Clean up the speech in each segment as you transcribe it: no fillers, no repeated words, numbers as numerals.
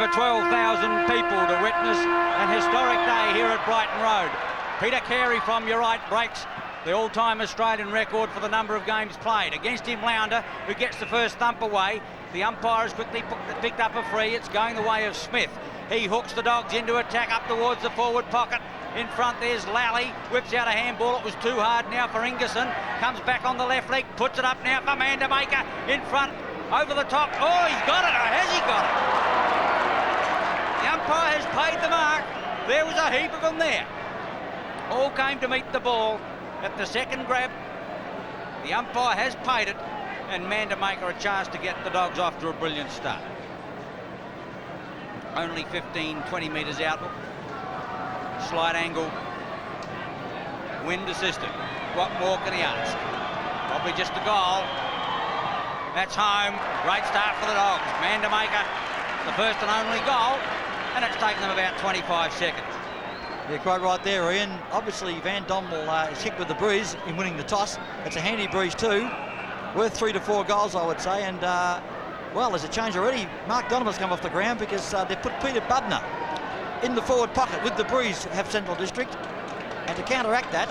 over 12,000 people to witness an historic day here at Brighton Road. Peter Carey from your right breaks the all-time Australian record for the number of games played. Against him, Lounder, who gets the first thump away. The umpire has quickly picked up a free. It's going the way of Smith. He hooks the Dogs into attack up towards the forward pocket. In front there's Lally, whips out a handball. It was too hard now for Ingerson. Comes back on the left leg, puts it up now for Mandemaker. In front, over the top. Oh, he's got it, or has he got it? The umpire has paid the mark. There was a heap of them there. All came to meet the ball at the second grab. The umpire has paid it, and Mandemaker a chance to get the Dogs off to a brilliant start. Only 15-20 metres out. Slight angle. Wind assisted. What more can he ask? Probably just a goal. That's home. Great start for the Dogs. Mandemaker, the first and only goal, and it's taken them about 25 seconds. You're quite right there, Ian. Obviously, Van Dommel is hit with the breeze in winning the toss. It's a handy breeze too. Worth 3 to 4 goals, I would say. And, well, there's a change already. Mark Donovan's come off the ground because they put Peter Bubner in the forward pocket with the breeze to have Central District. And to counteract that,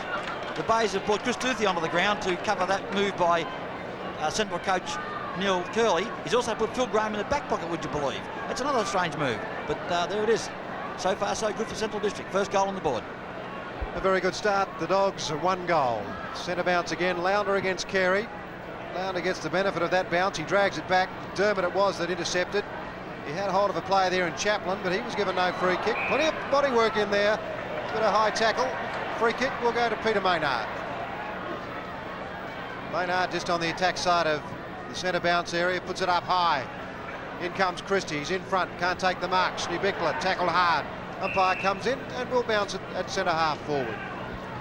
the Bays have brought Chris Duthie onto the ground to cover that move by Central coach Neil Curley. He's also put Phil Graham in the back pocket, would you believe? It's another strange move, but there it is. So far, so good for Central District. First goal on the board. A very good start. The Dogs, 1 goal. Centre bounce again. Lounder against Carey. Lounder gets the benefit of that bounce. He drags it back. McDermott it was that intercepted. He had hold of a player there in Chaplin, but he was given no free kick. Plenty of body work in there. Bit of high tackle. Free kick will go to Peter Maynard. Maynard just on the attack side of the centre bounce area. Puts it up high. In comes Christie, he's in front, can't take the mark. Schneebickler tackled hard. Umpire comes in and will bounce it at centre half forward.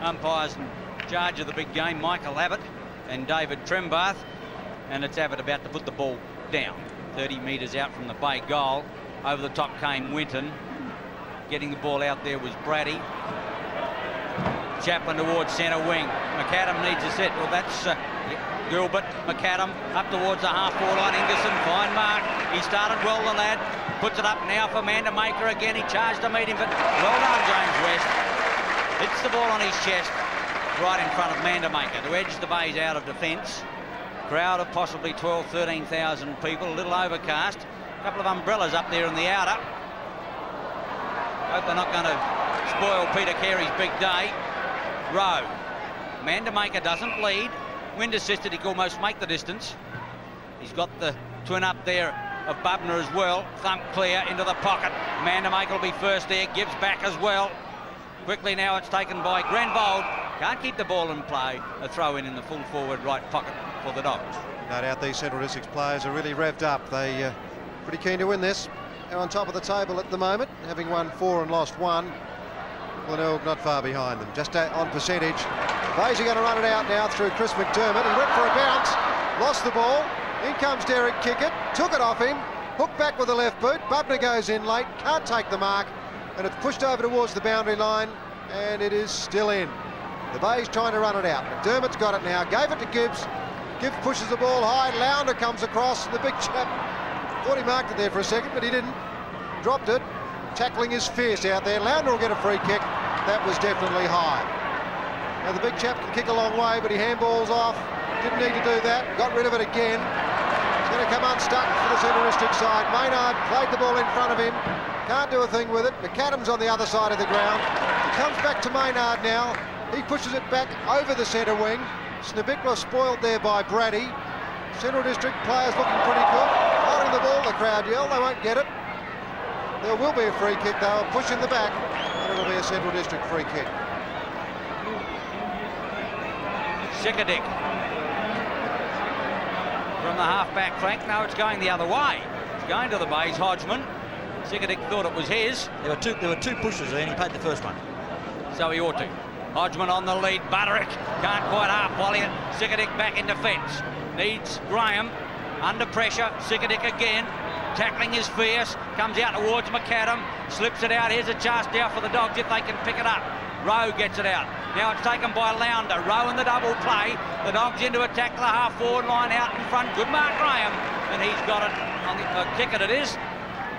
Umpires in charge of the big game, Michael Abbott and David Trembath. And it's Abbott about to put the ball down. 30 metres out from the Bay goal. Over the top came Winton. Getting the ball out there was Brady. Chaplin towards centre wing. McAdam needs a set. Well, that's Gilbert. McAdam up towards the half-forward line. Ingerson, fine mark. He started well, the lad. Puts it up now for Mandemaker again. He charged to meet him, but well done, James West. Hits the ball on his chest right in front of Mandemaker to edge the Bays out of defence. Crowd of possibly 12,000, 13,000 people. A little overcast. A couple of umbrellas up there in the outer. Hope they're not going to spoil Peter Carey's big day. Rowe. Mandemaker doesn't lead. Wind assisted, he can almost make the distance. He's got the twin up there of Bubner as well. Thump clear into the pocket. Mandemaker will be first there, gives back as well. Quickly now it's taken by Grenvold. Can't keep the ball in play. A throw in the full forward right pocket for the Dogs. No doubt these Central Districts players are really revved up. They pretty keen to win this. They're on top of the table at the moment, having won 4 and lost 1. Glenelg not far behind them, just on percentage. Bays are going to run it out now through Chris McDermott. He went for a bounce, lost the ball. In comes Derek Kickett, took it off him, hooked back with the left boot. Bubner goes in late, can't take the mark, and it's pushed over towards the boundary line, and it is still in. The Bays trying to run it out. McDermott's got it now, gave it to Gibbs. Gibbs pushes the ball high, Lounder comes across, and the big chap thought he marked it there for a second, but he didn't. Dropped it. Tackling is fierce out there. Lounder will get a free kick. That was definitely high. Now the big chap can kick a long way, but he handballs off. Didn't need to do that. Got rid of it again. It's going to come unstuck for the Central District side. Maynard played the ball in front of him. Can't do a thing with it. McAdam's on the other side of the ground. It comes back to Maynard now. He pushes it back over the centre wing. Schneebickler spoiled there by Brady. Central District players looking pretty good. Holding the ball, the crowd yell. They won't get it. There will be a free kick though, push in the back, and it'll be a Central District free kick. Sikadick from the half-back flank. No, it's going the other way. It's going to the Bays. Hodgeman. Sikadick thought it was his. There were two pushes there, and he paid the first one. So he ought to. Hodgeman on the lead. Butterick can't quite half-volley it. Sikadick back in defence. Needs Graham. Under pressure. Sikadick again. Tackling is fierce, comes out towards McAdam, slips it out. Here's a chance now for the Dogs if they can pick it up. Rowe gets it out. Now it's taken by Lounder. Rowe in the double play. The Dogs into attack, the half-forward line out in front. Good mark, Graham. And he's got it on the kick it is.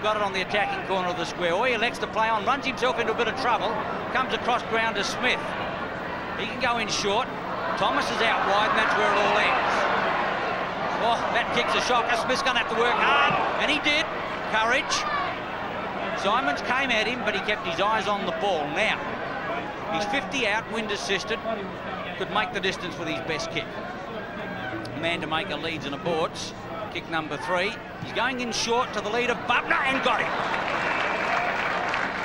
got it on the attacking corner of the square. All he elects to play on, runs himself into a bit of trouble, comes across ground to Smith. He can go in short. Thomas is out wide, and that's where it all ends. Oh, that kicks a shocker. Smith's going to have to work hard, and he did. Courage. Simons came at him, but he kept his eyes on the ball. Now, he's 50 out, wind assisted. Could make the distance with his best kick. Mandemaker leads and aborts. Kick number 3. He's going in short to the lead of Bubner and got him.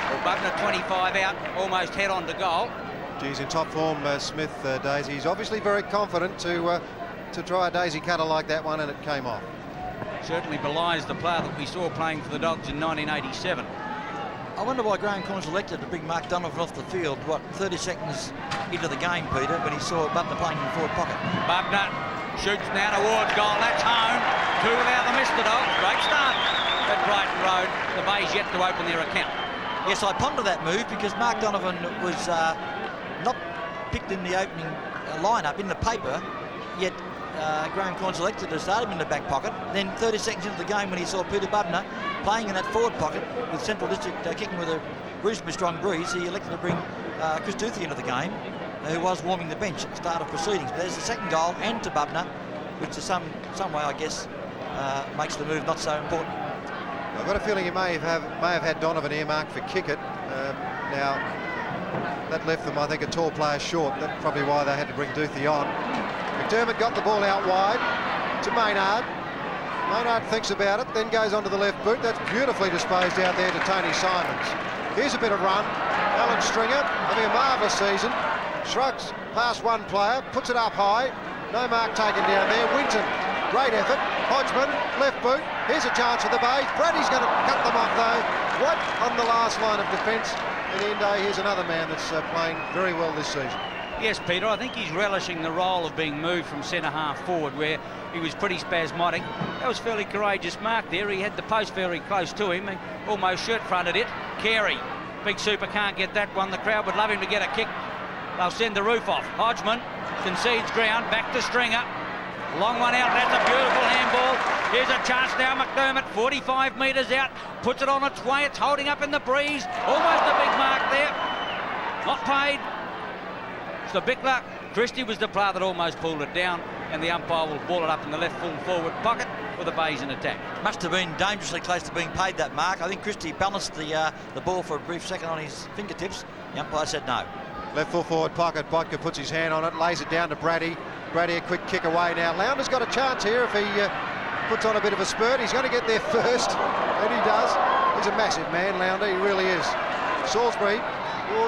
Well, Bubner 25 out, almost head on to goal. He's in top form, Smith, Daisy. He's obviously very confident to try a daisy cutter like that one, and it came off. Certainly belies the player that we saw playing for the Dogs in 1987. I wonder why Graham Corns elected to bring Mark Donovan off the field, 30 seconds into the game, Peter, when he saw Bubner playing in the forward pocket. Bubner shoots now towards goal. That's home. 2 without the miss, the Dogs. Great start at Brighton Road. The Bay's yet to open their account. Yes, I ponder that move because Mark Donovan was not picked in the opening lineup in the paper, yet Graham Corns elected to start him in the back pocket. Then 30 seconds into the game, when he saw Peter Bubner playing in that forward pocket with Central District kicking with a reasonably strong breeze, he elected to bring Chris Duthie into the game, who was warming the bench at the start of proceedings. But there's the second goal, and to Bubner, which to some way, I guess, makes the move not so important. I've got a feeling he may have had Donovan earmarked for kick it. Now, that left them, I think, a tall player short. That's probably why they had to bring Duthie on. McDermott got the ball out wide to Maynard. Maynard thinks about it, then goes onto the left boot. That's beautifully disposed out there to Tony Simons. Here's a bit of run. Alan Stringer having a marvellous season. Shrugs past one player, puts it up high. No mark taken down there. Winton, great effort. Hodgeman, left boot. Here's a chance for the Bays. Brady's going to cut them off though. Right on the last line of defence. And Ende, here's another man that's playing very well this season. Yes, Peter, I think he's relishing the role of being moved from centre-half forward, where he was pretty spasmodic. That was fairly courageous mark there. He had the post very close to him. He almost shirt-fronted it. Carey, big super, can't get that one. The crowd would love him to get a kick. They'll send the roof off. Hodgeman concedes ground, back to Stringer. Long one out, that's a beautiful handball. Here's a chance now, McDermott, 45 metres out, puts it on its way, it's holding up in the breeze. Almost a big mark there. Not paid. So Bickler, Christie was the player that almost pulled it down, and the umpire will ball it up in the left full forward pocket for the Bays in attack. Must have been dangerously close to being paid that mark. I think Christie balanced the ball for a brief second on his fingertips. The umpire said no. Left full forward pocket, Botka puts his hand on it, lays it down to Brady. Brady a quick kick away now. Lownder's got a chance here if he puts on a bit of a spurt. He's going to get there first, and he does. He's a massive man, Lounder, he really is. Salisbury,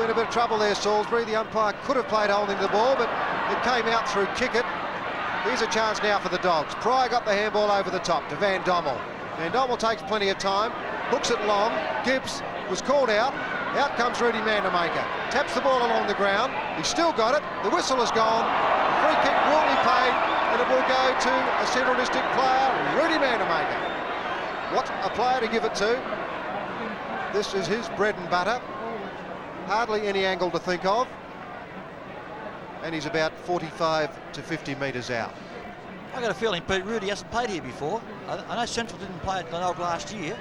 in a bit of trouble there, Salisbury. The umpire could have played holding the ball, but it came out through kick it. Here's a chance now for the Dogs. Pryor got the handball over the top to Van Dommel. Van Dommel takes plenty of time, hooks it long. Gibbs was called out. Out comes Rudy Mandemaker. Taps the ball along the ground. He's still got it. The whistle is gone. The free kick will be paid, and it will go to a Central District player, Rudy Mandemaker. What a player to give it to. This is his bread and butter. Hardly any angle to think of. And he's about 45 to 50 metres out. I got a feeling Pete Rudy hasn't played here before. I know Central didn't play at Glenelg last year.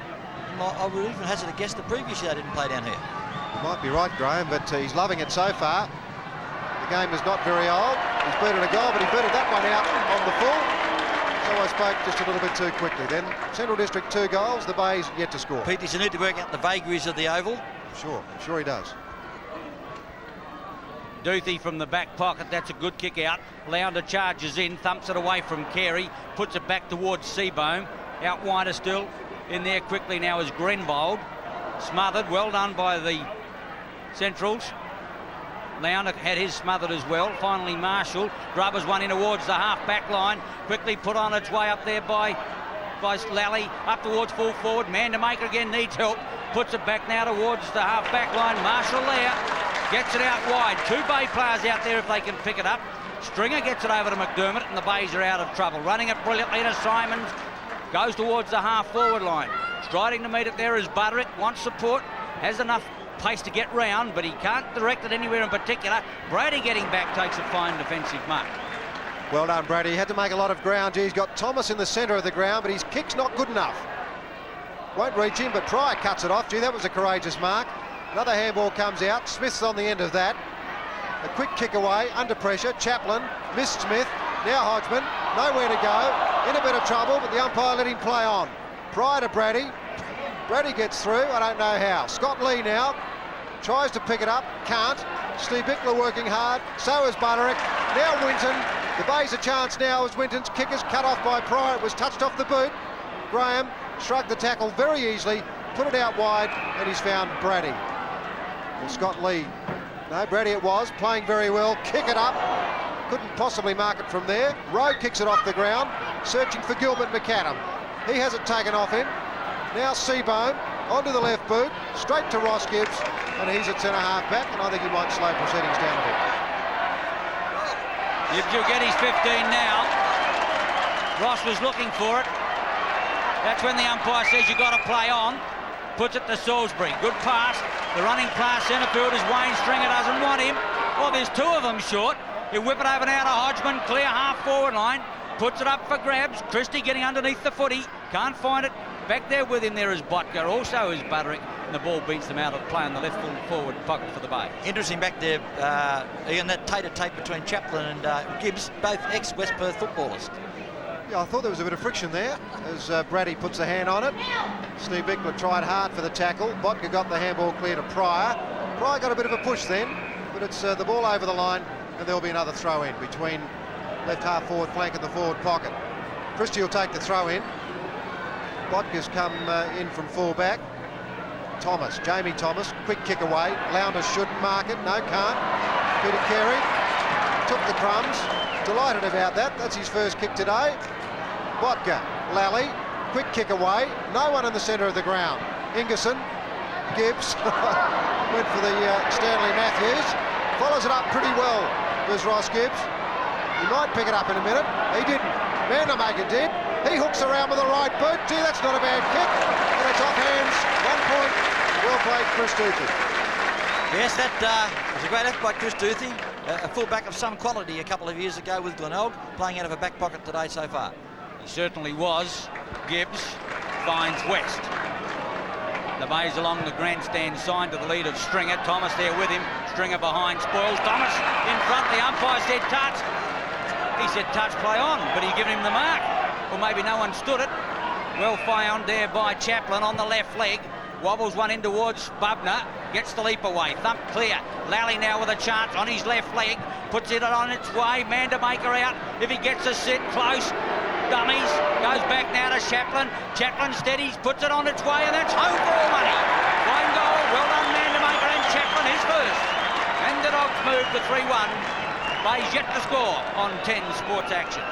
I would even hazard a guess the previous year they didn't play down here. You might be right, Graham, but he's loving it so far. The game is not very old. He's booted a goal, but he booted that one out on the full. So I spoke just a little bit too quickly. Then Central District 2 goals, the Bays yet to score. Pete, does he need to work out the vagaries of the oval? Sure he does. Duthie from the back pocket, that's a good kick out. Lounder charges in, thumps it away from Carey, puts it back towards Seabohm. Out wider still, in there quickly now is Grenvold. Smothered, well done by the Centrals. Lounder had his smothered as well. Finally Marshall, Grubbers one in towards the half-back line. Quickly put on its way up there by Lally, up towards full forward. Mandemaker again needs help. Puts it back now towards the half-back line. Marshall there. Gets it out wide. 2 Bay players out there if they can pick it up. Stringer gets it over to McDermott, and the Bays are out of trouble. Running it brilliantly to Simons. Goes towards the half-forward line. Striding to meet it there is Butterick. Wants support. Has enough pace to get round, but he can't direct it anywhere in particular. Brady getting back takes a fine defensive mark. Well done, Brady. He had to make a lot of ground. He's got Thomas in the centre of the ground, but his kick's not good enough. Won't reach him, but Pryor cuts it off. Gee, that was a courageous mark. Another handball comes out. Smith's on the end of that. A quick kick away, under pressure. Chaplin missed Smith. Now Hodgeman, nowhere to go. In a bit of trouble, but the umpire let him play on. Pryor to Brady. Brady gets through, I don't know how. Scott Lee now tries to pick it up, can't. Steve Bickler working hard, so is Butterick. Now Winton. The Bay's a chance now as Winton's kick is cut off by Pryor. It was touched off the boot. Graham shrugged the tackle very easily, put it out wide, and he's found Brady. Well, Scott Lee, no, Brady it was, playing very well, kick it up. Couldn't possibly mark it from there. Rowe kicks it off the ground, searching for Gilbert McAdam. He has it taken off him. Now Seabohm onto the left boot, straight to Ross Gibbs, and he's at centre-half back, and I think he might slow proceedings down a bit. Gibbs will get his 15 now. Ross was looking for it. That's when the umpire says you've got to play on. Puts it to Salisbury. Good pass. The running pass centre field is Wayne Stringer, doesn't want him. Well, there's two of them short. He'll whip it over now to Hodgeman, clear half-forward line. Puts it up for grabs. Christie getting underneath the footy. Can't find it. Back there with him there is Botka, also is Butterick, and the ball beats them out of play on the left forward pocket for the Bay. Interesting back there, Ian, that tete-a-tete between Chaplin and Gibbs, both ex-West Perth footballers. Yeah, I thought there was a bit of friction there as Brady puts a hand on it. Steve Bickler tried hard for the tackle. Botka got the handball clear to Pryor. Pryor got a bit of a push then, but it's the ball over the line, and there'll be another throw in between left half forward flank and the forward pocket. Christie will take the throw in. Botka's come in from full back. Thomas, Jamie Thomas, quick kick away. Lowndes shouldn't mark it, no, can't. Peter Carey took the crumbs, delighted about that. That's his first kick today. Botka, Lally, quick kick away. No one in the centre of the ground. Ingerson, Gibbs, went for the Stanley Matthews. Follows it up pretty well, does Ross Gibbs. He might pick it up in a minute. He didn't. Mandemaker did. He hooks around with the right boot. Gee, that's not a bad kick. And it's off hands. 1 point. Well played, Chris Duthie. Yes, that was a great effort by Chris Duthie. A full-back of some quality a couple of years ago with Glenelg, playing out of a back pocket today so far. He certainly was. Gibbs finds West. The Bay's along the grandstand side to the lead of Stringer. Thomas there with him. Stringer behind spoils. Thomas in front. The umpire said touch. He said touch, play on, but he given him the mark. Or maybe no one stood it. Well found there by Chaplin on the left leg. Wobbles one in towards Bubner. Gets the leap away. Thump clear. Lally now with a chance on his left leg. Puts it on its way. Mandemaker out. If he gets a sit close. Dummies. Goes back now to Chaplin. Chaplin steadies. Puts it on its way. And that's home for all money. Fine goal. Well done, Mandemaker and Chaplin. His first. And the Dogs move to 3-1. Bay's yet to score on 10 Sports Action.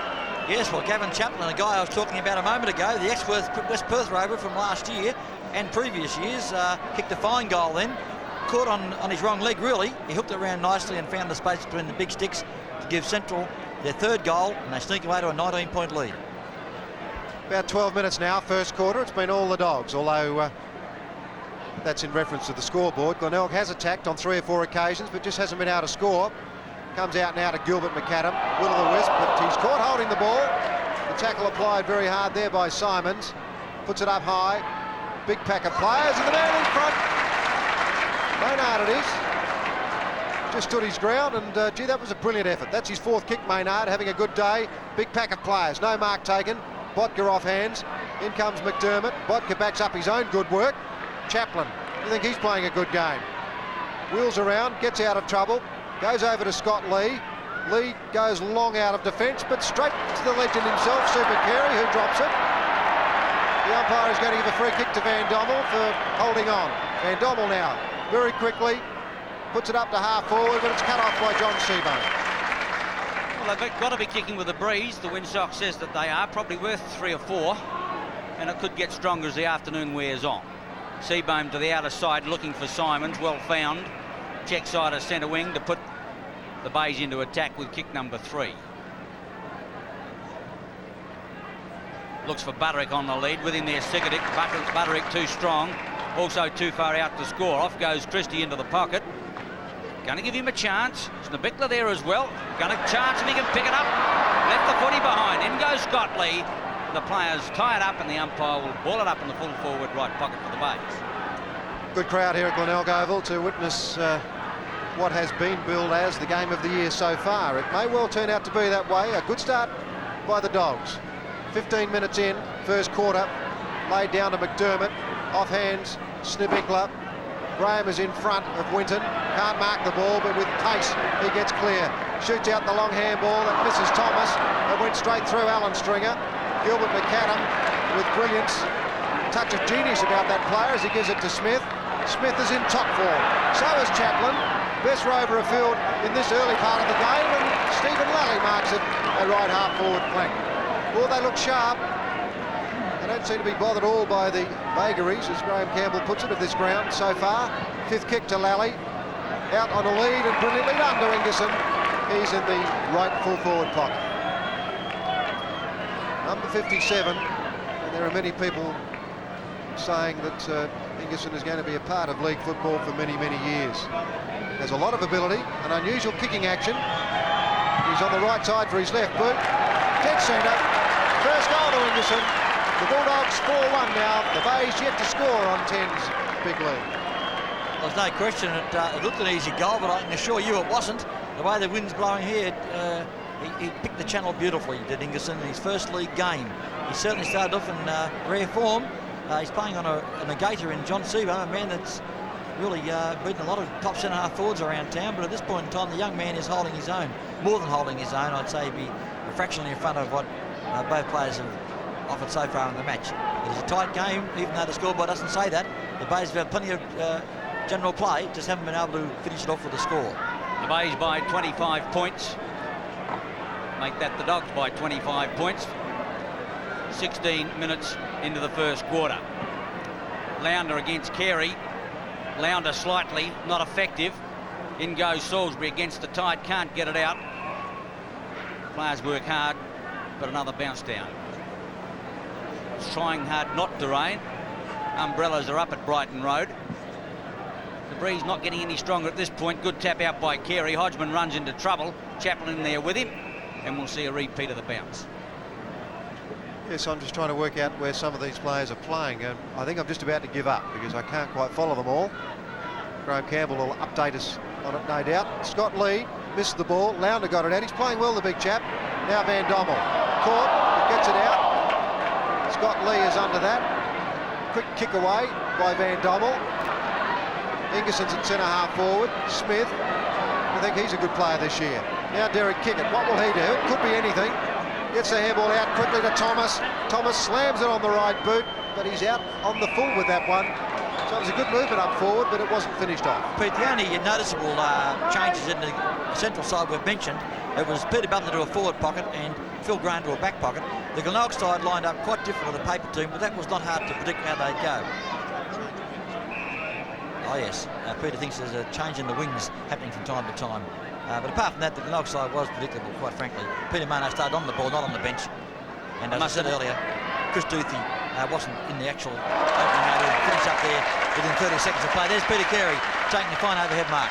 Yes, well, Gavin Chaplin, a guy I was talking about a moment ago, the ex-West Perth rover from last year and previous years, kicked a fine goal then. Caught on his wrong leg, really. He hooked it around nicely and found the space between the big sticks to give Central their third goal, and they sneak away to a 19-point lead. About 12 minutes now, first quarter. It's been all the Dogs, although that's in reference to the scoreboard. Glenelg has attacked on 3 or 4 occasions, but just hasn't been able to score. Comes out now to Gilbert McAdam, will o' the wisp, but he's caught holding the ball. The tackle applied very hard there by Simons. Puts it up high. Big pack of players, and the man in front. Maynard it is. Just stood his ground, and gee, that was a brilliant effort. That's his 4th kick, Maynard, having a good day. Big pack of players, no mark taken. Botka off hands. In comes McDermott. Botka backs up his own good work. Chaplin, you think he's playing a good game. Wheels around, gets out of trouble. Goes over to Scott Lee. Lee goes long out of defence, but straight to the legend himself, Super Carey, who drops it. The umpire is going to give a free kick to Van Dommel for holding on. Van Dommel now, very quickly, puts it up to half forward, but it's cut off by John Seabohm. Well, they've got to be kicking with a breeze. The windsock says that they are, probably worth 3 or 4, and it could get stronger as the afternoon wears on. Seabohm to the outer side, looking for Simons, well found. Check side of centre wing to put the Bays into attack with kick number 3. Looks for Butterick on the lead. With him there, Sickerdick. Butterick too strong. Also too far out to score. Off goes Christie into the pocket. Going to give him a chance. Bickler there as well. Going to chance if he can pick it up. Left the footy behind. In goes Scott Lee. the players tie it up and the umpire will ball it up in the full forward right pocket for the Bays. Good crowd here at Glenelg Oval to witness what has been billed as the game of the year so far. It may well turn out to be that way. A good start by the Dogs. 15 minutes in, first quarter, laid down to McDermott, off hands, Snibinkler. Graham is in front of Winton, can't mark the ball, but with pace he gets clear. Shoots out the long handball that misses Thomas. It went straight through Alan Stringer. Gilbert McAdam with brilliance. Touch of genius about that player as he gives it to Smith. Smith is in top form. So is Chaplin. Best rover afield in this early part of the game, and Stephen Lally marks it a right half forward flank. Well, they look sharp. They don't seem to be bothered at all by the vagaries, as Graham Campbell puts it, of this ground so far. Fifth kick to Lally. Out on a lead and brilliantly done to Ingerson. He's in the right full forward pocket. Number 57, and there are many people saying that Ingerson is going to be a part of league football for many, many years. Has a lot of ability, an unusual kicking action. He's on the right side for his left boot. Dead centre. First goal to Ingerson. The Bulldogs 4-1 now. The Bays yet to score on 10's big lead. There's no question it looked an easy goal, but I can assure you it wasn't. The way the wind's blowing here, he picked the channel beautifully, did Ingerson, in his first league game. He certainly started off in rare form. He's playing on a negator in John Seabohm, a man that's really beaten a lot of top centre-half forwards around town, but at this point in time the young man is holding his own, more than holding his own. I'd say he'd be fractionally in front of what both players have offered so far in the match. It is a tight game, even though the scoreboard doesn't say that. The Bays have had plenty of general play, just haven't been able to finish it off with a score. The Bays by 25 points. Make that the Dogs by 25 points. 16 minutes into the first quarter. Lounder against Carey. Lounder slightly not effective. In goes Salisbury against the tide, can't get it out. Players work hard, but another bounce down. It's trying hard not to rain. Umbrellas are up at Brighton Road. The breeze not getting any stronger at this point. Good tap out by Carey. Hodgeman runs into trouble. Chaplin in there with him, and we'll see a repeat of the bounce. Yes, I'm just trying to work out where some of these players are playing, and I think I'm just about to give up because I can't quite follow them all. Graham Campbell will update us on it, no doubt. Scott Lee missed the ball. Lounder got it out. He's playing well, the big chap. Now Van Dommel. Caught, gets it out. Scott Lee is under that. Quick kick away by Van Dommel. Ingerson's at centre-half forward. Smith, I think he's a good player this year. Now Derek Kickett. What will he do? It could be anything. Gets the handball out quickly to Thomas. Thomas slams it on the right boot, but he's out on the full with that one. So it was a good movement up forward, but it wasn't finished off. Pete, the only noticeable changes in the central side we've mentioned, it was Peter Butler to a forward pocket and Phil Graham to a back pocket. The Glenelg side lined up quite different to the paper team, but that was not hard to predict how they'd go. Oh yes, Peter thinks there's a change in the wings happening from time to time. But apart from that, the Glenelg side was predictable, quite frankly. Peter Maynard started on the ball, not on the bench. And as I said earlier, Chris Duthie wasn't in the actual opening how to finish up there within 30 seconds of play. There's Peter Carey taking the fine overhead mark.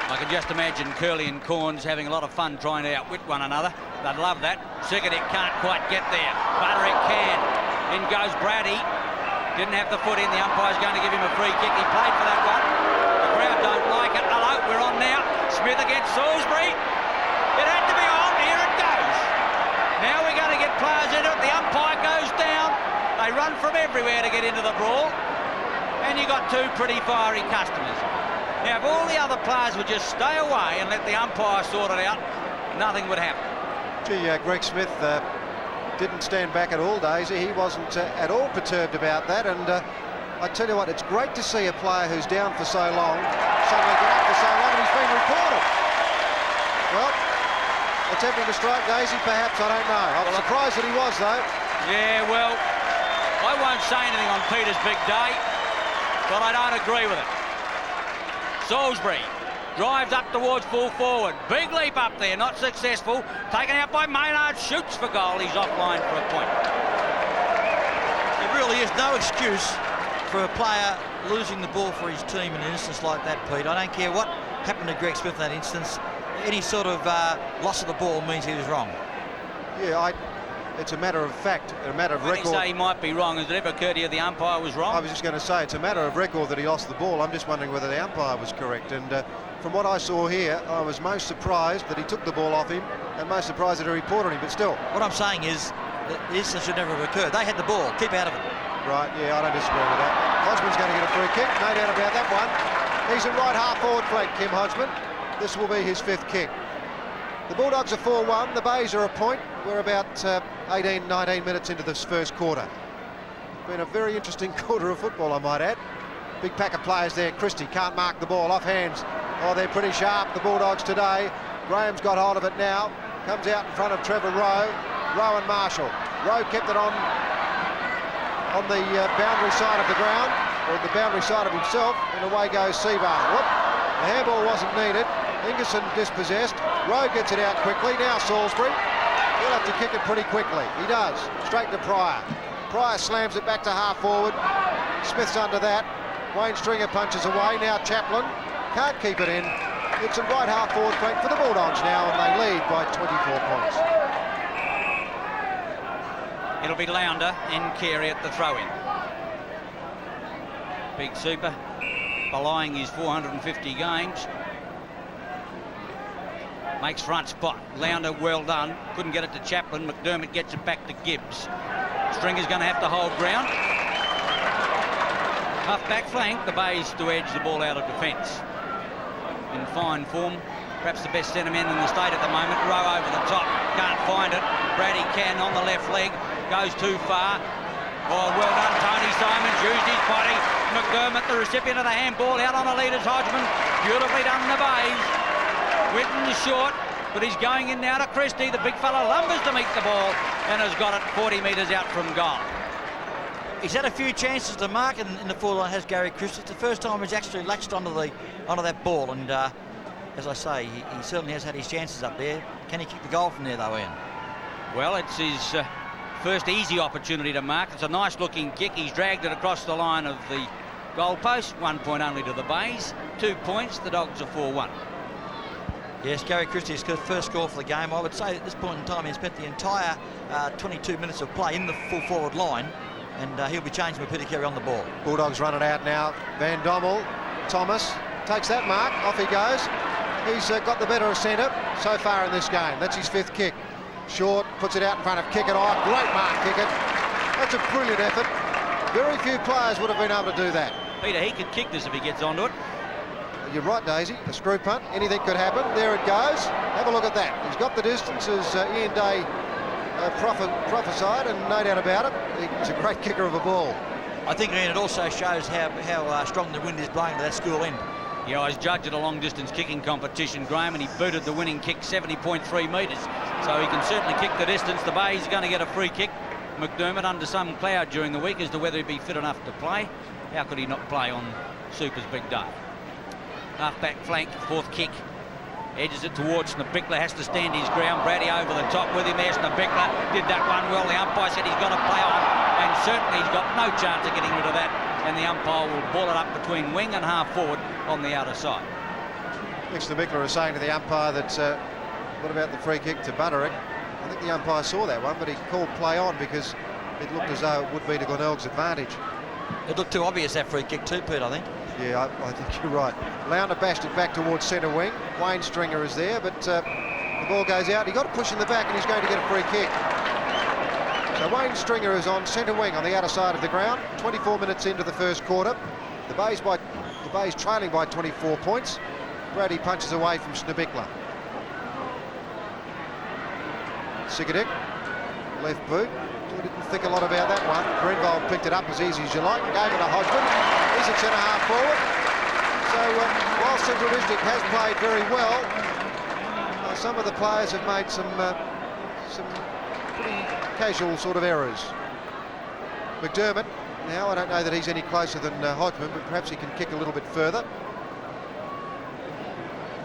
I can just imagine Curly and Corns having a lot of fun trying to outwit one another. They'd love that. Siganek can't quite get there. Butterick can. In goes Brady. Didn't have the foot in. The umpire's going to give him a free kick. He played for that one. The crowd don't like it. Hello, we're on now. Smith against Salisbury. It had to be on. Here it goes. Now we're going to get players into it. The umpire goes down. They run from everywhere to get into the brawl. And you got two pretty fiery customers. Now, if all the other players would just stay away and let the umpire sort it out, nothing would happen. Gee, Greg Smith didn't stand back at all, Daisy. He wasn't at all perturbed about that. And I tell you what, it's great to see a player who's down for so long suddenly get up for so long and he's been recorded. Well, attempting to strike Daisy, perhaps, I don't know. I'm surprised that he was, though. Yeah, well, I won't say anything on Peter's big day, but I don't agree with it. Salisbury drives up towards full forward. Big leap up there, not successful. Taken out by Maynard, shoots for goal. He's offline for a point. There really is no excuse for a player losing the ball for his team in an instance like that, Pete. I don't care what happened to Greg Smith in that instance. Any sort of loss of the ball means he was wrong. Yeah, it's a matter of fact, a matter of When record. you say he might be wrong, has it ever occurred to you the umpire was wrong? I was just going to say, it's a matter of record that he lost the ball. I'm just wondering whether the umpire was correct. And from what I saw here, I was most surprised that he took the ball off him and most surprised that he reported him. But still. What I'm saying is that the incident should never have occurred. They had the ball. Keep out of it. Right, yeah, I don't disagree with that. Hodgeman's going to get a free kick, no doubt about that one. He's a right half-forward flank, Kim Hodgeman. This will be his 5th kick. The Bulldogs are 4-1, the Bays are a point. We're about 18, 19 minutes into this first quarter. Been a very interesting quarter of football, I might add. Big pack of players there. Christie can't mark the ball, off hands. Oh, they're pretty sharp, the Bulldogs today. Graham's got hold of it now. Comes out in front of Trevor Rowe. Rowe and Marshall. Rowe kept it on the boundary side of the ground, or the boundary side of himself, and away goes Seabar. Whoop, the handball wasn't needed. Ingerson dispossessed. Rowe gets it out quickly. Now Salisbury. He'll have to kick it pretty quickly. He does. Straight to Pryor. Pryor slams it back to half forward. Smith's under that. Wayne Stringer punches away. Now Chaplin can't keep it in. It's a right half forward flank for the Bulldogs now, and they lead by 24 points. It'll be Lounder and Carey at the throw-in. Big Super, belying his 450 games. Makes front spot. Lounder, well done. Couldn't get it to Chaplin. McDermott gets it back to Gibbs. Stringer's going to have to hold ground. Half back flank, the Bays to edge the ball out of defence. In fine form. Perhaps the best centre man in the state at the moment. Rowe over the top. Can't find it. Brady can on the left leg. Goes too far. Oh, well done, Tony Simons. Used his body. McDermott, the recipient of the handball, out on the leaders. Hodgeman. Beautifully done, the Bays. Winton short, but he's going in now to Christie. The big fella lumbers to meet the ball and has got it 40 metres out from goal. He's had a few chances to mark in the forward line, has Gary Christie. It's the first time he's actually latched onto that ball, and as I say, he certainly has had his chances up there. Can he kick the goal from there, though, Ian? Well, it's his first easy opportunity to mark. It's a nice-looking kick. He's dragged it across the line of the goal post. 1 point only to the Bays. 2 points. The Dogs are 4-1. Yes, Gary Christie's first score for the game. I would say at this point in time he spent the entire 22 minutes of play in the full forward line, and he'll be changing with Peter Carey on the ball. Bulldogs run it out now. Van Dommel, Thomas takes that mark. Off he goes. He's got the better of centre so far in this game. That's his 5th kick. Short, puts it out in front of Kickett. Great mark, Kickett. That's a brilliant effort. Very few players would have been able to do that. Peter, he could kick this if he gets onto it. You're right, Daisy. A screw punt. Anything could happen. There it goes. Have a look at that. He's got the distance, as Ian Day prophesied, and no doubt about it. He's a great kicker of a ball. I think, Ian, it also shows how strong the wind is blowing to that school end. Yeah, I was judged at a long-distance kicking competition, Graham, and he booted the winning kick 70.3 metres. So he can certainly kick the distance. The Bays are going to get a free kick. McDermott under some cloud during the week as to whether he'd be fit enough to play. How could he not play on Super's big day? Half-back flank, 4th kick. Edges it towards Snebickler, has to stand his ground. Brady over the top with him there. Snebickler did that one well. The umpire said he's got to play on, and certainly he's got no chance of getting rid of that. And the umpire will ball it up between wing and half forward on the outer side. Nick Snebickler is saying to the umpire that, what about the free kick to Butterick? I think the umpire saw that one, but he called play on because it looked as though it would be to Glenelg's advantage. It looked too obvious, that free kick too, Pete, I think. Yeah, I think you're right. Lounder bashed it back towards centre wing. Wayne Stringer is there, but the ball goes out. He got a push in the back and he's going to get a free kick. So Wayne Stringer is on centre wing on the outer side of the ground. 24 minutes into the first quarter. The Bays trailing by 24 points. Brady punches away from Snebickler. Sigadik, left boot. We didn't think a lot about that one. Grenville picked it up as easy as you like, gave it to Hodgeman. He's at centre half forward. So while Central District has played very well, some of the players have made some pretty casual sort of errors. McDermott, now I don't know that he's any closer than Hodgeman, but perhaps he can kick a little bit further.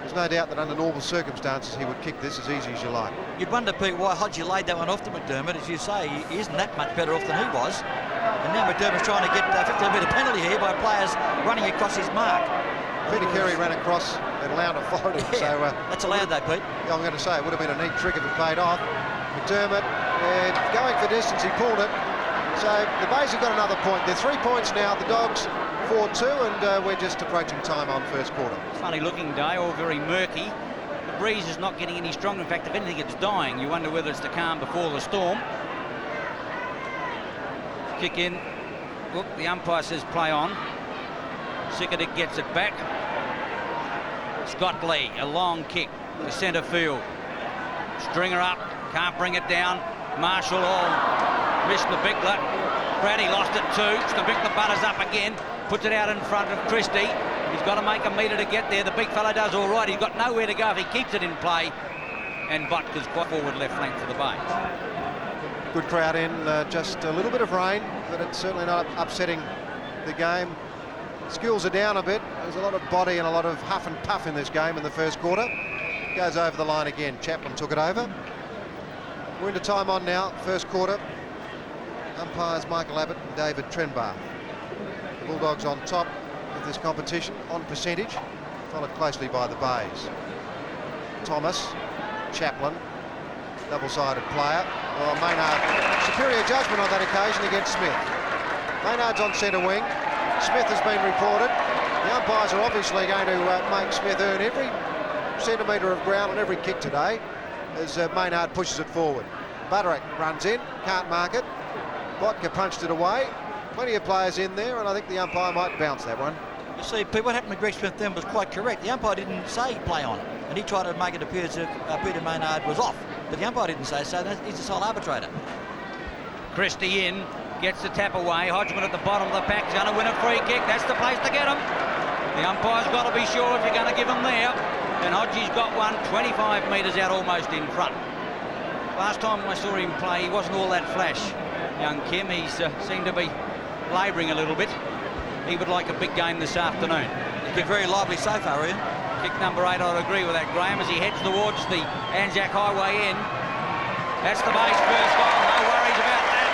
There's no doubt that under normal circumstances he would kick this as easy as you like. You'd wonder, Pete, why Hodgie laid that one off to McDermott. As you say, he isn't that much better off than he was. And now McDermott's trying to get a 15-metre penalty here by players running across his mark. Peter Carey ran across and Lounder followed him. Yeah, so that's allowed though, Pete. I'm going to say it would have been a neat trick if it paid off. McDermott going for distance, he pulled it. So the Bays have got another point. They're 3 points now, the Dogs 4-2, and we're just approaching time on first quarter. Funny looking day, all very murky. The breeze is not getting any stronger. In fact, if anything, it's dying. You wonder whether it's the calm before the storm. Kick in. Look, the umpire says play on. Sickadick gets it back. Scott Lee, a long kick to centre field. Stringer up, can't bring it down. Marshall missed the Bickler. Brady lost it too. Bickler butters up again, puts it out in front of Christie. He's got to make a metre to get there. The big fella does all right. He's got nowhere to go if he keeps it in play. And Butker's quite forward left flank for the Bays. Good crowd in, just a little bit of rain, but it's certainly not upsetting the game. Skills are down a bit. There's a lot of body and a lot of huff and puff in this game in the first quarter. Goes over the line again. Chaplin took it over. We're into time on now, first quarter. Umpires Michael Abbott and David Trenbar. The Bulldogs on top of this competition on percentage, followed closely by the Bays. Thomas, Chaplin, double-sided player. Well, Maynard, superior judgment on that occasion against Smith. Maynard's on centre wing. Smith has been reported. The umpires are obviously going to make Smith earn every centimetre of ground on every kick today as Maynard pushes it forward. Butterick runs in, can't mark it. Botka punched it away. Plenty of players in there, and I think the umpire might bounce that one. You see, Pete, what happened to Greg Smith then was quite correct. The umpire didn't say play on it, and he tried to make it appear as if Peter Maynard was off, but the umpire didn't say so. He's the sole arbitrator. Christie in, gets the tap away. Hodgeman at the bottom of the pack, going to win a free kick. That's the place to get him. The umpire's got to be sure if you're going to give him there. And Hodgie's got one 25 metres out, almost in front. Last time I saw him play, he wasn't all that flash. Young Kim, he's seemed to be labouring a little bit. He would like a big game this afternoon. He's been very lively so far, Ian. Kick number 8, I'd agree with that, Graham, as he heads towards the Anzac Highway end. That's the Bays' first goal, no worries about that.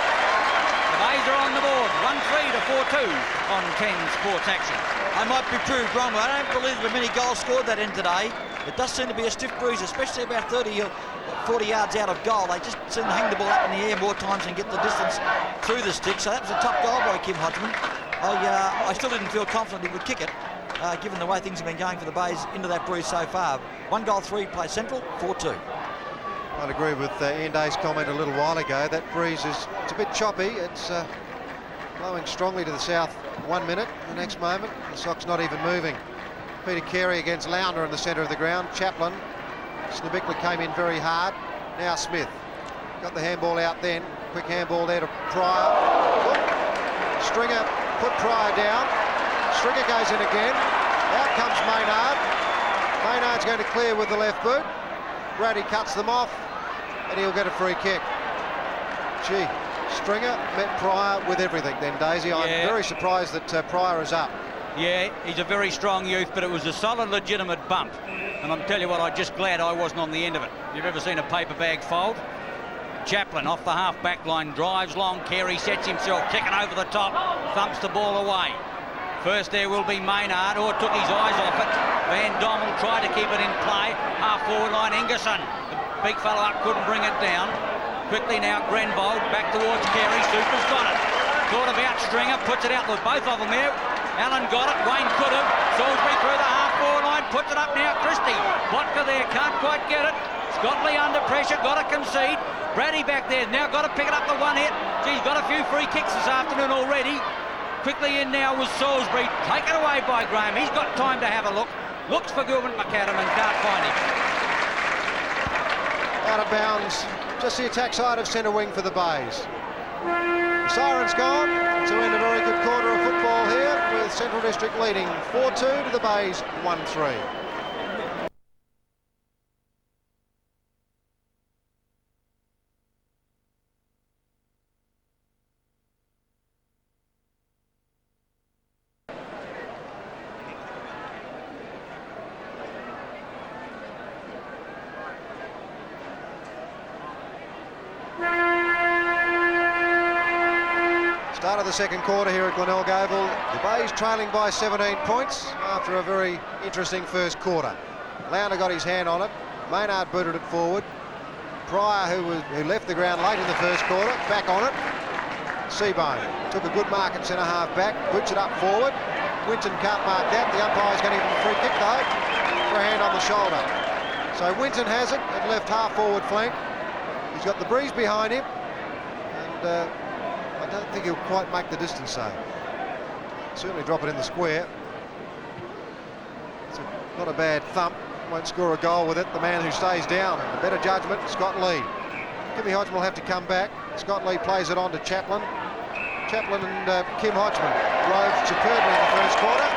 The Bays are on the board, 1-3 to 4-2 on 10 Sports Action. I might be proved wrong, but I don't believe there were many goals scored that end today. It does seem to be a stiff breeze, especially about 30 or 40 yards out of goal. They just seem to hang the ball up in the air more times and get the distance through the stick. So that was a top goal by Kim Hodgeman. I still didn't feel confident he would kick it, given the way things have been going for the Bays into that breeze so far. 1 goal, 3 play Central, 4-2. I'd agree with Ian Day's comment a little while ago. That breeze it's a bit choppy. It's blowing strongly to the south 1 minute. The next moment, the sock's not even moving. Peter Carey against Lounder in the centre of the ground. Chaplin. Snubikla came in very hard. Now Smith. Got the handball out then. Quick handball there to Pryor. Look. Stringer put Pryor down. Stringer goes in again. Out comes Maynard. Maynard's going to clear with the left boot. Brady cuts them off, and he'll get a free kick. Gee, Stringer met Pryor with everything then, Daisy. I'm very surprised that Pryor is up. Yeah, he's a very strong youth, but it was a solid, legitimate bump. And I'm telling you what, I'm just glad I wasn't on the end of it. You've ever seen a paper bag fold? Chaplin off the half-back line, drives long. Carey sets himself, kicking over the top, thumps the ball away. First there will be Maynard, or took his eyes off it. Van Dommel tried to keep it in play. Half-forward line, Ingerson. The big fellow up couldn't bring it down. Quickly now, Grenvold back towards Carey. Super's got it. Thought about Stringer, puts it out with both of them there. Allen got it, Wayne could have. Salisbury through the half-forward line, puts it up now, Christie. Botka there, can't quite get it. Scottley under pressure, got to concede. Brady back there, now got to pick it up the one hit. Gee, he's got a few free kicks this afternoon already. Quickly in now was Salisbury, taken away by Graham. He's got time to have a look. Looks for Gilbert McAdam and can't find him. Out of bounds, just the attack side of centre wing for the Bays. The siren's gone to end a very good quarter of football here, with Central District leading 4-2 to the Bays 1-3. Start of the second quarter here at Glenelg Oval. The Bays trailing by 17 points after a very interesting first quarter. Lounder got his hand on it. Maynard booted it forward. Pryor, who left the ground late in the first quarter, back on it. Seabone took a good mark at centre half back, boots it up forward. Winton can't mark that. The umpire's going to give him a free kick though, for a hand on the shoulder. So Winton has it at left half forward flank. He's got the breeze behind him, and I don't think he'll quite make the distance though. Certainly drop it in the square. It's not a bad thump. Won't score a goal with it. The man who stays down, a better judgment, Scott Lee. Kimmy Hodgeman will have to come back. Scott Lee plays it on to Chaplin. Chaplin and Kim Hodgeman drove superbly in the first quarter.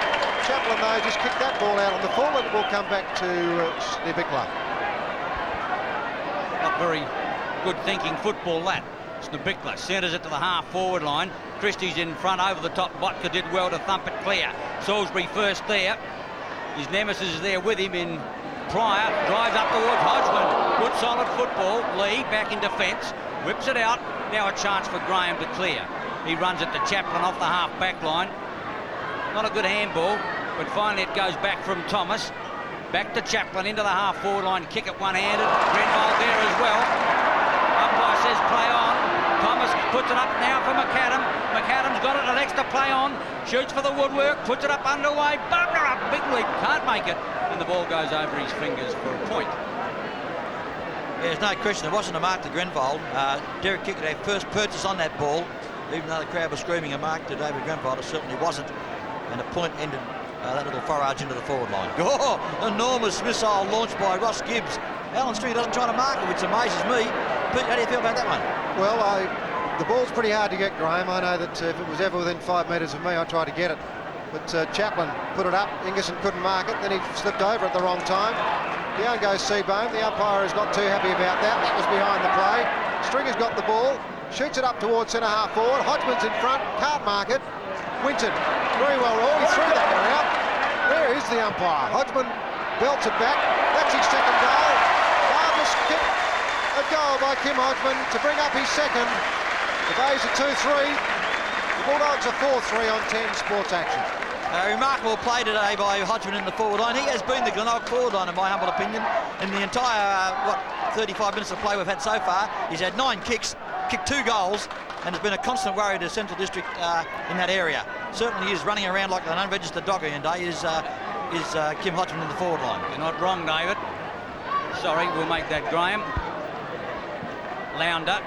Chaplin, though, just kicked that ball out on the full, and it will come back to Snibikla. Not very good thinking football, that. Snibikla centres it to the half-forward line. Christie's in front, over the top. Botka did well to thump it clear. Salisbury first there. His nemesis is there with him in Pryor. Drives up towards Hodgeman. Good solid football. Lee back in defence. Whips it out. Now a chance for Graham to clear. He runs it to Chaplin off the half-back line. Not a good handball, but finally it goes back from Thomas. Back to Chaplin into the half-forward line. Kick it one-handed. Grenville there as well. Umpire says play on. Thomas puts it up now for McAdam. McAdam's got it, elects to play on. Shoots for the woodwork, puts it up underway. Bumper up, big leap, can't make it. And the ball goes over his fingers for a point. Yeah, there's no question, there wasn't a mark to Grenville. Derek Kickett had first purchase on that ball. Even though the crowd was screaming a mark to David Grenville, it certainly wasn't. And the point ended that little forage into the forward line. Oh, enormous missile launched by Ross Gibbs. Alan Stringer doesn't try to mark it, which amazes me. Pete, how do you feel about that one? Well, the ball's pretty hard to get, Graham. I know that if it was ever within 5 metres of me, I'd try to get it. But Chaplin put it up. Ingerson couldn't mark it. Then he slipped over at the wrong time. Down goes Seabone. The umpire is not too happy about that. That was behind the play. Stringer's got the ball. Shoots it up towards centre half forward. Hodgman's in front. Can't mark it. Winton, very well rolled. He threw that one out. There is the umpire. Hodgman belts it back. That's his second goal. Marvellous kick. A goal by Kim Hodgeman to bring up his second. The Bays are 2-3. The Bulldogs are 4-3 on 10 sports action. A remarkable play today by Hodgeman in the forward line. He has been the Glenelg forward line, in my humble opinion. In the entire, 35 minutes of play we've had so far, he's had 9 kicks, kicked 2 goals, and has been a constant worry to Central District in that area. Certainly he is running around like an unregistered dog in day, is Kim Hodgeman in the forward line. You're not wrong, David. Sorry, we'll make that Graham. Lounder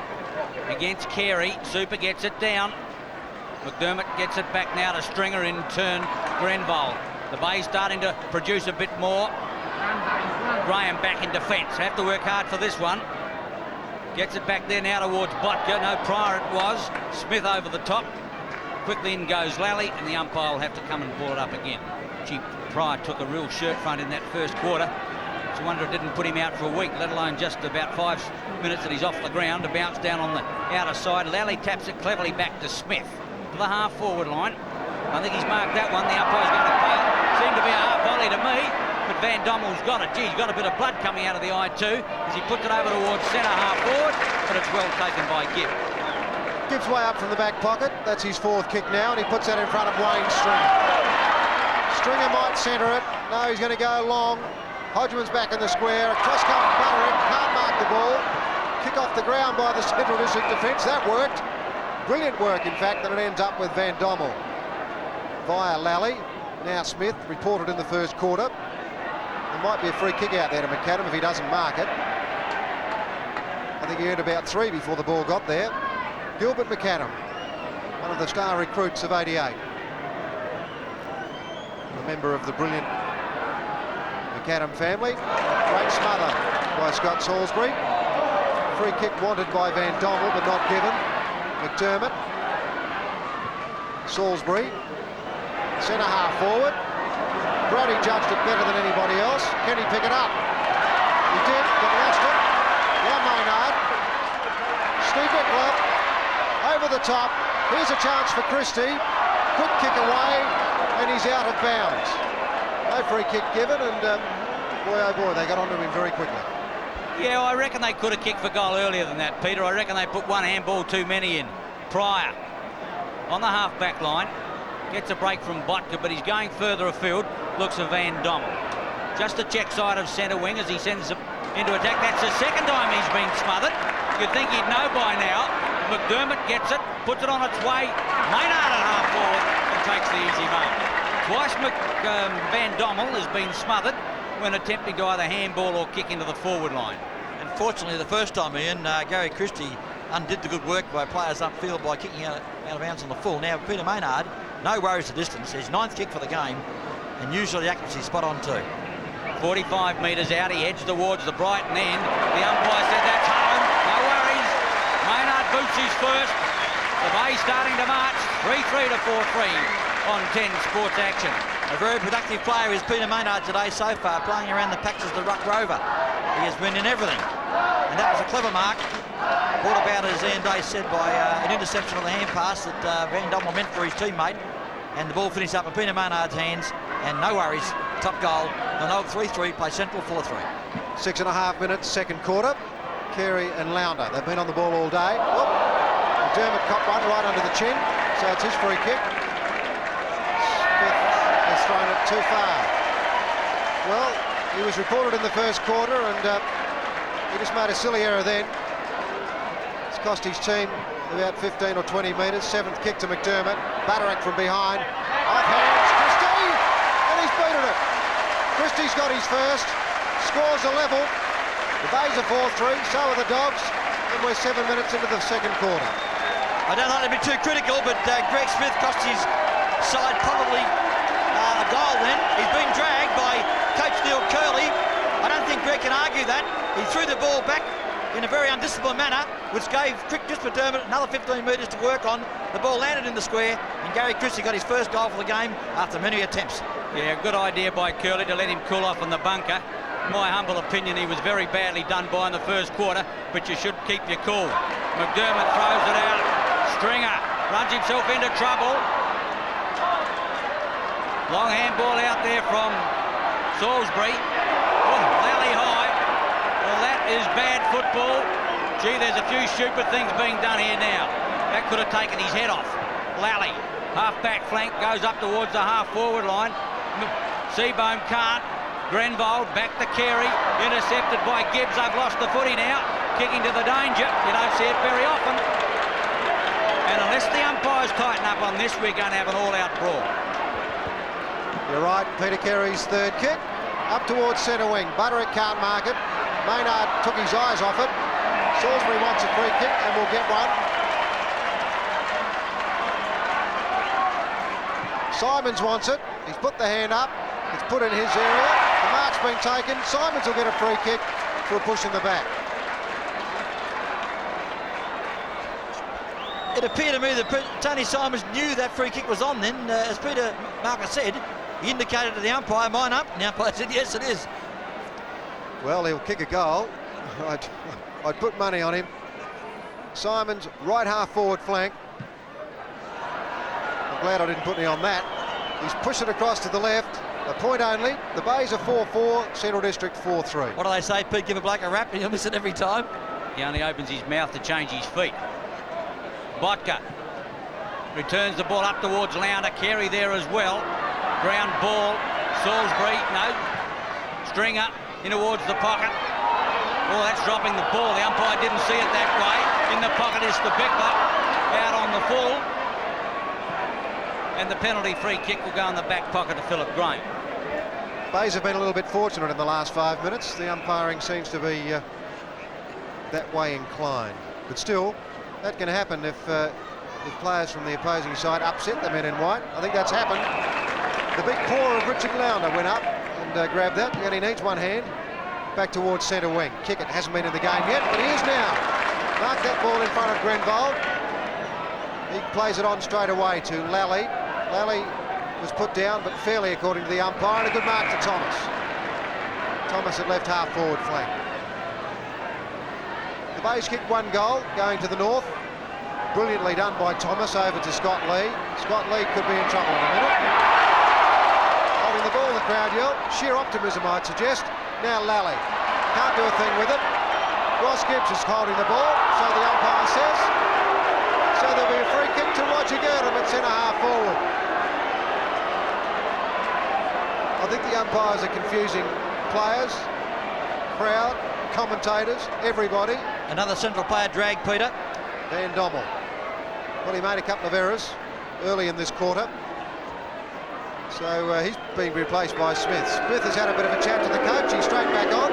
against Carey. Super gets it down. McDermott gets it back now to Stringer, in turn Grenville. The Bay starting to produce a bit more. Graham back in defence. Have to work hard for this one. Gets it back there now towards Botka. No, Pryor it was. Smith over the top. Quickly in goes Lally, and the umpire will have to come and pull it up again. Gee, Pryor took a real shirt front in that first quarter. It's a wonder it didn't put him out for a week, let alone just about 5 minutes that he's off the ground to bounce down on the outer side. Lally taps it cleverly back to Smith. To the half-forward line. I think he's marked that one. The umpire's going to play it. Seemed to be a half volley to me, but Van Dommel's got it. Gee, he's got a bit of blood coming out of the eye too, as he puts it over towards centre half-forward, but it's well taken by Gibb. Gibbs way up from the back pocket. That's his 4th kick now, and he puts that in front of Wayne Stringer. Stringer might centre it. No, he's going to go long. Hodgman's back in the square. Across comes Butterick. Can't mark the ball. Kick off the ground by the Central District defence. That worked. Brilliant work, in fact, and it ends up with Van Dommel via Lally. Now Smith, reported in the first quarter. There might be a free kick out there to McAdam if he doesn't mark it. I think he earned about 3 before the ball got there. Gilbert McAdam, one of the star recruits of '88. A member of the brilliant McAdam family. Great smother by Scott Salisbury. Free kick wanted by Van Dommel, but not given. McDermott, Salisbury, centre half forward. Brody judged it better than anybody else. Can he pick it up? He did, but lost it. Now Maynard. Steve Bickler over the top. Here's a chance for Christie. Quick kick away, and he's out of bounds. No free kick given, and boy oh boy, they got onto him very quickly. Yeah, I reckon they could have kicked for goal earlier than that, Peter. I reckon they put one handball too many in. Pryor on the half-back line. Gets a break from Botka, but he's going further afield. Looks at Van Dommel. Just a check side of centre wing as he sends it into attack. That's the second time he's been smothered. You'd think he'd know by now. McDermott gets it, puts it on its way. Maynard at half forward and takes the easy mark. Twice Van Dommel has been smothered when attempting to either handball or kick into the forward line. Unfortunately, the first time, Ian, Gary Christie undid the good work by players upfield by kicking out of bounds on the full. Now, Peter Maynard, no worries the distance. His 9th kick for the game, and usually the accuracy spot on too. 45 metres out, he heads towards the Brighton end. The umpire said that's home, no worries. Maynard boots his first. The Bay starting to march, 3-3 to 4-3 on 10 Sports Action. A very productive player is Peter Maynard today so far, playing around the patches of the Ruck Rover. He has been in everything. And that was a clever mark, brought about, as Ian Day said, by an interception on the hand pass that Van Dommel meant for his teammate. And the ball finished up in Peter Maynard's hands, and no worries, top goal. Glenelg 3-3, play Central 4-3. 6.5 minutes, second quarter. Carey and Lounder, they've been on the ball all day. Whoop. McDermott caught one right under the chin, so it's his free kick. Smith has thrown it too far. Well, he was reported in the first quarter, and he just made a silly error then. It's cost his team about 15 or 20 metres. 7th kick to McDermott. Batterack from behind. Off hands, Christie! And he's beaten it. Christie's got his first. Scores a level. The Bays are 4-3, so are the Dogs. And we're 7 minutes into the second quarter. I don't like to be too critical, but Greg Smith cost his side probably a goal then. He's been dragged by Coach Neil Curley. I don't think Greg can argue that. He threw the ball back in a very undisciplined manner, which gave Chris McDermott another 15 metres to work on. The ball landed in the square, and Gary Christie got his first goal for the game after many attempts. Yeah, good idea by Curley to let him cool off in the bunker. In my humble opinion, he was very badly done by in the first quarter, but you should keep your cool. McDermott throws it out. Stringer runs himself into trouble. Long handball out there from Salisbury. Oh, Lally high. Well, that is bad football. Gee, there's a few stupid things being done here now. That could have taken his head off. Lally, half-back flank, goes up towards the half-forward line. Seabohm can't. Grenvold back to Carey, intercepted by Gibbs. They've lost the footy now, kicking to the danger. You don't see it very often. And unless the umpires tighten up on this, we're going to have an all-out brawl. You're right, Peter Carey's 3rd kick. Up towards centre wing. Batterack can't mark it. Maynard took his eyes off it. Salisbury wants a free kick and will get one. Simons wants it. He's put the hand up. It's put in his area. The mark's been taken. Simons will get a free kick for a push in the back. It appeared to me that Tony Simons knew that free kick was on then. As Peter Marker said, he indicated to the umpire, mine up, and the umpire said, yes, it is. Well, he'll kick a goal. I'd put money on him. Simons, right half-forward flank. I'm glad I didn't put any on that. He's pushed it across to the left. A point only. The Bays are 4-4, Central District 4-3. What do they say, Pete? Give a bloke a rap and he'll miss it every time. He only opens his mouth to change his feet. Botka returns the ball up towards Lounder. Carey there as well. Ground ball. Salisbury, no. Stringer in towards the pocket. Oh, that's dropping the ball. The umpire didn't see it that way. In the pocket is Stabekler. Out on the full. And the penalty free kick will go in the back pocket to Philip Graham. Bays have been a little bit fortunate in the last 5 minutes. The umpiring seems to be that way inclined. But still, that can happen if players from the opposing side upset the men in white. I think that's happened. The big paw of Richard Lounder went up and grabbed that. He only needs one hand. Back towards centre wing. Kickett hasn't been in the game yet, but he is now. Mark that ball in front of Grenvold. He plays it on straight away to Lally. Lally was put down, but fairly according to the umpire, and a good mark to Thomas. Thomas at left half forward flank. The Bays kicked 1 goal going to the north. Brilliantly done by Thomas over to Scott Lee. Scott Lee could be in trouble in a minute. Holding the ball, the crowd yell. Sheer optimism, I'd suggest. Now Lally. Can't do a thing with it. Ross Gibbs is holding the ball, so the umpire says. So there'll be a free kick to Roger Girdham at centre half forward. I think the umpires are confusing players, crowd, commentators, everybody. Another Central player dragged, Peter. Van Dommel. Well, he made a couple of errors early in this quarter. So he's being replaced by Smith. Smith has had a bit of a chat to the coach. He's straight back on.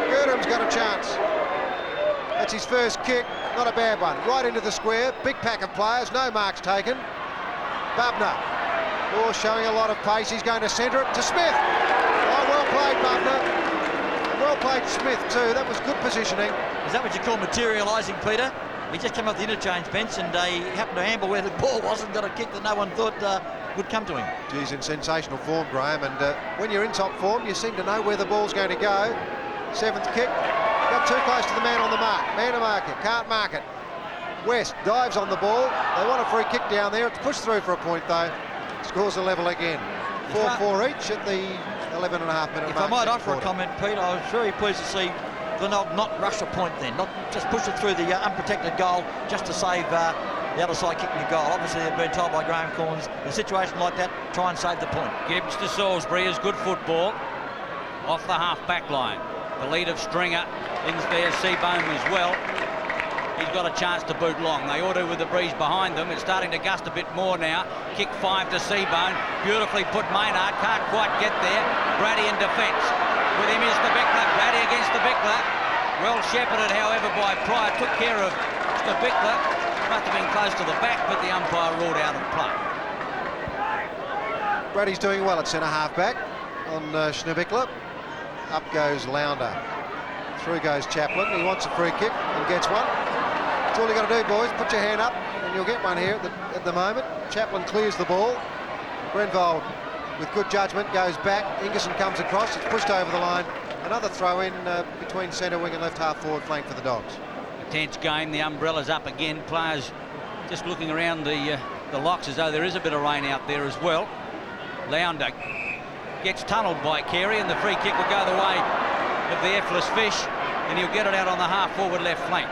Girdham's got a chance. That's his first kick. Not a bad one. Right into the square. Big pack of players. No marks taken. Bubner. Oh, showing a lot of pace. He's going to centre it to Smith. Oh, well played, Bubner. Well played, Smith, too. That was good positioning. Is that what you call materialising, Peter? He just came off the interchange bench and he happened to handle where the ball wasn't, got a kick that no one thought would come to him. Geez, in sensational form, Graham, and when you're in top form, you seem to know where the ball's going to go. Seventh kick, got too close to the man on the mark. Mandemaker, can't mark it. West dives on the ball. They want a free kick down there. It's pushed through for a point, though. Scores a level again. 4-4 each at the 11.5 minute mark. If I might offer a comment, Pete, I was very pleased to see Glenelg not rush a point then, not just push it through the unprotected goal just to save the other side kicking the goal. Obviously, they've been told by Graham Corns, in a situation like that, try and save the point. Gibbs to Salisbury is good football off the half-back line. The lead of Stringer in there, Seabone as well. He's got a chance to boot long. They ought to with the breeze behind them. It's starting to gust a bit more now. Kick 5 to Seabone. Beautifully put Maynard. Can't quite get there. Brady in defence. With him is the Bickler. Brady against the Bickler. Well shepherded, however, by Pryor. Took care of the Bickler. Must have been close to the back, but the umpire ruled out of play. Brady's doing well at centre half-back on Schneebickler. Up goes Lounder. Through goes Chaplin. He wants a free kick and gets one. That's all you got to do, boys. Put your hand up and you'll get one here at the moment. Chaplin clears the ball. Grenville, with good judgment, goes back. Ingerson comes across. It's pushed over the line. Another throw in between centre wing and left half forward flank for the Dogs. A tense game. The umbrella's up again. Players just looking around the locks as though there is a bit of rain out there as well. Lounder gets tunnelled by Carey, and the free kick will go the way of the F-less Fish, and he'll get it out on the half forward left flank.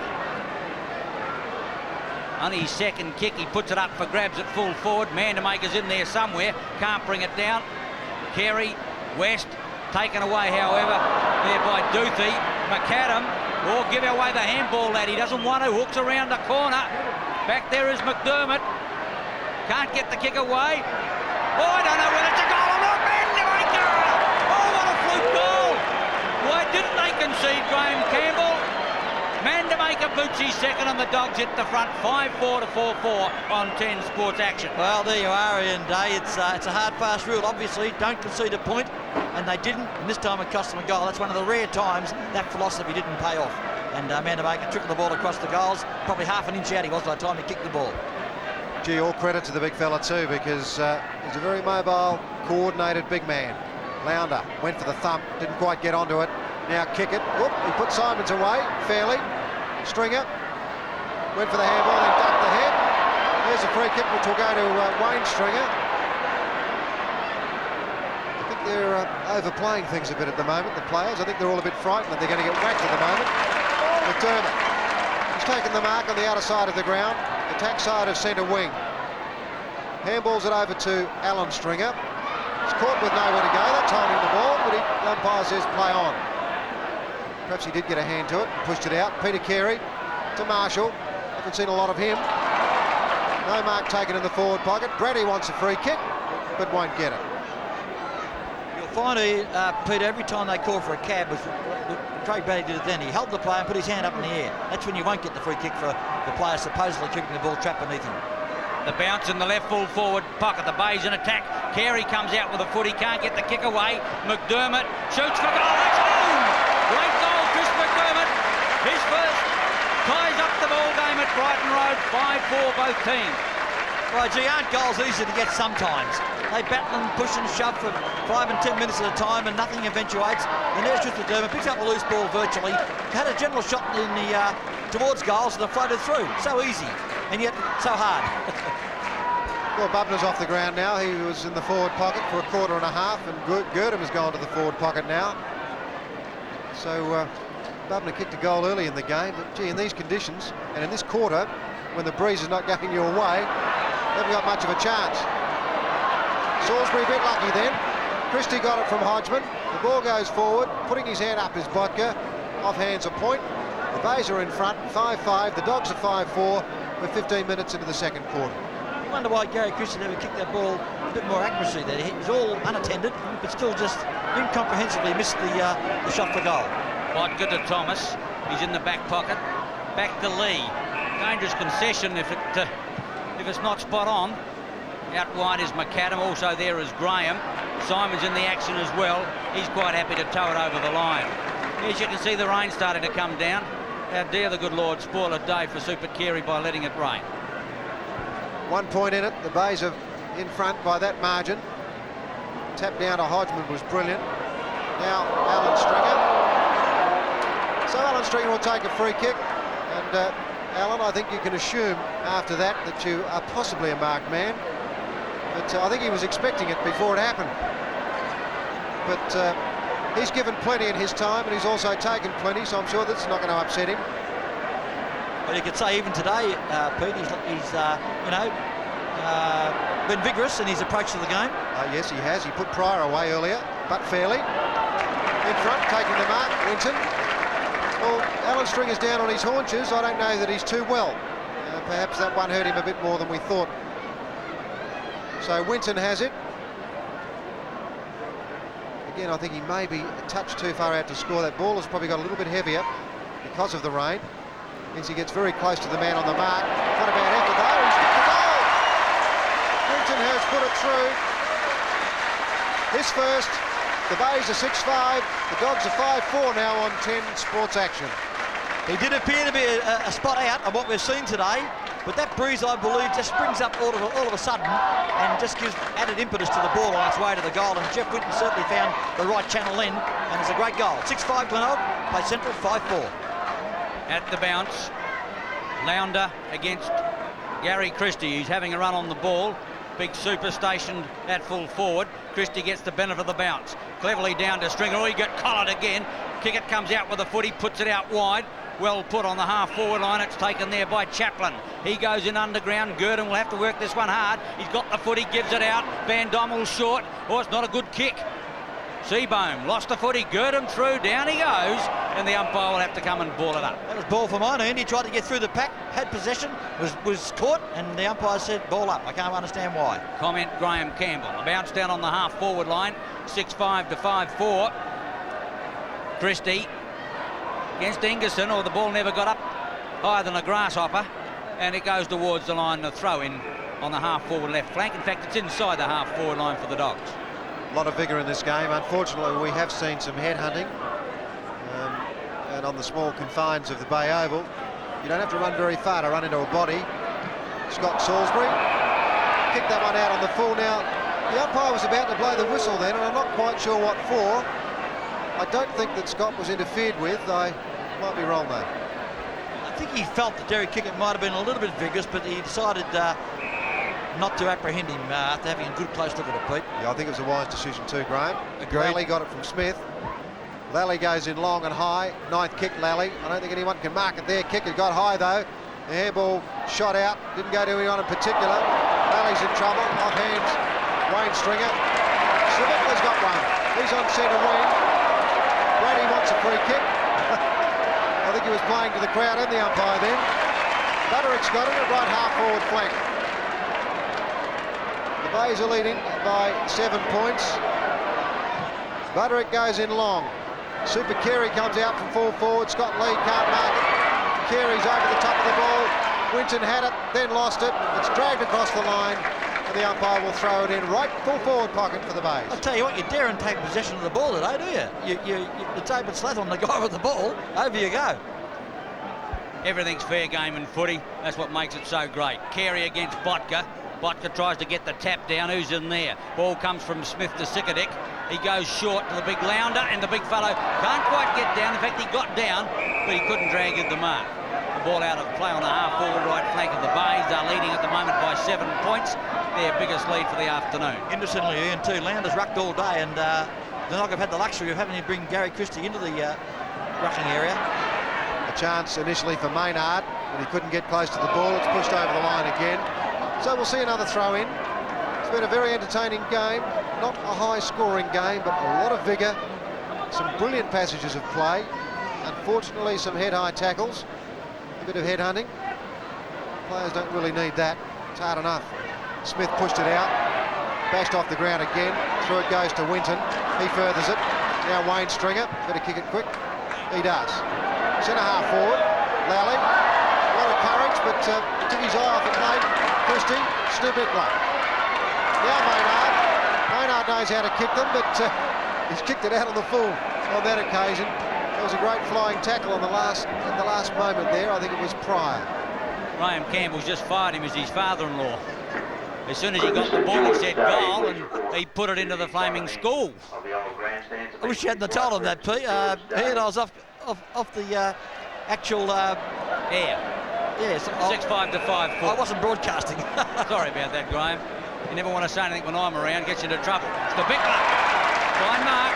On his second kick, he puts it up for grabs at full forward. Mandemaker's in there somewhere, can't bring it down. Carey, West, taken away, however, there by Duthie. McAdam, give away the handball, lad. He doesn't want to. Hooks around the corner. Back there is McDermott. Can't get the kick away. Oh, I don't know whether it's a goal or not. Mandemaker! Oh, what a fluke goal! Why didn't they concede, Graham Campbell? Mandemaker boots his second and the Dogs hit the front 5-4 to 4-4 on 10 Sports Action. Well, there you are, Ian Day. It's a hard, fast rule, obviously. Don't concede a point, and they didn't, and this time it cost them a goal. That's one of the rare times that philosophy didn't pay off. And Mandemaker trickled the ball across the goals. Probably half an inch out he was by the time he kicked the ball. Gee, all credit to the big fella too, because he's a very mobile, coordinated big man. Lounder went for the thump, didn't quite get onto it. Now kick it. Whoop, he put Simons away fairly. Stringer went for the handball, then ducked the head. There's a free kick which will go to Wayne Stringer. I think they're overplaying things a bit at the moment, the players. I think they're all a bit frightened that they're going to get whacked at the moment. McDermott, he's taken the mark on the outer side of the ground. Attack side of centre wing. Handballs it over to Alan Stringer. He's caught with nowhere to go. That's holding the ball, but the umpire says play on. Perhaps he did get a hand to it, pushed it out. Peter Carey to Marshall. Haven't seen a lot of him. No mark taken in the forward pocket. Brady wants a free kick, but won't get it. You'll find, Peter, every time they call for a cab, Craig Brady did it then. He held the player and put his hand up in the air. That's when you won't get the free kick for the player supposedly keeping the ball trapped beneath him. The bounce in the left full forward pocket. The Bay's in attack. Carey comes out with a foot. He can't get the kick away. McDermott shoots for goal. That's home! Great goal, Chris McDermott. His first. Ties up the ball game at Brighton Road. 5-4 both teams. Well, gee, aren't goals easy to get sometimes? They battle and push and shove for 5 and 10 minutes at a time and nothing eventuates. And there's just McDermott, picks up a loose ball virtually, had a general shot in the towards goals and it floated through. So easy, and yet so hard. Well, Bubner's off the ground now. He was in the forward pocket for a quarter and a half, and Girdham has gone to the forward pocket now. So Bubner kicked a goal early in the game, but gee, in these conditions and in this quarter, when the breeze is not going your way, they haven't got much of a chance. Salisbury a bit lucky then. Christie got it from Hodgeman. The ball goes forward, putting his hand up is Botka. off hands a point. The Bays are in front, 5-5. The Dogs are 5-4. We're 15 minutes into the second quarter. I wonder why Gary Christie never kicked that ball a bit more accuracy there. He was all unattended, but still just incomprehensibly missed the shot for goal. Vodka to Thomas. He's in the back pocket. Back to Lee. Dangerous concession if it's not spot on. Out wide is McAdam. Also there is Graham. Simon's in the action as well. He's quite happy to tow it over the line. As you can see, the rain starting to come down. How dare the good Lord spoil a day for Super Carey by letting it rain. 1 point in it. The Bays are in front by that margin. Tap down to Hodgeman was brilliant. Now Alan Stringer. So Alan Stringer will take a free kick. And Alan, I think you can assume after that you are possibly a marked man. But I think he was expecting it before it happened. But he's given plenty in his time, and he's also taken plenty, so I'm sure that's not going to upset him. Well, you could say even today, Pete, he's been vigorous in his approach to the game. Yes, he has. He put Pryor away earlier, but fairly. In front, taking the mark, Winton. Well, Alan Stringer's down on his haunches. I don't know that he's too well. Perhaps that one hurt him a bit more than we thought. So Winton has it. Again, I think he may be a touch too far out to score. That ball has probably got a little bit heavier because of the rain. Means he gets very close to the man on the mark. Not a bad effort though. He's hit the goal. Winton has put it through. His first. The Bays are 6-5. The Dogs are 5-4 now on 10 Sports Action. He did appear to be a spot out of what we've seen today, but that breeze, I believe, just springs up all of a sudden and just gives added impetus to the ball on its way to the goal. And Jeff Winton certainly found the right channel in, and it's a great goal. 6-5 Glenelg, play Central 5-4. At the bounce, Lounder against Gary Christie, who's having a run on the ball. Big super stationed at full forward. Christie gets the benefit of the bounce. Cleverly down to Stringer. Oh, he got collared again. Kickett comes out with a foot. He puts it out wide. Well put on the half-forward line. It's taken there by Chaplin. He goes in underground. Gurdon will have to work this one hard. He's got the foot. He gives it out. Van Dommel's short. Oh, it's not a good kick. Seabohm lost the footy. Gurdon through. Down he goes. And the umpire will have to come and ball it up. That was ball for Maynard. He tried to get through the pack, had possession, was caught, and the umpire said ball up. I can't understand why. Comment Graham Campbell. A bounce down on the half-forward line. 6-5 to 5-4. Christie against Ingerson, or the ball never got up higher than a grasshopper, and it goes towards the line, the throw-in on the half-forward left flank. In fact, it's inside the half-forward line for the Dogs. A lot of vigour in this game. Unfortunately, we have seen some headhunting, and on the small confines of the Bay Oval, you don't have to run very far to run into a body. Scott Salisbury kicked that one out on the full. Now, the umpire was about to blow the whistle then, and I'm not quite sure what for. I don't think that Scott was interfered with. I might be wrong though. I think he felt that Derek Kickett might have been a little bit vigorous, but he decided not to apprehend him after having a good close look at it, Pete. Yeah, I think it was a wise decision too, Graham. Agreed. Lally got it from Smith. Lally goes in long and high. Ninth kick, Lally. I don't think anyone can mark it there. Kick, it got high though. The hairball shot out. Didn't go to anyone in particular. Lally's in trouble. Off hands. Wayne Stringer. Slimitler's got one. He's on centre wing. Brady wants a free kick. I think he was playing to the crowd and the umpire then. Butterick's got it at right half forward flank. The Bays are leading by 7 points. Butterick goes in long. Super Carey comes out from full forward. Scott Lee can't mark it. Carey's over the top of the ball. Winton had it, then lost it. It's dragged across the line, and the umpire will throw it in right full forward pocket for the Bays. I'll tell you what, you daren't take possession of the ball today, do you? You tape and slat on the guy with the ball. Over you go. Everything's fair game in footy. That's what makes it so great. Carey against Botka. Botka tries to get the tap down. Who's in there? Ball comes from Smith to Sikadic. He goes short to the big Lounder, and the big fellow can't quite get down. In fact, he got down, but he couldn't drag in the mark. The ball out of play on the half-forward right flank of the Bays. They're leading at the moment by 7 points. Their biggest lead for the afternoon. Interestingly, Ian, too, Lounder's rucked all day, and they're not going to have had the luxury of having to bring Gary Christie into the rucking area. A chance initially for Maynard, but he couldn't get close to the ball. It's pushed over the line again. So we'll see another throw in. It's been a very entertaining game. Not a high-scoring game, but a lot of vigour. Some brilliant passages of play. Unfortunately, some head-high tackles, a bit of head hunting. Players don't really need that. It's hard enough. Smith pushed it out, bashed off the ground again. Through it goes to Winton. He furthers it. Now Wayne Stringer, better kick it quick. He does. Centre half forward, Lally. A lot of courage, but took his eye off it, mate. Christie, Stubickler. Now Maynard. Maynard knows how to kick them, but he's kicked it out on the full on that occasion. There was a great flying tackle on the last moment there. I think it was Pryor. Graham Campbell's just fired him as his father-in-law. As soon as he got the ball, he said goal, and he put it into the flaming schools. I wish you hadn't told him that, Pete. He and I was off the actual Air. Yes. 6-5 to 5-4. I wasn't broadcasting. Sorry about that, Graham. You never want to say anything when I'm around, gets you into trouble. Stubickler. Fine mark.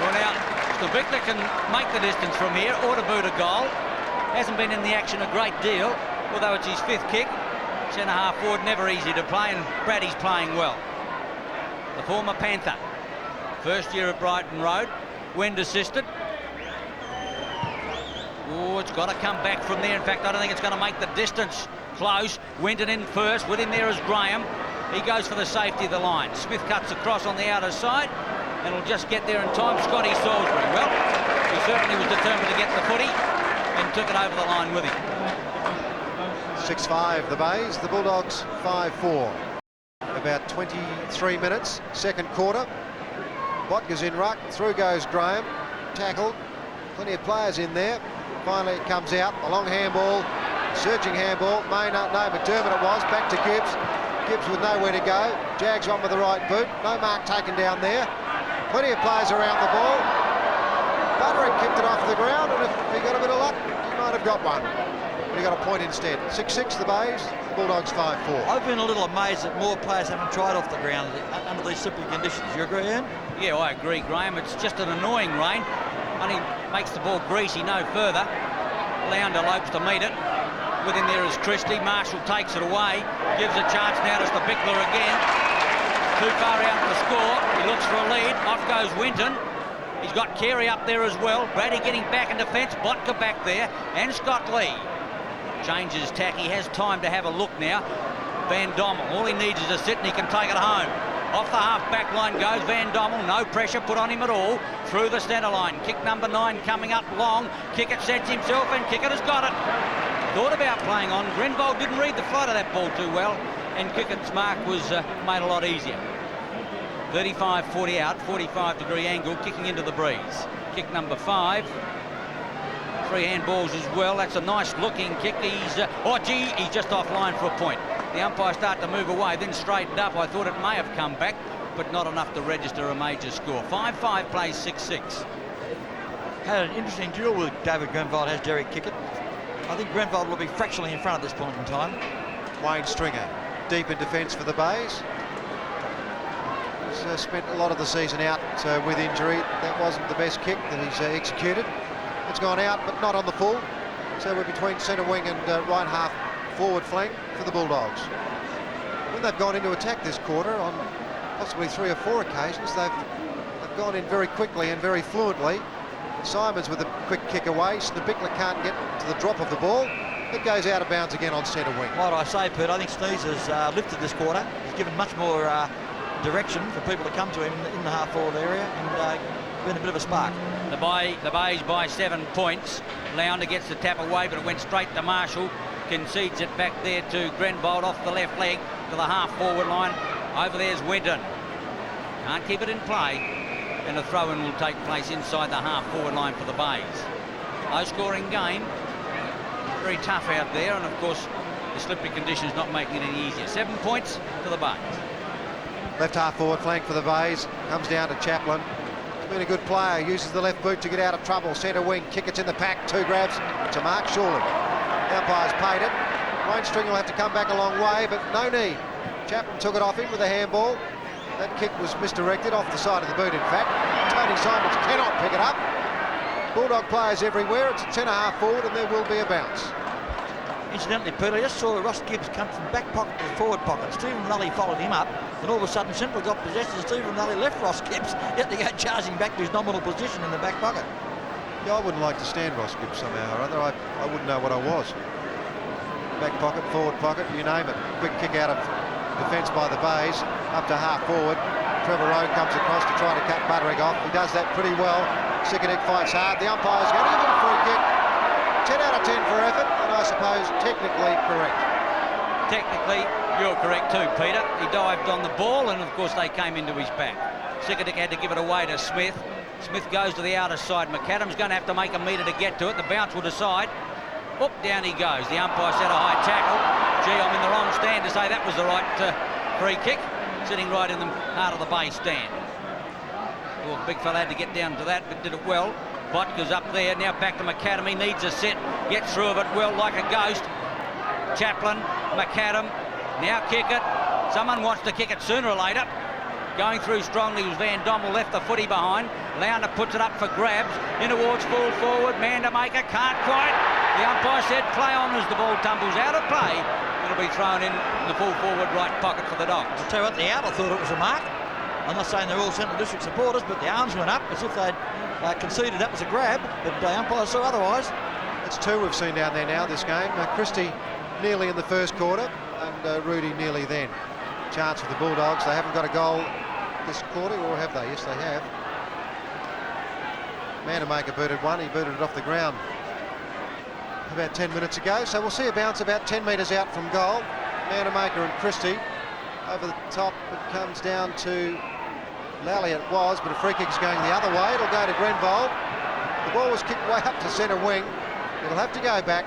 Well, now, Stubickler can make the distance from here, or to boot a goal. Hasn't been in the action a great deal, although it's his 5th kick. Centre half forward, never easy to play, and Brady's playing well. The former Panther. First year at Brighton Road. Wind assisted. Oh, it's got to come back from there. In fact, I don't think it's going to make the distance close. Winton in first. With him there is Graham. He goes for the safety of the line. Smith cuts across on the outer side, and will just get there in time. Scotty Salisbury. Well, he certainly was determined to get the footy and took it over the line with him. 6-5 the Bays, the Bulldogs 5-4. About 23 minutes, second quarter. Botka's in ruck, through goes Graham, tackled, plenty of players in there. Finally it comes out, a long handball, surging handball. Maynard, no, McDermott it was, back to Gibbs. Gibbs with nowhere to go, Jags on with the right boot, no mark taken down there. Plenty of players around the ball. Butterick kicked it off the ground, and if he got a bit of luck, he might have got one. But he got a point instead. 6-6 the Bays, the Bulldogs 5-4. I've been a little amazed that more players haven't tried off the ground under these slippery conditions. You agree, Ian? Yeah, I agree, Graham. It's just an annoying rain. Only makes the ball greasy no further. Lounder lopes to meet it. With him there is Christie. Marshall takes it away. Gives a chance now to Stubickler again. Too far out to score. He looks for a lead. Off goes Winton. He's got Carey up there as well. Brady getting back in defence. Botka back there. And Scott Lee. Changes tack. He has time to have a look now. Van Dommel. All he needs is a sit and he can take it home. Off the half-back line goes Van Dommel. No pressure put on him at all. Through the centre line. Kick number 9 coming up long. Kickett sets himself and Kickett has got it. Thought about playing on. Grenvold didn't read the flight of that ball too well. And Kickett's mark was made a lot easier. 35-40 out. 45-degree angle. Kicking into the breeze. Kick number 5. 3 handballs as well. That's a nice looking kick. He's just offline for a point. The umpires start to move away, then straightened up. I thought it may have come back, but not enough to register a major score. 5-5 plays 6-6. Had an interesting duel with David Grenvold, has Derek Kickett. I think Grenvold will be fractionally in front at this point in time. Wayne Stringer, deep in defence for the Bays. He's spent a lot of the season out with injury. That wasn't the best kick that he's executed. It's gone out, but not on the full. So we're between centre wing and right half forward flank for the Bulldogs. When they've gone into attack this quarter on possibly 3 or 4 occasions, they've gone in very quickly and very fluently. Simons with a quick kick away. Stubickler can't get to the drop of the ball. It goes out of bounds again on centre wing. What I say, Pete, I think Sneeze has lifted this quarter. He's given much more direction for people to come to him in the half-forward area and been a bit of a spark. The Bays by 7 points. Lounder gets the tap away, but it went straight to Marshall. Concedes it back there to Grenvold off the left leg to the half-forward line. Over there's Winton. Can't keep it in play. And a throw-in will take place inside the half-forward line for the Bays. Low-scoring game. Very tough out there, and of course the slippery conditions not making it any easier. 7 points to the Bays. Left half-forward flank for the Bays. Comes down to Chaplin. He's been a good player. Uses the left boot to get out of trouble. Centre wing. Kickett's in the pack. 2 grabs to Mark Shorley. The umpire's paid it. Wayne Stringer will have to come back a long way, but no need. Chaplin took it off him with a handball. That kick was misdirected off the side of the boot, in fact. Tony Simons cannot pick it up. Bulldog players everywhere. It's a centre half forward, and there will be a bounce. Incidentally, Peter, I just saw Ross Gibbs come from back pocket to forward pocket. Stephen Nully followed him up, and all of a sudden Central got possession. Stephen Nully left Ross Gibbs, yet to go charging back to his nominal position in the back pocket. Yeah, I wouldn't like to stand Ross Gibbs somehow or other. I wouldn't know what I was. Back pocket, forward pocket, you name it. Quick kick out of defence by the Bays, up to half forward. Trevor Rowe comes across to try to cut Butterick off. He does that pretty well. Sikadic fights hard. The umpire's going to give him a free kick. 10 out of 10 for effort, and I suppose technically correct. Technically, you're correct too, Peter. He dived on the ball, and of course they came into his back. Sikadic had to give it away to Smith. Smith goes to the outer side. McAdam's going to have to make a metre to get to it. The bounce will decide. Up, down he goes. The umpire set a high tackle. Gee, I'm in the wrong stand to say that was the right free kick. Sitting right in the heart of the Bay stand. Well, big fella had to get down to that, but did it well. Botka's up there. Now back to McAdam. He needs a set. Gets through of it well like a ghost. Chaplin, McAdam. Now kick it. Someone wants to kick it sooner or later. Going through strongly was Van Dommel, left the footy behind. Launder puts it up for grabs. In towards full forward. Mandemaker can't quite. The umpire said play on as the ball tumbles out of play. It'll be thrown in the full forward right pocket for the Dogs. I'll tell you what, the outer thought it was a mark. I'm not saying they're all Central District supporters, but the arms went up as if they'd conceded that was a grab, but the umpire saw otherwise. That's two we've seen down there now this game. Christie nearly in the first quarter and Rudy nearly then. Chance for the Bulldogs. They haven't got a goal this quarter, or have they? Yes, they have. Mandemaker booted one. He booted it off the ground about 10 minutes ago. So we'll see a bounce about 10 metres out from goal. Mandemaker and Christie. Over the top, it comes down to Lally, it was, but a free kick's going the other way. It'll go to Grenvold. The ball was kicked way up to centre wing. It'll have to go back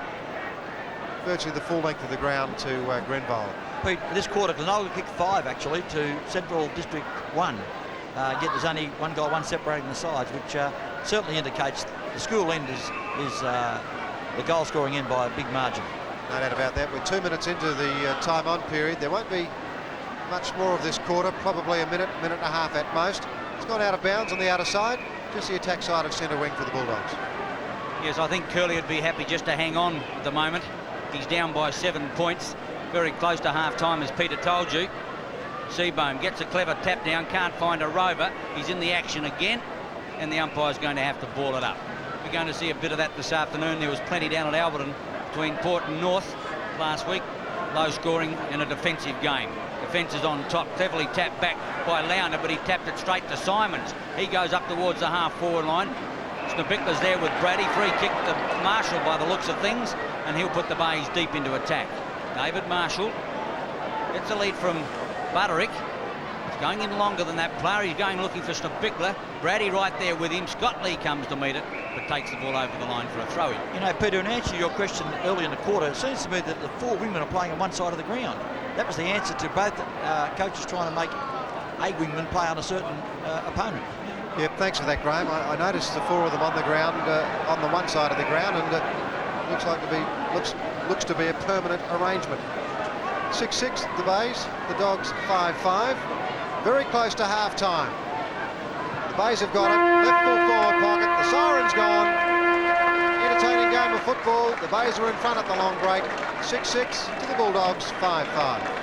virtually the full length of the ground to Grenvold. Pete, this quarter, Glenelg kicked 5 actually to Central District 1. Yet there's only one goal, one separating the sides, which certainly indicates the school end is the goal scoring end by a big margin. No doubt about that. We're 2 minutes into the time on period. There won't be much more of this quarter, probably a minute, minute and a half at most. It's gone out of bounds on the outer side. Just the attack side of centre wing for the Bulldogs. Yes, I think Curley would be happy just to hang on at the moment. He's down by 7 points, very close to half-time, as Peter told you. Seabohm gets a clever tap down, can't find a rover. He's in the action again, and the umpire's going to have to ball it up. We're going to see a bit of that this afternoon. There was plenty down at Alberton between Port and North last week. Low scoring and a defensive game. Defence is on top, cleverly tapped back by Launder, but he tapped it straight to Simons. He goes up towards the half-forward line. Snabickla's there with Brady. Free kick to Marshall by the looks of things, and he'll put the Bays deep into attack. David Marshall gets a lead from Butterick. He's going in longer than that player. He's going looking for Snabickla. Brady right there with him. Scott Lee comes to meet it, but takes the ball over the line for a throw-in. You know, Peter, in answer to your question early in the quarter, it seems to me that the 4 wingmen are playing on one side of the ground. That was the answer to both coaches trying to make a wingman play on a certain opponent. Yep, thanks for that, Graham. I noticed the 4 of them on the ground, on the one side of the ground, and looks to be a permanent arrangement. 6-6 the Bays, the Dogs 5-5. Very close to half-time. The Bays have got it. Left full forward pocket. The siren's gone. Entertaining game of football. The Bays are in front at the long break. 6-6 to the Bulldogs 5-5.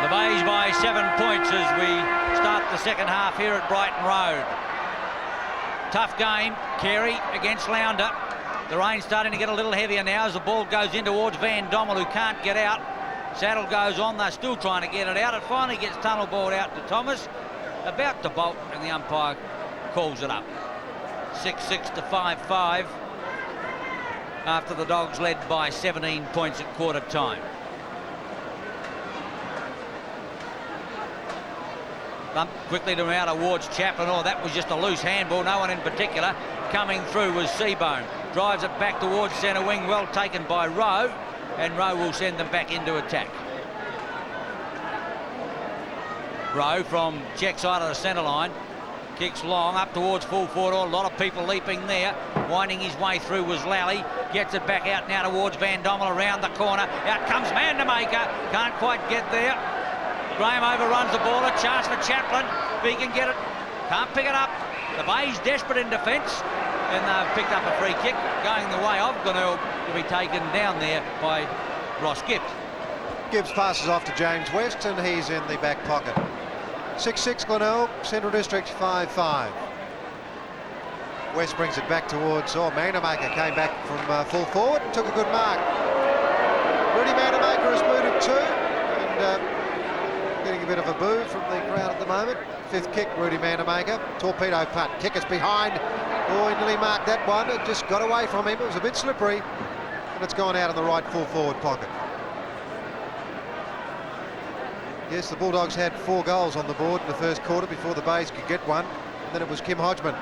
The Bays by 7 points as we start the second half here at Brighton Road. Tough game, Carey against Launder. The rain's starting to get a little heavier now as the ball goes in towards Van Dommel, who can't get out. Saddle goes on, they're still trying to get it out. It finally gets tunnel balled out to Thomas. About to bolt, and the umpire calls it up. 6-6 to 5-5 after the Dogs led by 17 points at quarter time. Bump quickly to out towards Chaplin. Oh, that was just a loose handball. No one in particular. Coming through was Seabohm. Drives it back towards centre wing. Well taken by Rowe. And Rowe will send them back into attack. Rowe from check side of the centre line. Kicks long up towards full forward. A lot of people leaping there. Winding his way through was Lally. Gets it back out now towards Van Dommel around the corner. Out comes Mandemaker. Can't quite get there. Graham overruns the ball. A chance for Chaplin. If he can get it. Can't pick it up. The Bay's desperate in defence. And they've picked up a free kick going the way of Glenelg to be taken down there by Ross Gibbs. Gibbs passes off to James West and he's in the back pocket. 6-6 Glenelg, Central District 5-5. West brings it back towards, Mandemaker came back from full forward and took a good mark. Rudy Mandemaker has booted too, and getting a bit of a boo from the crowd at the moment. Fifth kick, Rudy Mandemaker. Torpedo punt. Kick is behind. Oh, he nearly marked that one. It just got away from him. It was a bit slippery, and it's gone out in the right full forward pocket. Yes, the Bulldogs had 4 goals on the board in the first quarter before the Bays could get one. And then it was Kim Hodgeman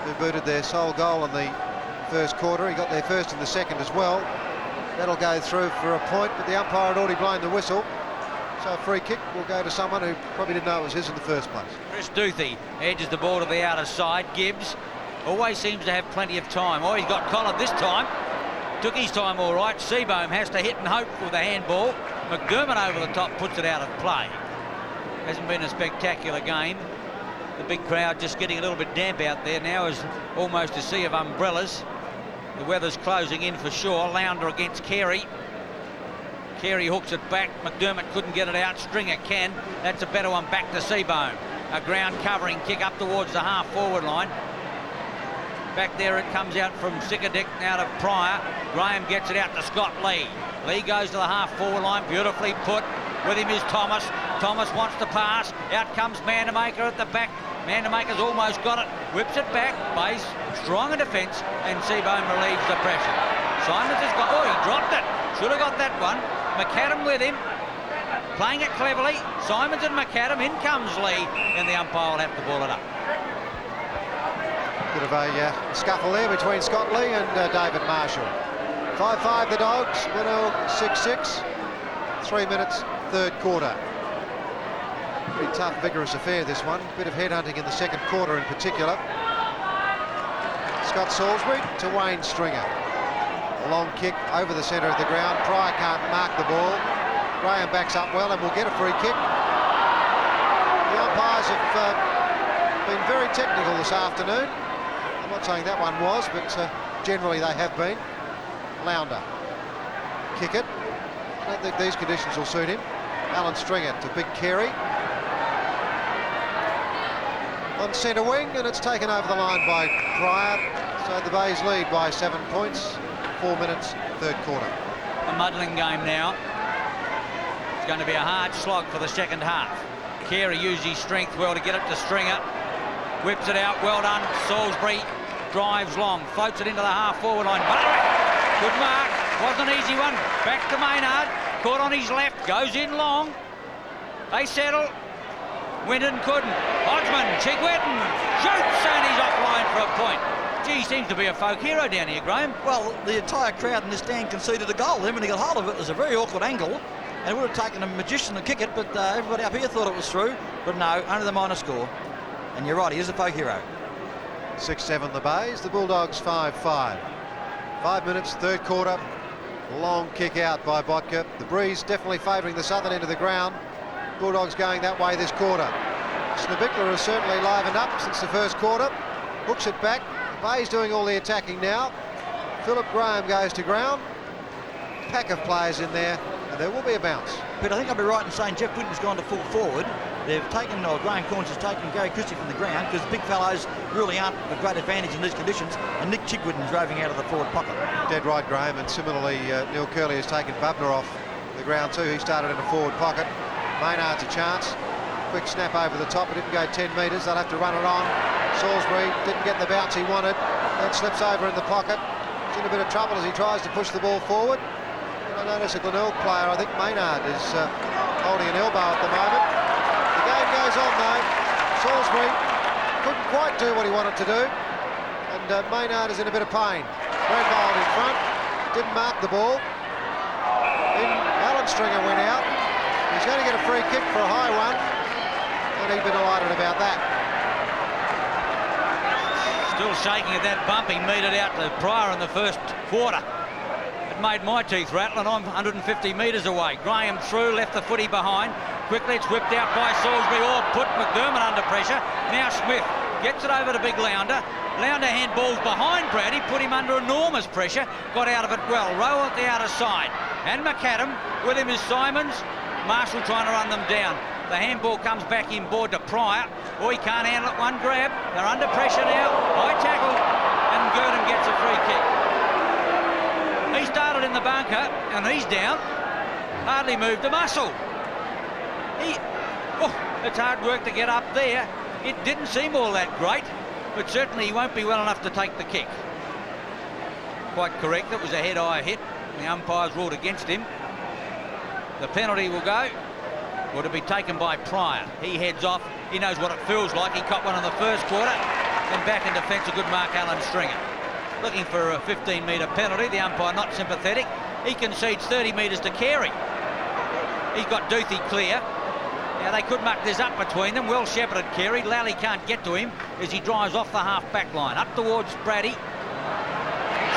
who booted their sole goal in the first quarter. He got their first in the second as well. That'll go through for a point, but the umpire had already blown the whistle. So a free kick will go to someone who probably didn't know it was his in the first place. Chris Duthie edges the ball to the outer side. Gibbs always seems to have plenty of time. Oh, he's got collared this time. Took his time all right. Seabohm has to hit and hope with the handball. McDermott over the top puts it out of play. Hasn't been a spectacular game. The big crowd just getting a little bit damp out there now, is almost a sea of umbrellas. The weather's closing in for sure. Lounder against Carey. Carey hooks it back. McDermott couldn't get it out. Stringer can. That's a better one back to Seabohm. A ground covering kick up towards the half forward line. Back there it comes out from Sickadick out of Pryor. Graham gets it out to Scott Lee. Lee goes to the half forward line, beautifully put. With him is Thomas. Thomas wants to pass. Out comes Mandemaker at the back. Mandemaker's almost got it. Whips it back. Base strong in defence, and Seabohm relieves the pressure. Simons has got. Oh, he dropped it. Should have got that one. McAdam with him. Playing it cleverly. Simons and McAdam. In comes Lee, and the umpire will have to ball it up. Bit of a scuffle there between Scott Lee and David Marshall. 5-5 the Dogs, Glenelg 6-6, 3 minutes, third quarter. Pretty tough, vigorous affair this one. Bit of headhunting in the second quarter in particular. Scott Salisbury to Wayne Stringer. A long kick over the centre of the ground. Pryor can't mark the ball. Graham backs up well and will get a free kick. The umpires have been very technical this afternoon. I'm not saying that one was, but generally they have been. Lounder. Kick it. I don't think these conditions will suit him. Alan Stringer to Big Carey. On centre wing, and it's taken over the line by Pryor. So the Bays lead by 7 points. 4 minutes, third quarter. A muddling game now. It's going to be a hard slog for the second half. Carey used his strength well to get it to Stringer. Whips it out, well done. Salisbury drives long, floats it into the half forward line. Good mark, wasn't an easy one. Back to Maynard, caught on his left, goes in long. They settle. Winton couldn't. Hodgeman, Chigwetton shoots, and he's offline for a point. Gee, he seems to be a folk hero down here, Graham. Well, the entire crowd in this stand conceded a goal. Then when he got hold of it, it was a very awkward angle, and it would have taken a magician to kick it, but everybody up here thought it was through. But no, only the minor score. And you're right, he is a folk hero. 6-7 the Bays, the Bulldogs 5-5. 5 minutes, third quarter. Long kick out by Botka. The breeze definitely favouring the southern end of the ground. Bulldogs going that way this quarter. Snabikler has certainly livened up since the first quarter. Hooks it back. The Bays doing all the attacking now. Philip Graham goes to ground. Pack of players in there, and there will be a bounce. But I think I'd be right in saying Jeff Winton's gone to full forward. They've taken, Graham Corns has taken Gary Christie from the ground, because big fellows really aren't a great advantage in these conditions, and Nick Chigwetton's driving out of the forward pocket. Dead right, Graham, and similarly Neil Curley has taken Bubner off the ground too. He started in the forward pocket. Maynard's a chance. Quick snap over the top. It didn't go 10 metres. They'll have to run it on. Salisbury didn't get the bounce he wanted. Then slips over in the pocket. He's in a bit of trouble as he tries to push the ball forward. And I notice a Glenelg player, I think Maynard, is holding an elbow at the moment. The game goes on though. Salisbury couldn't quite do what he wanted to do. And Maynard is in a bit of pain. Redbold in front. Didn't mark the ball. Then Alan Stringer went out. He's going to get a free kick for a high one, and he'd be delighted about that. Still shaking at that bump he meted out to Pryor in the first quarter. It made my teeth rattle, and I'm 150 metres away. Graham through, left the footy behind. Quickly it's whipped out by Salisbury, or put McDermott under pressure. Now Smith gets it over to Big Lounder. Lounder handballs behind Brady, put him under enormous pressure. Got out of it well. Rowe at the outer side. And McAdam, with him is Simons. Marshall trying to run them down. The handball comes back inboard to Pryor. Oh, he can't handle it. One grab. They're under pressure now. High tackle. And Gurdon gets a free kick. He started in the bunker, and he's down. Hardly moved a muscle. It's hard work to get up there. It didn't seem all that great, but certainly he won't be well enough to take the kick. Quite correct. It was a head-eye hit. The umpires ruled against him. The penalty will go. Or to be taken by Pryor. He heads off. He knows what it feels like. He caught one in the first quarter. Then back in defence, a good Mark Allen stringer. Looking for a 15-metre penalty. The umpire not sympathetic. He concedes 30 metres to Carey. He's got Duthie clear. Now they could muck this up between them. Well shepherded Carey. Lally can't get to him as he drives off the half-back line. Up towards Brady.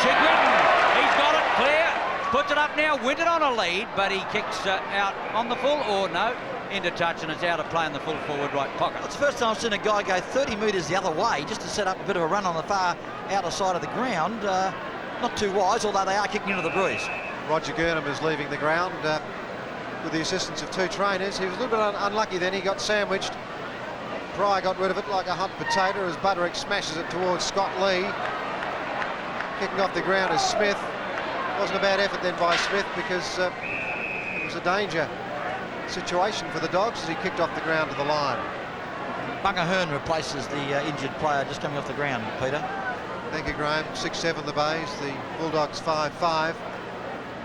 Chigwin. He's got it clear. Puts it up now. Winton on a lead, but he kicks out on the full, or no, into touch, and it's out of play in the full forward right pocket. It's the first time I've seen a guy go 30 metres the other way just to set up a bit of a run on the far outer side of the ground. Not too wise, although they are kicking into the breeze. Roger Gurnham is leaving the ground with the assistance of two trainers. He was a little bit unlucky then. He got sandwiched. Pryor got rid of it like a hot potato as Butterick smashes it towards Scott Lee. Kicking off the ground is Smith. Wasn't a bad effort then by Smith, because it was a danger situation for the Dogs as he kicked off the ground to the line. Bunga Hearn replaces the injured player just coming off the ground, Peter. Thank you, Graham. 6-7 the Bays, the Bulldogs 5-5.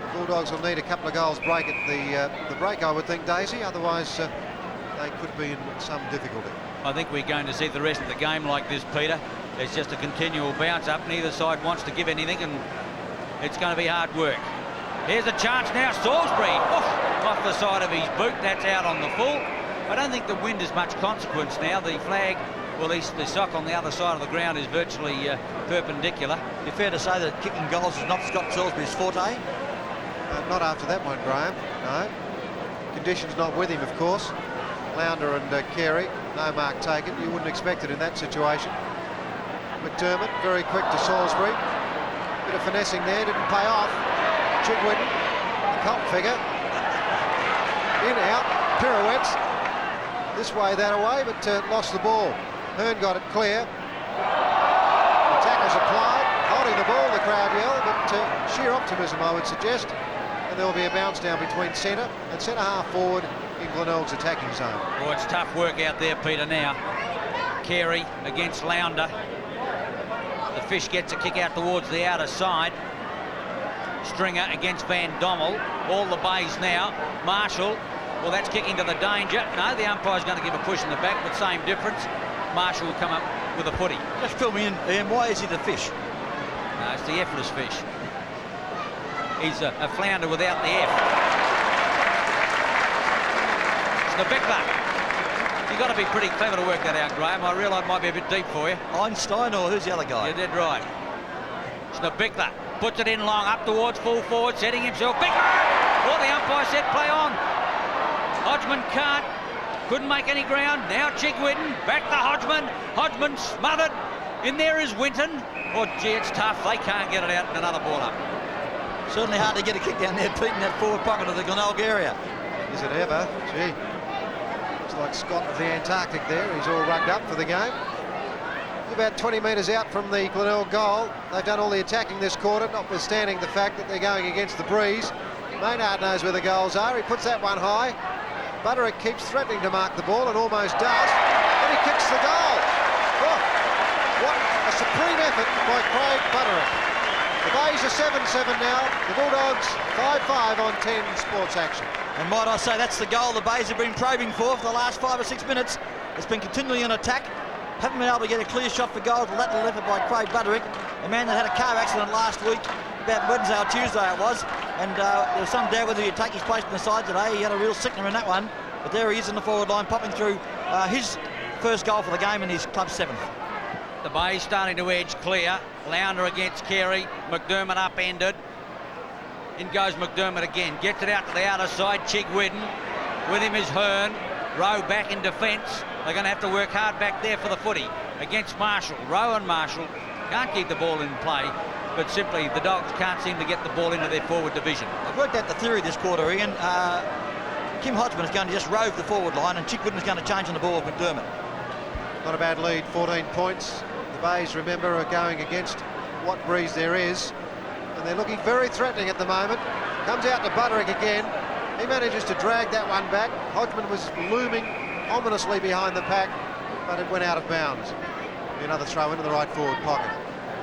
The Bulldogs will need a couple of goals break at the break, I would think, Daisy. Otherwise, they could be in some difficulty. I think we're going to see the rest of the game like this, Peter. It's just a continual bounce up. Neither side wants to give anything, and it's going to be hard work. Here's a chance now. Salisbury off the side of his boot. That's out on the full. I don't think the wind is much consequence now. The flag, well, the sock on the other side of the ground is virtually perpendicular. It's fair to say that kicking goals is not Scott Salisbury's forte? Not after that one, Graham. No. Conditions not with him, of course. Lounder and Carey. No mark taken. You wouldn't expect it in that situation. McDermott very quick to Salisbury. Bit of finessing there, didn't pay off. Chigwin, the cult figure. In, out, pirouettes. This way, that away, but lost the ball. Hearn got it clear. The tackle's applied, holding the ball, the crowd yell, but sheer optimism, I would suggest. And there will be a bounce down between centre and centre-half forward in Glenelg's attacking zone. Oh, it's tough work out there, Peter, now. Carey against Lounder. The Fish gets a kick out towards the outer side. Stringer against Van Dommel. All the Bays now. Marshall, well, that's kicking to the danger. No, the umpire's going to give a push in the back, but same difference. Marshall will come up with a footy. Just fill me in, Ian. Why is he the Fish? No, it's the F-less Fish. He's a flounder without the F. It's the Bickler. You've got to be pretty clever to work that out, Graham. I realise it might be a bit deep for you. Einstein, or who's the other guy? You did right. It's the Bickler. Puts it in long, up towards full forward, setting himself. Bickler! Well, the umpire said play on. Hodgeman can't. Couldn't make any ground. Now Chigwin. Back to Hodgeman. Hodgeman smothered. In there is Winton. Oh, gee, it's tough. They can't get it out and another ball up. Certainly hard to get a kick down there, Pete, in that forward pocket of the Glenelg area. Is it ever? Gee. Looks like Scott of the Antarctic there. He's all rugged up for the game. He's about 20 metres out from the Glenelg goal. They've done all the attacking this quarter, notwithstanding the fact that they're going against the breeze. Maynard knows where the goals are. He puts that one high. Butterick keeps threatening to mark the ball and almost does. Then he kicks the goal. Oh, what a supreme effort by Craig Butterick. The Bays are 7-7 now. The Bulldogs 5-5 on 10 Sports Action. And might I say, that's the goal the Bays have been probing for the last 5 or 6 minutes. It's been continually on attack. Haven't been able to get a clear shot for goal. The lateral effort by Craig Butterick, a man that had a car accident last week, about Wednesday or Tuesday it was, and there was some doubt whether he'd take his place in the side today. He had a real sickener in that one, but there he is in the forward line, popping through his first goal for the game and his club's 7th. The Bay's starting to edge clear. Lounder against Carey. McDermott upended. In goes McDermott again. Gets it out to the outer side. Winton. With him is Hearn. Rowe back in defence. They're going to have to work hard back there for the footy against Marshall. Rowe and Marshall can't keep the ball in play, but simply the Dogs can't seem to get the ball into their forward division. I've worked out the theory this quarter, Ian. Kim Hodgeman is going to just rove the forward line, and Winton is going to change on the ball with McDermott. Not a bad lead, 14 points. The Bays, remember, are going against what breeze there is, and they're looking very threatening at the moment. Comes out to Butterick again. He manages to drag that one back. Hodgeman was looming ominously behind the pack, but it went out of bounds. Another throw into the right forward pocket.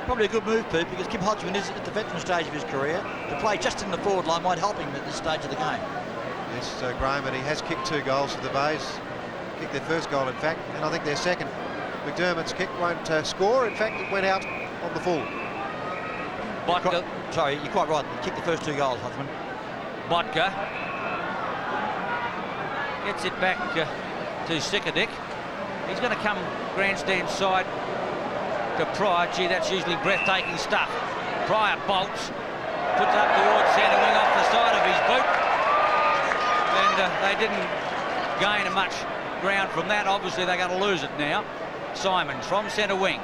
Probably a good move, Pete, because Kim Hodgeman is at the veteran stage of his career. To play just in the forward line might help him at this stage of the game. Yes, Graham, and he has kicked 2 goals for the Bays. Kicked their first goal, in fact, and I think their second. McDermott's kick won't score. In fact, it went out on the full. Sorry, you're quite right. He kicked the first 2 goals, Hodgeman. Botka gets it back to Sickadick. He's going to come grandstand side to Pryor. Gee, that's usually breathtaking stuff. Pryor bolts, puts it up towards centre wing off the side of his boot, and they didn't gain much ground from that. Obviously they're going to lose it now. Simons from centre wing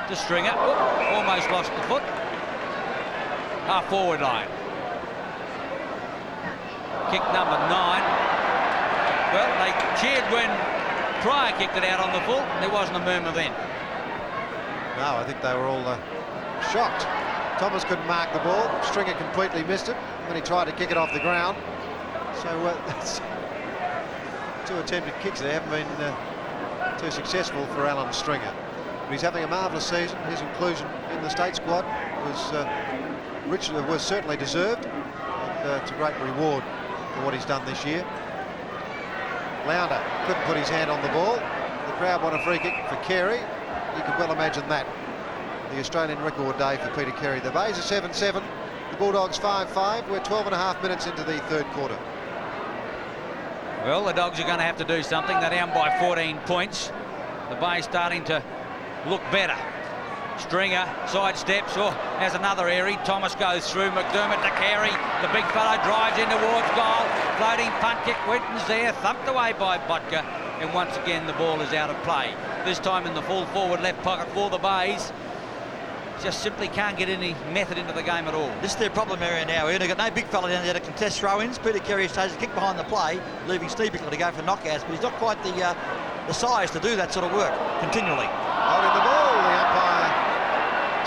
to Stringer. Oh, almost lost the foot. Half forward line. Kick number 9. Well, they cheered when Pryor kicked it out on the full. There wasn't a murmur then. No, I think they were all shocked. Thomas couldn't mark the ball. Stringer completely missed it when he tried to kick it off the ground. So that's 2 attempted kicks there haven't been too successful for Alan Stringer. But he's having a marvellous season. His inclusion in the state squad was certainly deserved. And, it's a great reward for what he's done this year. Lounder couldn't put his hand on the ball. The crowd want a free kick for Carey. You can well imagine that. The Australian record day for Peter Carey. The Bays are 7-7. The Bulldogs 5-5. We're 12.5 minutes into the 3rd quarter. Well, the Dogs are going to have to do something. They're down by 14 points. The Bays starting to look better. Stringer sidesteps, has another airy. Thomas goes through. McDermott to Carey. The big fellow drives in towards goal. Floating punt kick. Winton's there, thumped away by Botka, and once again the ball is out of play. This time in the full forward left pocket for the Bays. Just simply can't get any method into the game at all. This is their problem area now, Ian. They've got no big fella down there to contest throw-ins. Peter Carey stays a kick behind the play, leaving Steve Bickler to go for knockouts, but he's not quite the size to do that sort of work continually. Holding the ball, the umpire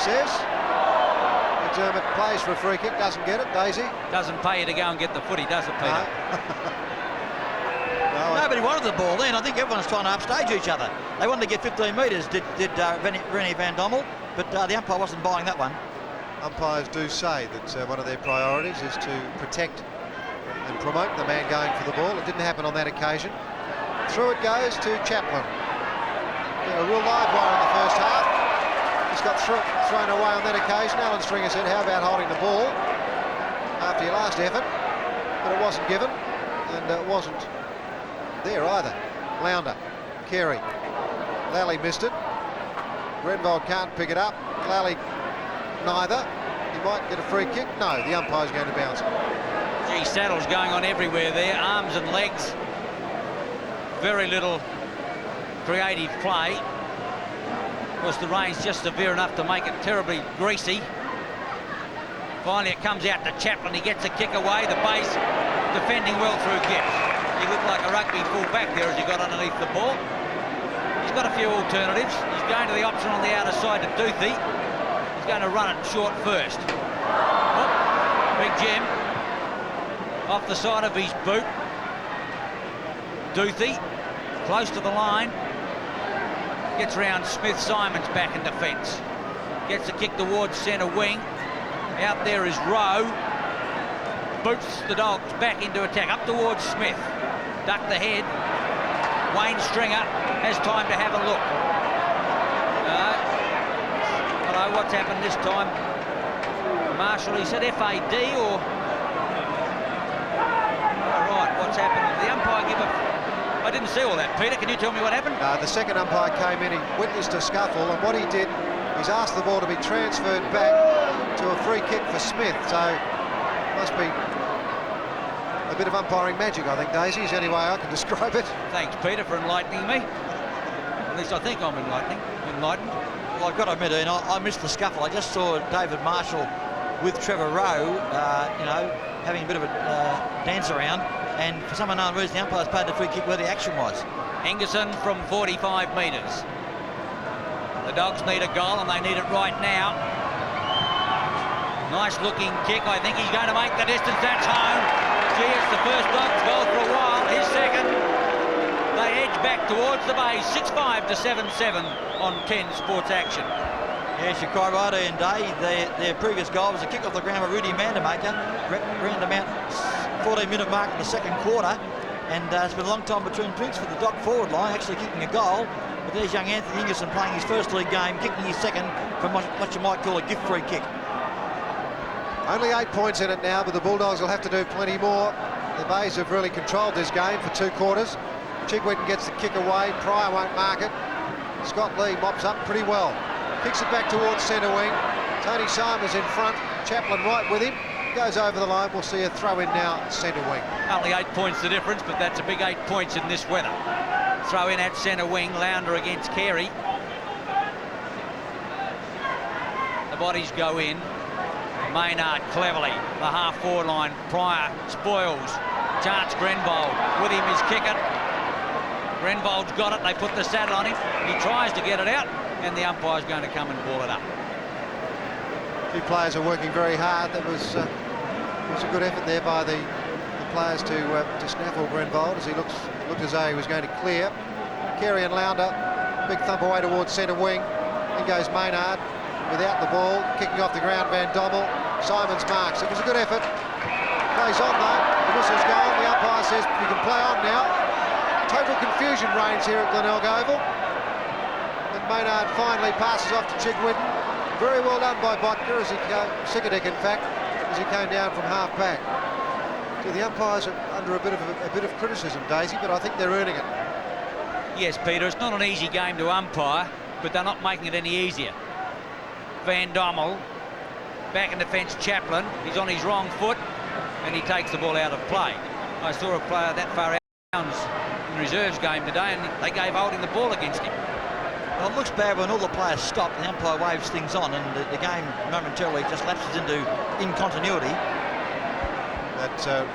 says. McDermott plays for a free kick, doesn't get it. Daisy. Doesn't pay you to go and get the footy, does it, Peter? No. Nobody wanted the ball then. I think everyone's trying to upstage each other. They wanted to get 15 metres, did Rennie Van Dommel, but the umpire wasn't buying that one. Umpires do say that one of their priorities is to protect and promote the man going for the ball. It didn't happen on that occasion. Through it goes to Chaplin. A real live wire in the first half. He's got thrown away on that occasion. Alan Stringer said, how about holding the ball after your last effort? But it wasn't given, and it wasn't there either. Lounder, Carey. Lally missed it. Grenvold can't pick it up. Lally neither. He might get a free kick. No, the umpire's going to bounce it. Gee, Saddle's going on everywhere there. Arms and legs. Very little creative play. Of course, the rain's just severe enough to make it terribly greasy. Finally, it comes out to Chaplin. He gets a kick away. The Bays defending well through Gibbs. He looked like a rugby full-back there as he got underneath the ball. He's got a few alternatives. He's going to the option on the outer side to Duthie. He's going to run it short first. Oh, Big Jim off the side of his boot. Duthie close to the line. Gets round Smith. Simons back in defence. Gets a kick towards centre wing. Out there is Rowe. Boots the Dogs back into attack. Up towards Smith. Duck the head. Wayne Stringer has time to have a look. I don't know what's happened this time. Marshall, he said FAD or... All right, what's happened? The umpire give a... I didn't see all that. Peter, can you tell me what happened? The second umpire came in, he witnessed a scuffle, and what he did, he's asked the ball to be transferred back to a free kick for Smith. So must be a bit of umpiring magic, I think, Daisy, is any way I can describe it. Thanks, Peter, for enlightening me. At least I think I'm enlightened. Well, I've got to admit, Ian, I missed the scuffle. I just saw David Marshall with Trevor Rowe, you know, having a bit of a dance around, and for some unknown reason, the umpires paid the free kick where the action was. Ingerson from 45 metres. The Dogs need a goal, and they need it right now. Nice looking kick. I think he's going to make the distance. That's home. Gee, it's the first Dogs goal for a while. His second. They edge back towards the base. 6-5 to 7-7 on 10 Sports Action. Yes, you're quite right, Ian Day. Their previous goal was a kick off the ground with Rudy Mandemaker, round about 14-minute mark in the second quarter. And it's been a long time between drinks for the Dock forward line, actually kicking a goal. But there's young Anthony Ingerson playing his first league game, kicking his second from what you might call a gift-free kick. Only 8 points in it now, but the Bulldogs will have to do plenty more. The Bays have really controlled this game for 2 quarters. Chigwin gets the kick away, Pryor won't mark it. Scott Lee mops up pretty well. Kicks it back towards centre wing. Tony Simons in front, Chaplin right with him. Goes over the line, we'll see a throw in now at centre wing. Only 8 points the difference, but that's a big 8 points in this weather. Throw in at centre wing, Lounder against Carey. The bodies go in. Maynard cleverly, the half-forward line. Pryor spoils. Chance Grenvold. With him is Kickett. Grenvold's got it. They put the saddle on him. He tries to get it out, and the umpire's going to come and ball it up. 2 players are working very hard. That was a good effort there by the players to snaffle Grenvold as he looked as though he was going to clear. Carey and Lounder, big thump away towards centre wing. In goes Maynard without the ball, kicking off the ground. Van Dommel. Simons marks. It was a good effort. Plays on though. The whistle's gone. The umpire says you can play on now. Total confusion reigns here at Glenelg Oval. And Maynard finally passes off to Chigwin. Very well done by Botka as he came, Sickerdick in fact, as he came down from half back. So the umpires are under a bit of criticism, Daisy, but I think they're earning it. Yes, Peter, it's not an easy game to umpire, but they're not making it any easier. Van Dommel, back in defence, Chaplin. He's on his wrong foot, and he takes the ball out of play. I saw a player that far out in the reserves game today, and they gave holding the ball against him. Well, it looks bad when all the players stop, the umpire waves things on, and the game momentarily just lapses into incontinuity. That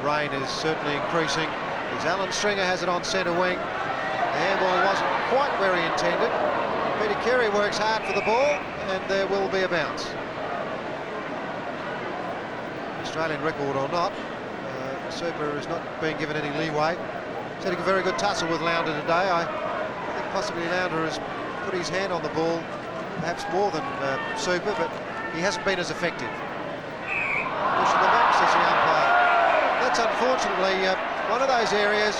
rain is certainly increasing. As Alan Stringer has it on centre wing. The handball wasn't quite where he intended. Peter Carey works hard for the ball, and there will be a bounce. Australian record or not, Super is not being given any leeway. He's had a very good tussle with Lounder today. I think possibly Lounder has put his hand on the ball, perhaps more than Super, but he hasn't been as effective. Pushing the back, says the umpire. That's unfortunately one of those areas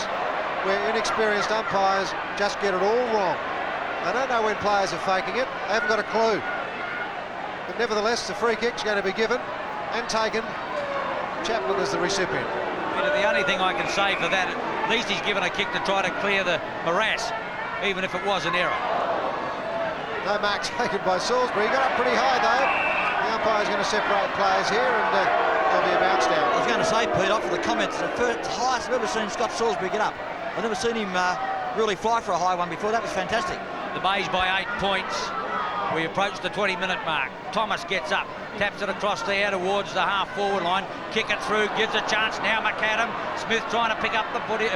where inexperienced umpires just get it all wrong. They don't know when players are faking it. They haven't got a clue. But nevertheless, the free kick's going to be given and taken. Chaplin is the recipient. Peter, the only thing I can say for that, at least he's given a kick to try to clear the morass, even if it was an error. No mark taken by Salisbury. He got up pretty high though. The umpire's going to separate players here, and there'll be a bounce down. I was going to say, Pete, off of the comments, the highest I've ever seen Scott Salisbury get up. I've never seen him really fly for a high one before. That was fantastic. The Bays by 8 points. We approach the 20-minute mark. Thomas gets up, taps it across there towards the half-forward line. Kick it through, gives a chance now. McAdam. Smith trying to pick up the footy,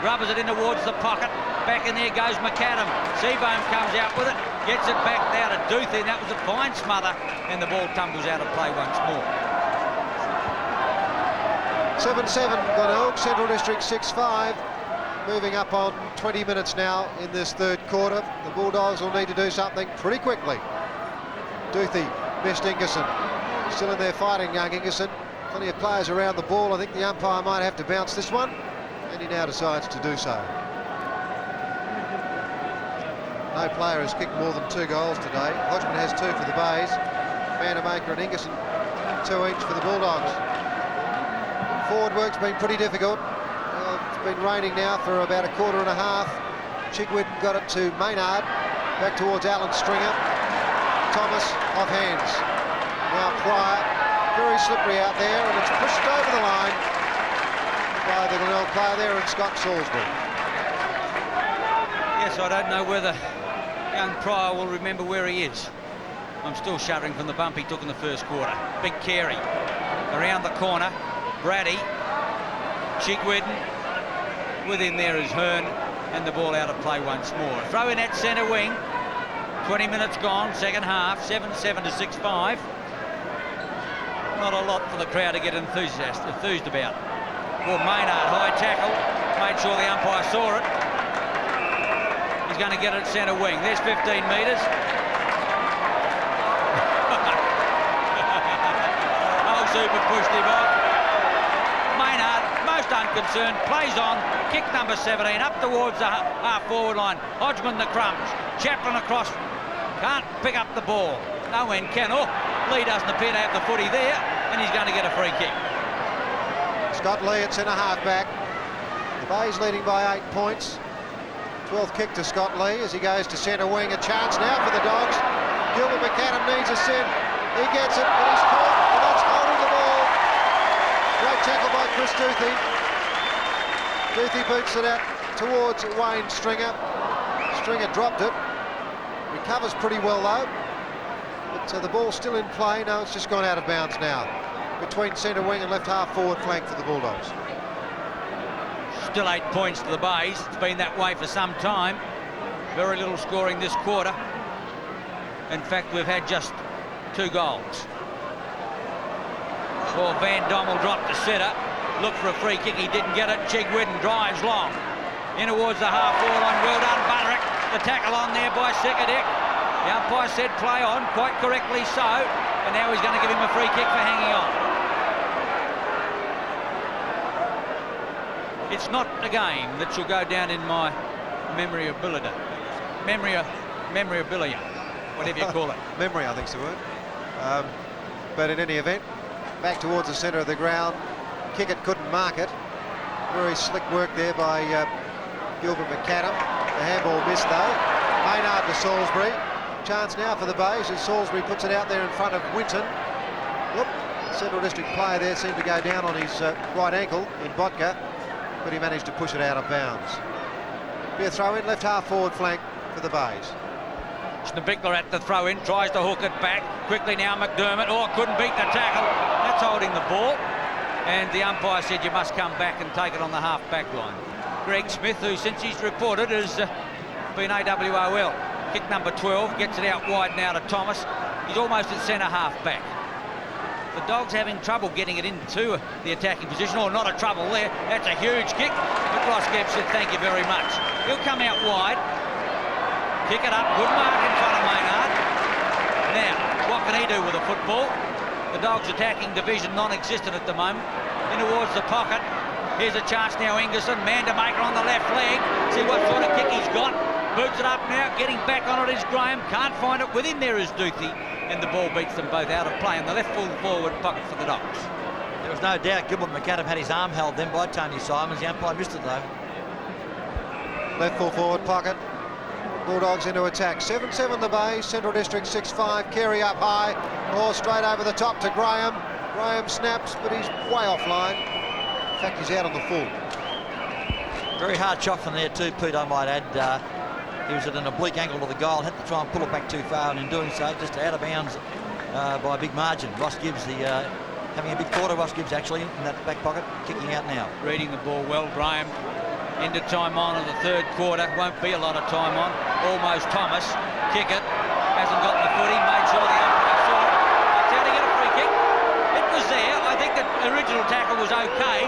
rubbers it in towards the pocket. Back in there goes McAdam. Seabohm comes out with it, gets it back now to Duthie. That was a fine smother, and the ball tumbles out of play once more. 7-7 Glenelg, Central District 6-5. Moving up on 20 minutes now in this third quarter. The Bulldogs will need to do something pretty quickly. Duthie missed Ingerson. Still in there fighting young Ingerson. Plenty of players around the ball. I think the umpire might have to bounce this one, and he now decides to do so. No player has kicked more than 2 goals today. Hodgeman has 2 for the Bays. Mandemaker and Ingerson 2 each for the Bulldogs. Forward work's been pretty difficult. It's been raining now for about a quarter and a half. Chigwin got it to Maynard, back towards Alan Stringer. Thomas off hands. Now Pryor, very slippery out there, and it's pushed over the line by the Glenelg player there and Scott Salisbury. Yes, I don't know whether young Pryor will remember where he is. I'm still shuddering from the bump he took in the first quarter. Big Carey around the corner. Brady, Chigwin, within there is Hearn, and the ball out of play once more. Throw in at centre wing. 20 minutes gone, second half, 7-7 to 6-5. Not a lot for the crowd to get enthused about. Well, Maynard, high tackle, made sure the umpire saw it. He's going to get it at centre wing. There's 15 metres. Oh, Super pushed him off. Maynard, most unconcerned, plays on, kick number 17 up towards the half-forward line. Hodgeman the crumbs, Chaplin across, can't pick up the ball. No end can. Oh, Lee doesn't appear to have the footy there, and he's going to get a free kick. Scott Lee at centre half back. The Bay's leading by 8 points. 12th kick to Scott Lee as he goes to centre wing. A chance now for the Dogs. Gilbert McAdam needs a sin. He gets it, but he's caught, and that's holding the ball. Great tackle by Chris Duthie. Duthie boots it out towards Wayne Stringer. Stringer dropped it. Recovers pretty well though. But the ball's still in play. No, it's just gone out of bounds now. Between centre wing and left half forward flank for the Bulldogs. Still 8 points to the Bays. It's been that way for some time. Very little scoring this quarter. In fact, we've had just 2 goals. Well, Van Dommel dropped to centre. Looked for a free kick. He didn't get it. Chigwin drives long. In towards the half-forward line. Well done, Butterick. The tackle on there by Sekadek. The umpire said play on, quite correctly so. And now he's going to give him a free kick for hanging on. It's not a game that shall go down in my memorabilia, whatever you call it. Memory, I think's the word. But in any event, back towards the centre of the ground. Kickett couldn't mark it. Very slick work there by Gilbert McAdam. The handball missed though. Maynard to Salisbury. Chance now for the Bays as Salisbury puts it out there in front of Winton. Look, Central District player there seemed to go down on his right ankle in Botka, but he managed to push it out of bounds. Be a throw in, left half forward flank for the Bays. Schneebichler at the throw in, tries to hook it back. Quickly now McDermott. Oh, couldn't beat the tackle. That's holding the ball. And the umpire said you must come back and take it on the half back line. Greg Smith, who since he's reported has been AWOL. Kick number 12, gets it out wide now to Thomas. He's almost at centre half back. The Dogs having trouble getting it into the attacking position, or not a trouble there. That's a huge kick, but Ross Gibb said thank you very much. He'll come out wide, kick it up, good mark in front of Maynard. Now, what can he do with the football? The Dogs attacking division non-existent at the moment. In towards the pocket. Here's a chance now, Ingerson. Mandemaker on the left leg. See what sort of kick he's got. Boots it up now, getting back on it is Graham. Can't find it. Within there is Duthie. And the ball beats them both out of play in the left full forward pocket for the Dogs. There was no doubt Gilbert McAdam had his arm held then by Tony Simons. The umpire missed it though. Left full forward pocket. Bulldogs into attack. 7-7 the Bay. Central District 6-5. Carey up high. Ball straight over the top to Graham. Graham snaps, but he's way offline. In fact, he's out on the full. Very hard shot from there too, Pete, I might add. He was at an oblique angle to the goal, had to try and pull it back too far, and in doing so, just out of bounds by a big margin. Ross Gibbs, having a big quarter, Ross Gibbs actually, in that back pocket, kicking out now. Reading the ball well, Graham. End of time on in the third quarter. Won't be a lot of time on. Almost Thomas. Kick it. Hasn't got the footy. Made sure the umpire saw it. That's how to get a free kick. It was there. I think the original tackle was okay,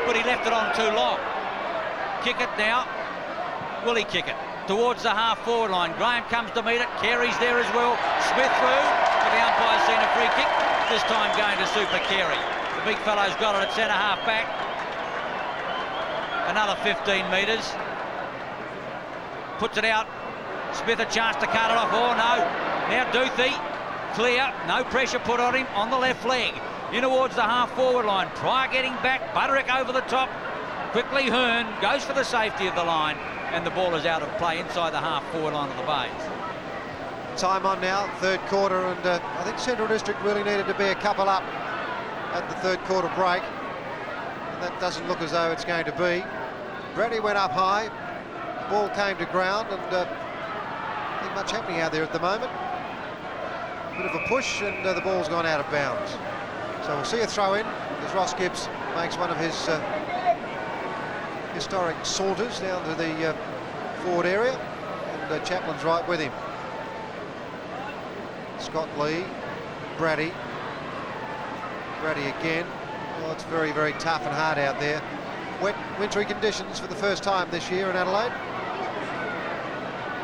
but he left it on too long. Kick it now. Will he kick it? Towards the half-forward line. Graham comes to meet it. Carey's there as well. Smith through. But the umpire's seen a free kick. This time going to Super Carey. The big fellow's got it at centre half-back. Another 15 metres. Puts it out. Smith a chance to cut it off. Oh, no. Now Duthie. Clear. No pressure put on him on the left leg. In towards the half-forward line. Pryor getting back. Butterick over the top. Quickly Hearn goes for the safety of the line, and the ball is out of play inside the half-forward line of the Bays. Time on now, third quarter, and I think Central District really needed to be a couple up at the third quarter break. And that doesn't look as though it's going to be. Brady went up high, ball came to ground, and not much happening out there at the moment. Bit of a push, and the ball's gone out of bounds. So we'll see a throw in as Ross Gibbs makes one of his historic saunters down to the forward area, and Chaplin's right with him. Scott Lee, Brady again. Well, it's very, very tough and hard out there. Wet, wintry conditions for the first time this year in Adelaide.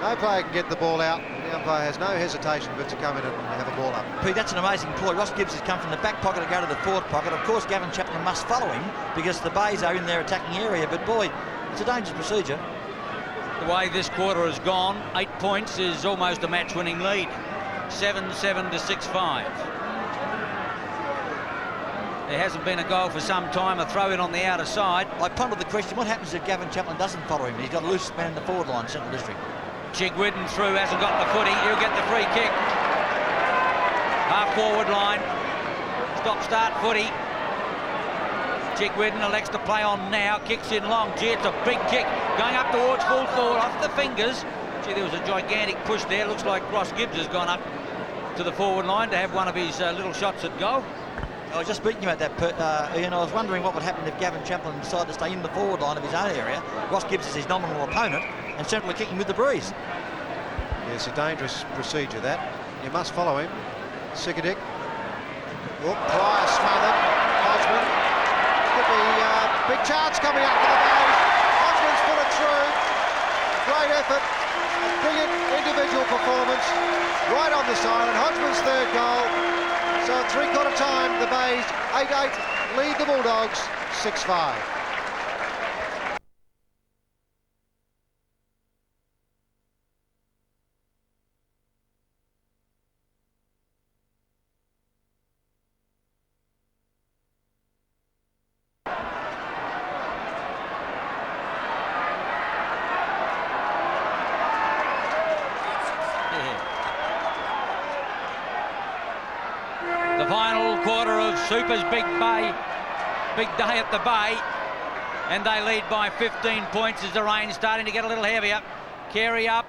No player can get the ball out. The umpire has no hesitation but to come in and have a ball up. Pete, that's an amazing ploy. Ross Gibbs has come from the back pocket to go to the forward pocket. Of course, Gavin Chaplin must follow him because the Bays are in their attacking area. But boy, it's a dangerous procedure. The way this quarter has gone, 8 points is almost a match-winning lead. 7-7 to 6-5. There hasn't been a goal for some time. A throw in on the outer side. I pondered the question, what happens if Gavin Chaplin doesn't follow him? He's got a loose man in the forward line, Central District. Chigwidden through, hasn't got the footy. He'll get the free kick. Half-forward line. Stop-start footy. Chigwidden elects to play on now. Kicks in long. Gee, it's a big kick. Going up towards full forward, off the fingers. Gee, there was a gigantic push there. Looks like Ross Gibbs has gone up to the forward line to have one of his little shots at goal. I was just speaking about that, Ian. I was wondering what would happen if Gavin Chaplin decided to stay in the forward line of his own area. Ross Gibbs is his nominal opponent, and Central are kicking with the breeze. Yeah, it's a dangerous procedure, that. You must follow him. Sikadic. Oh, Pryor smothered. Hodgeman. Could be a big chance coming up for the Bays. Hodgeman's put it through. Great effort. A brilliant individual performance. Right on the siren. Hodgeman's third goal. So at three-quarter time, the Bays 8-8 lead the Bulldogs 6-5. The final quarter of Super's big day at the Bay, and they lead by 15 points as the rain's starting to get a little heavier. Carey up,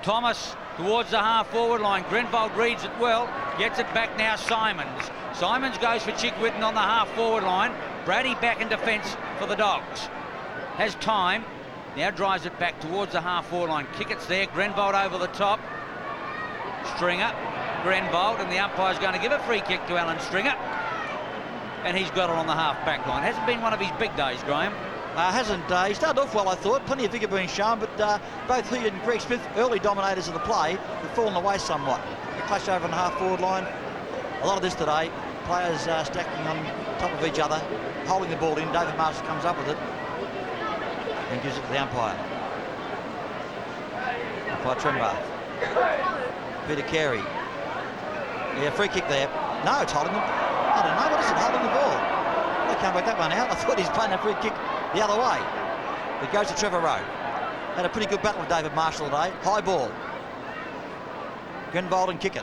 Thomas towards the half-forward line. Grenvold reads it well, gets it back now. Simons goes for Chigwidden on the half-forward line. Brady back in defence for the Dogs. Has time, now drives it back towards the half-forward line. Kick it's there, Grenvold over the top. Stringer. Grenvold, and the umpire's going to give a free kick to Alan Stringer, and he's got it on the half-back line. Hasn't been one of his big days, Graham. He started off well, I thought. Plenty of vigour being shown, but both he and Greg Smith, early dominators of the play, have fallen away somewhat. The clash over on the half-forward line. A lot of this today. Players stacking on top of each other, holding the ball in. David Marshall comes up with it and gives it to the umpire. Umpire Trembath. Peter Carey. Yeah, free kick there. No, it's holding them. I don't know, what is it, holding the ball? I can't work that one out. I thought he's playing a free kick the other way. It goes to Trevor Rowe. Had a pretty good battle with David Marshall today. High ball. Grenvold and kick it.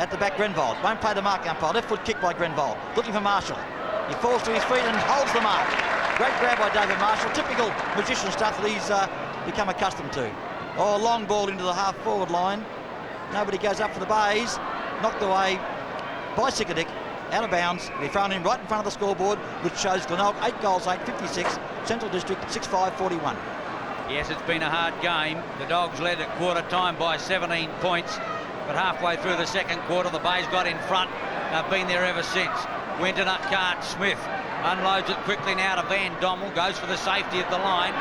At the back, Grenvold. Won't play the mark, umpire. Left foot kick by Grenvold. Looking for Marshall. He falls to his feet and holds the mark. Great grab by David Marshall. Typical magician stuff that he's become accustomed to. Oh, long ball into the half-forward line. Nobody goes up for the Bays. Knocked away by Sikadic, out of bounds. He thrown him right in front of the scoreboard, which shows Glenelg 8 goals, 8-56, Central District 6-5-41. Yes, it's been a hard game. The Dogs led at quarter time by 17 points, but halfway through the second quarter, the Bays got in front. They've been there ever since. Winton up cart, Smith unloads it quickly now to Van Dommel, goes for the safety of the line,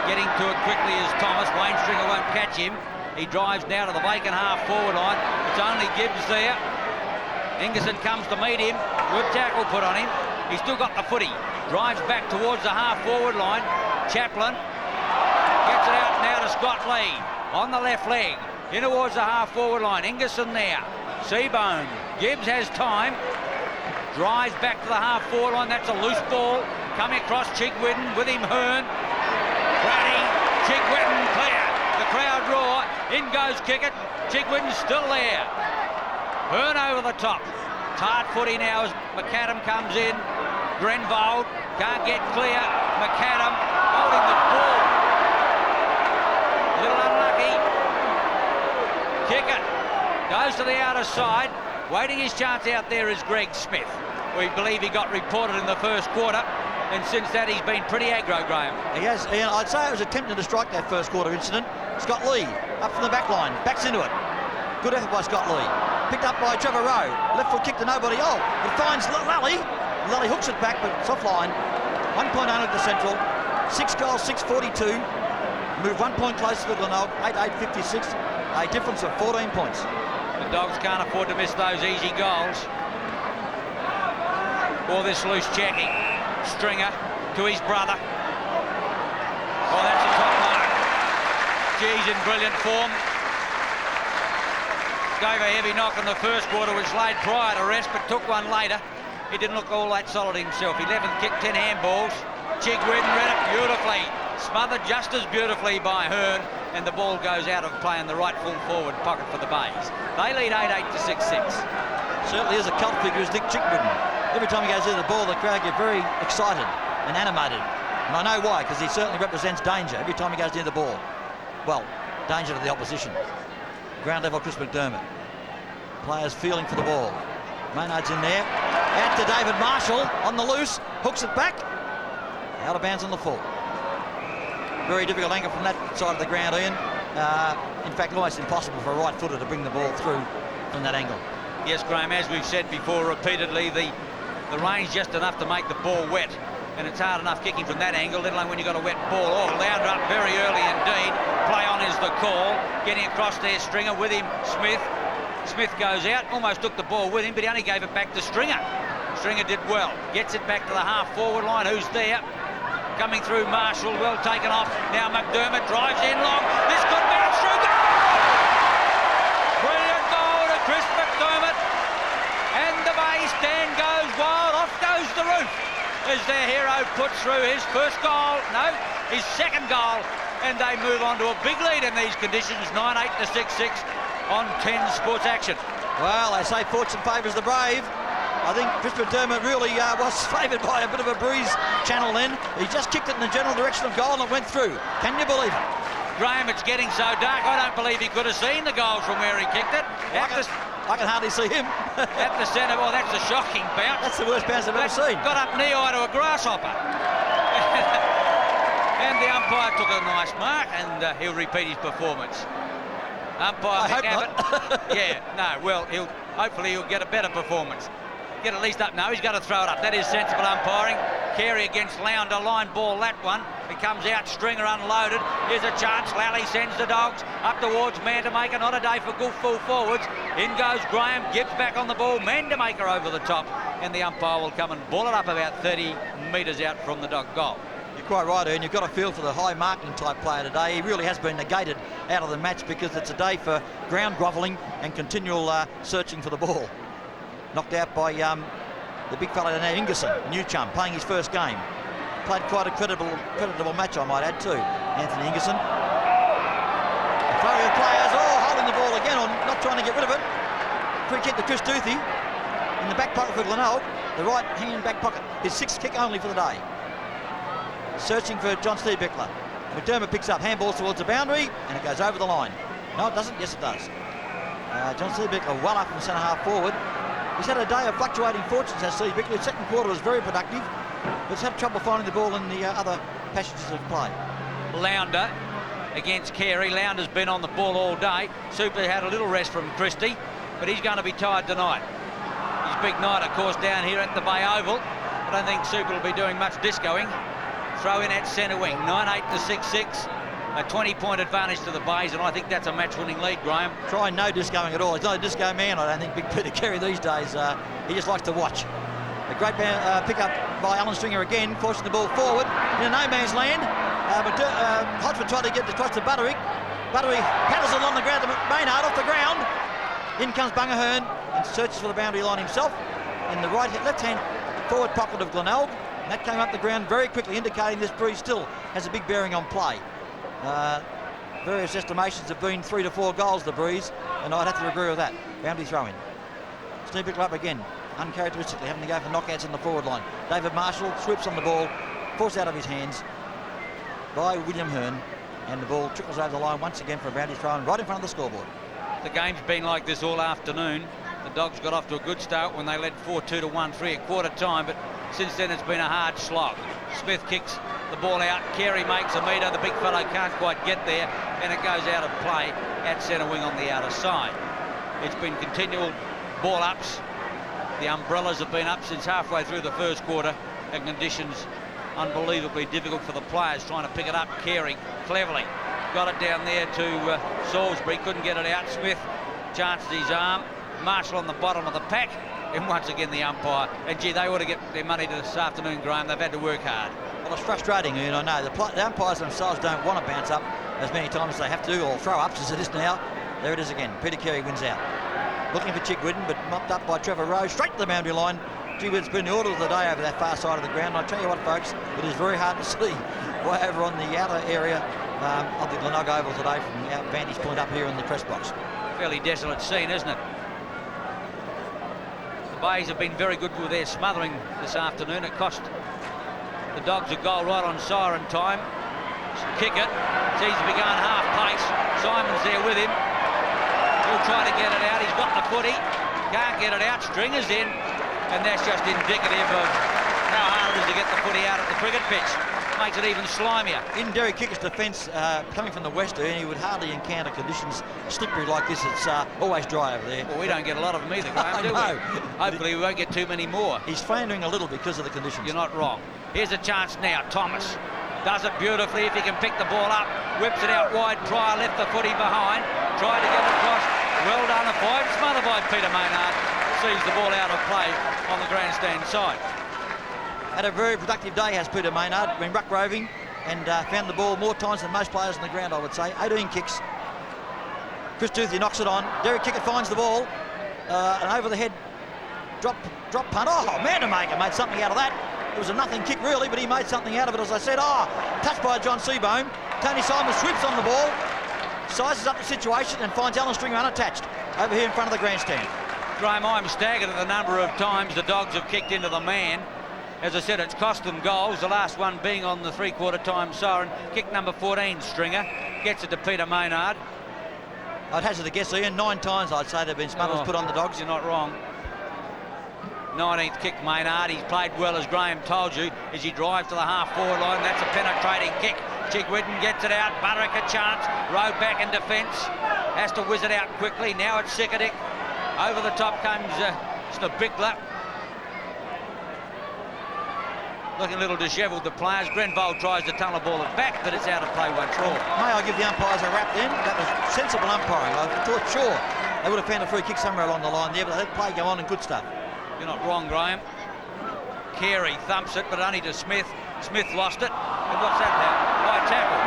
getting to it quickly as Thomas. Wayne Stringer won't catch him. He drives now to the vacant half-forward line. It's only Gibbs there. Ingerson comes to meet him. Good tackle put on him. He's still got the footy. Drives back towards the half-forward line. Chaplin gets it out now to Scott Lee. On the left leg. In towards the half-forward line. Ingerson there. Seabone. Gibbs has time. Drives back to the half-forward line. That's a loose ball. Coming across, Chig-Whitten with him, Hearn. Brady, Chig-Whitten clear. The crowd roar. In goes Kickett. Chig-Whitten's still there. Hearn over the top. Tight footy now as McAdam comes in. Grenvold can't get clear. McAdam holding the ball. A little unlucky. Kickett goes to the outer side. Waiting his chance out there is Greg Smith. We believe he got reported in the first quarter, and since that he's been pretty aggro, Graham. He has, and I'd say it was attempting to strike that first quarter incident. Scott Lee up from the back line, backs into it. Good effort by Scott Lee. Picked up by Trevor Rowe. Left foot kick to nobody. Oh, it finds Lally. Lally hooks it back, but it's offline. 1 point only to Central. 6 goals, 642. Move 1 point closer to Glenelg. 8-8-56. A difference of 14 points. The Dogs can't afford to miss those easy goals. Or this loose checking. Stringer to his brother. Oh, that's a top mark. Geez, in brilliant form. Gave a heavy knock in the first quarter, which laid prior to rest, but took one later. He didn't look all that solid himself. 11 kicked, 10 handballs. Chig-Whitten read it beautifully. Smothered just as beautifully by Hearn, and the ball goes out of play in the right full forward pocket for the Bays. They lead 8-8 to 6-6. Certainly is a cult figure, is Nick Chig-Whitten. Every time he goes near the ball, the crowd get very excited and animated. And I know why, because he certainly represents danger every time he goes near the ball. Well, danger to the opposition. Ground level, Chris McDermott. Players feeling for the ball. Maynard's in there. Out to David Marshall on the loose. Hooks it back. Out of bounds on the full. Very difficult angle from that side of the ground, Ian. In fact, almost impossible for a right footer to bring the ball through from that angle. Yes, Graham, as we've said before repeatedly, the rain's just enough to make the ball wet, and it's hard enough kicking from that angle, let alone when you've got a wet ball. Oh, Lounder up very early indeed. Play on is the call. Getting across there, Stringer with him, Smith. Smith goes out, almost took the ball with him, but he only gave it back to Stringer. Stringer did well. Gets it back to the half-forward line. Who's there? Coming through Marshall, well taken off. Now McDermott drives in long. This could bounce through. Goal! Brilliant goal to Chris McDermott. And the Bay stand goes wild. Off goes the roof as their hero puts through his first goal. No, his second goal. And they move on to a big lead in these conditions. 9-8 to 6-6 on 10 Sports Action. Well, they say fortune favours the brave. I think Chris McDermott really was favoured by a bit of a breeze channel then. He just kicked it in the general direction of goal and it went through. Can you believe it? Graham, it's getting so dark, I don't believe he could have seen the goal from where he kicked it. I can hardly see him. At the centre, well, that's a shocking bounce. That's the worst bounce I've ever seen. Got up knee-high to a grasshopper. And the umpire took a nice mark, and he'll repeat his performance. Umpire McDermott. Yeah, no, well, hopefully he'll get a better performance. Get at least up. No, he's got to throw it up. That is sensible umpiring. Carey against Lounder, line ball, that one. It comes out, Stringer unloaded. Here's a chance. Lally sends the Dogs up towards Mandemaker. Not a day for good full forwards. In goes Graham, Gibbs back on the ball. Mandemaker over the top, and the umpire will come and ball it up about 30 metres out from the Dog goal. You're quite right, Ian. You've got a feel for the high marking type player today. He really has been negated out of the match because it's a day for ground grovelling and continual searching for the ball. Knocked out by the big fella now, Ingerson, new chum, playing his first game. Played quite a creditable match, I might add, too. Anthony Ingerson. A flurry of players, holding the ball again, or not trying to get rid of it. Free kick to Chris Duthie in the back pocket for Glenelg. The right hand back pocket. His sixth kick only for the day. Searching for John Steebeckler. McDermott picks up handballs towards the boundary, and it goes over the line. No, it doesn't. Yes, it does. John Steebeckler well up from centre half forward. He's had a day of fluctuating fortunes, has Steebeckler. The second quarter was very productive, but he's had trouble finding the ball in the other passages of play. Lounder against Carey. Lounder's been on the ball all day. Super had a little rest from Christie, but he's going to be tired tonight. His big night, of course, down here at the Bay Oval. I don't think Super will be doing much discoing. Throw in at centre wing. 9-8 to 6-6. A 20-point advantage to the Bays, and I think that's a match-winning lead, Graham. Trying no discoing at all. He's not a disco man, I don't think, big Peter Carey these days. He just likes to watch. A great pick-up by Alan Stringer again, forcing the ball forward in a no-man's land. Hodgeman tried to get across to Butterick. Butterick paddles along the ground to Maynard off the ground. In comes Bungerhurn and searches for the boundary line himself in the left-hand forward pocket of Glenelg. And that came up the ground very quickly, indicating this breeze still has a big bearing on play. Various estimations have been 3 to 4 goals, the breeze, and I'd have to agree with that. Boundary throw in. Steve Bickler up again, uncharacteristically having to go for knockouts in the forward line. David Marshall swoops on the ball, forced out of his hands by William Hearn, and the ball trickles over the line once again for a boundary throw in right in front of the scoreboard. The game's been like this all afternoon. The Dogs got off to a good start when they led 4-2 to 1-3 at quarter time, but since then it's been a hard slog. Smith kicks the ball out, Carey makes a metre, the big fellow can't quite get there, and it goes out of play at centre wing on the outer side. It's been continual ball ups. The umbrellas have been up since halfway through the first quarter, and conditions unbelievably difficult for the players trying to pick it up. Carey cleverly got it down there to Salisbury, couldn't get it out. Smith chanced his arm. Marshall on the bottom of the pack, and once again the umpire. And gee, they ought to get their money to this afternoon, Graham. They've had to work hard. Well, it's frustrating, and I know the umpires themselves don't want to bounce up as many times as they have to, or throw ups as it is now. There it is again. Peter Carey wins out. Looking for Chick Whitten, but mopped up by Trevor Rowe, straight to the boundary line. Gee, it's been the order of the day over that far side of the ground. And I tell you what, folks, it is very hard to see way over on the outer area of the Glenelg Oval today from our vantage point up here in the press box. Fairly desolate scene, isn't it? The Bays have been very good with their smothering this afternoon. It cost the Dogs a goal right on siren time. Kick it. Seems to be going half pace. Simon's there with him. He'll try to get it out. He's got the footy. Can't get it out. Stringer's in. And that's just indicative of how hard it is to get the footy out of the cricket pitch. Makes it even slimier. In Derry Kicker's defence, coming from the west, he would hardly encounter conditions slippery like this. It's always dry over there. Well, we don't get a lot of them either, Graham, do we? Hopefully we won't get too many more. He's floundering a little because of the conditions. You're not wrong. Here's a chance now. Thomas does it beautifully if he can pick the ball up. Whips it out wide. Pryor left the footy behind. Tried to get it across. Well done. A fight. Smothered by Peter Maynard. Sees the ball out of play on the grandstand side. Had a very productive day, has Peter Maynard. Been ruck roving and found the ball more times than most players on the ground, I would say. 18 kicks. Chris Duthie knocks it on. Derek Kicker finds the ball. An over the head drop punt. Oh, Mandemaker made something out of that. It was a nothing kick really, but he made something out of it, as I said. Touched by John Seabohm. Tony Simon swoops on the ball, sizes up the situation and finds Alan Stringer unattached over here in front of the grandstand. Graham, I'm staggered at the number of times the Dogs have kicked into the man. As I said, it's cost them goals, the last one being on the three-quarter time siren. Kick number 14, Stringer. Gets it to Peter Maynard. I'd hazard a guess, Ian. 9 times, I'd say, there have been smothers put on the Dogs. You're not wrong. 19th kick, Maynard. He's played well, as Graham told you, as he drives to the half-forward line. That's a penetrating kick. Chick Whitten gets it out. Butterick a chance. Rowe back in defence. Has to whiz it out quickly. Now it's Sickerdick. Over the top comes Bickler. Looking a little dishevelled, the players. Grenville tries to tunnel the ball back, but it's out of play once more. May I give the umpires a rap then? That was sensible umpiring. I thought, sure, they would have found a free kick somewhere along the line there, but they let play go on and good stuff. You're not wrong, Graham. Carey thumps it, but only to Smith. Smith lost it. And what's that now? High tackle.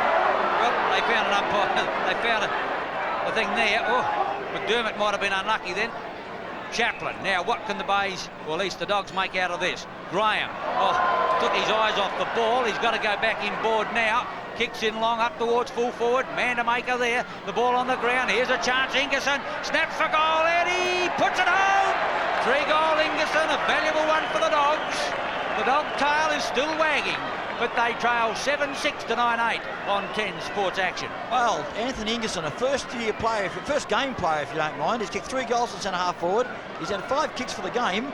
Well, they found an umpire. They found a thing there. Oh, McDermott might have been unlucky then. Chaplin. Now, what can the Bays, or at least the Dogs, make out of this? Graham. Took his eyes off the ball. He's got to go back inboard now. Kicks in long up towards full forward. Mandemaker there. The ball on the ground. Here's a chance. Ingerson snaps for goal. Eddie puts it home. 3-goal Ingerson. A valuable one for the Dogs. The dog tail is still wagging, but they trail 7-6 to 9-8 on 10 Sports Action. Well, Anthony Ingerson, a first-year player, first game player, if you don't mind. He's kicked 3 goals at centre-half forward. He's had 5 kicks for the game,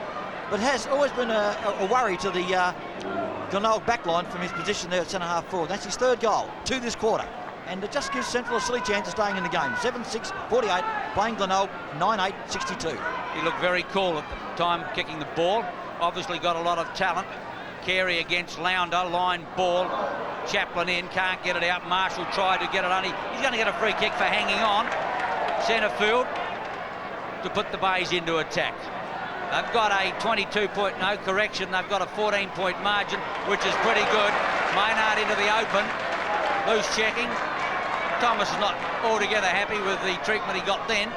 but has always been a worry to the Glenelg backline from his position there at centre-half forward. That's his 3rd goal, 2 this quarter. And it just gives Central a silly chance of staying in the game. 7-6, 48, playing Glenelg, 9-8, 62. He looked very cool at the time kicking the ball. Obviously got a lot of talent. Carey against Lounder, line ball. Chaplin in, can't get it out. Marshall tried to get it on. He's going to get a free kick for hanging on. Centre field to put the Bays into attack. They've got a 22-point, no correction, they've got a 14-point margin, which is pretty good. Maynard into the open. Loose checking. Thomas is not altogether happy with the treatment he got then.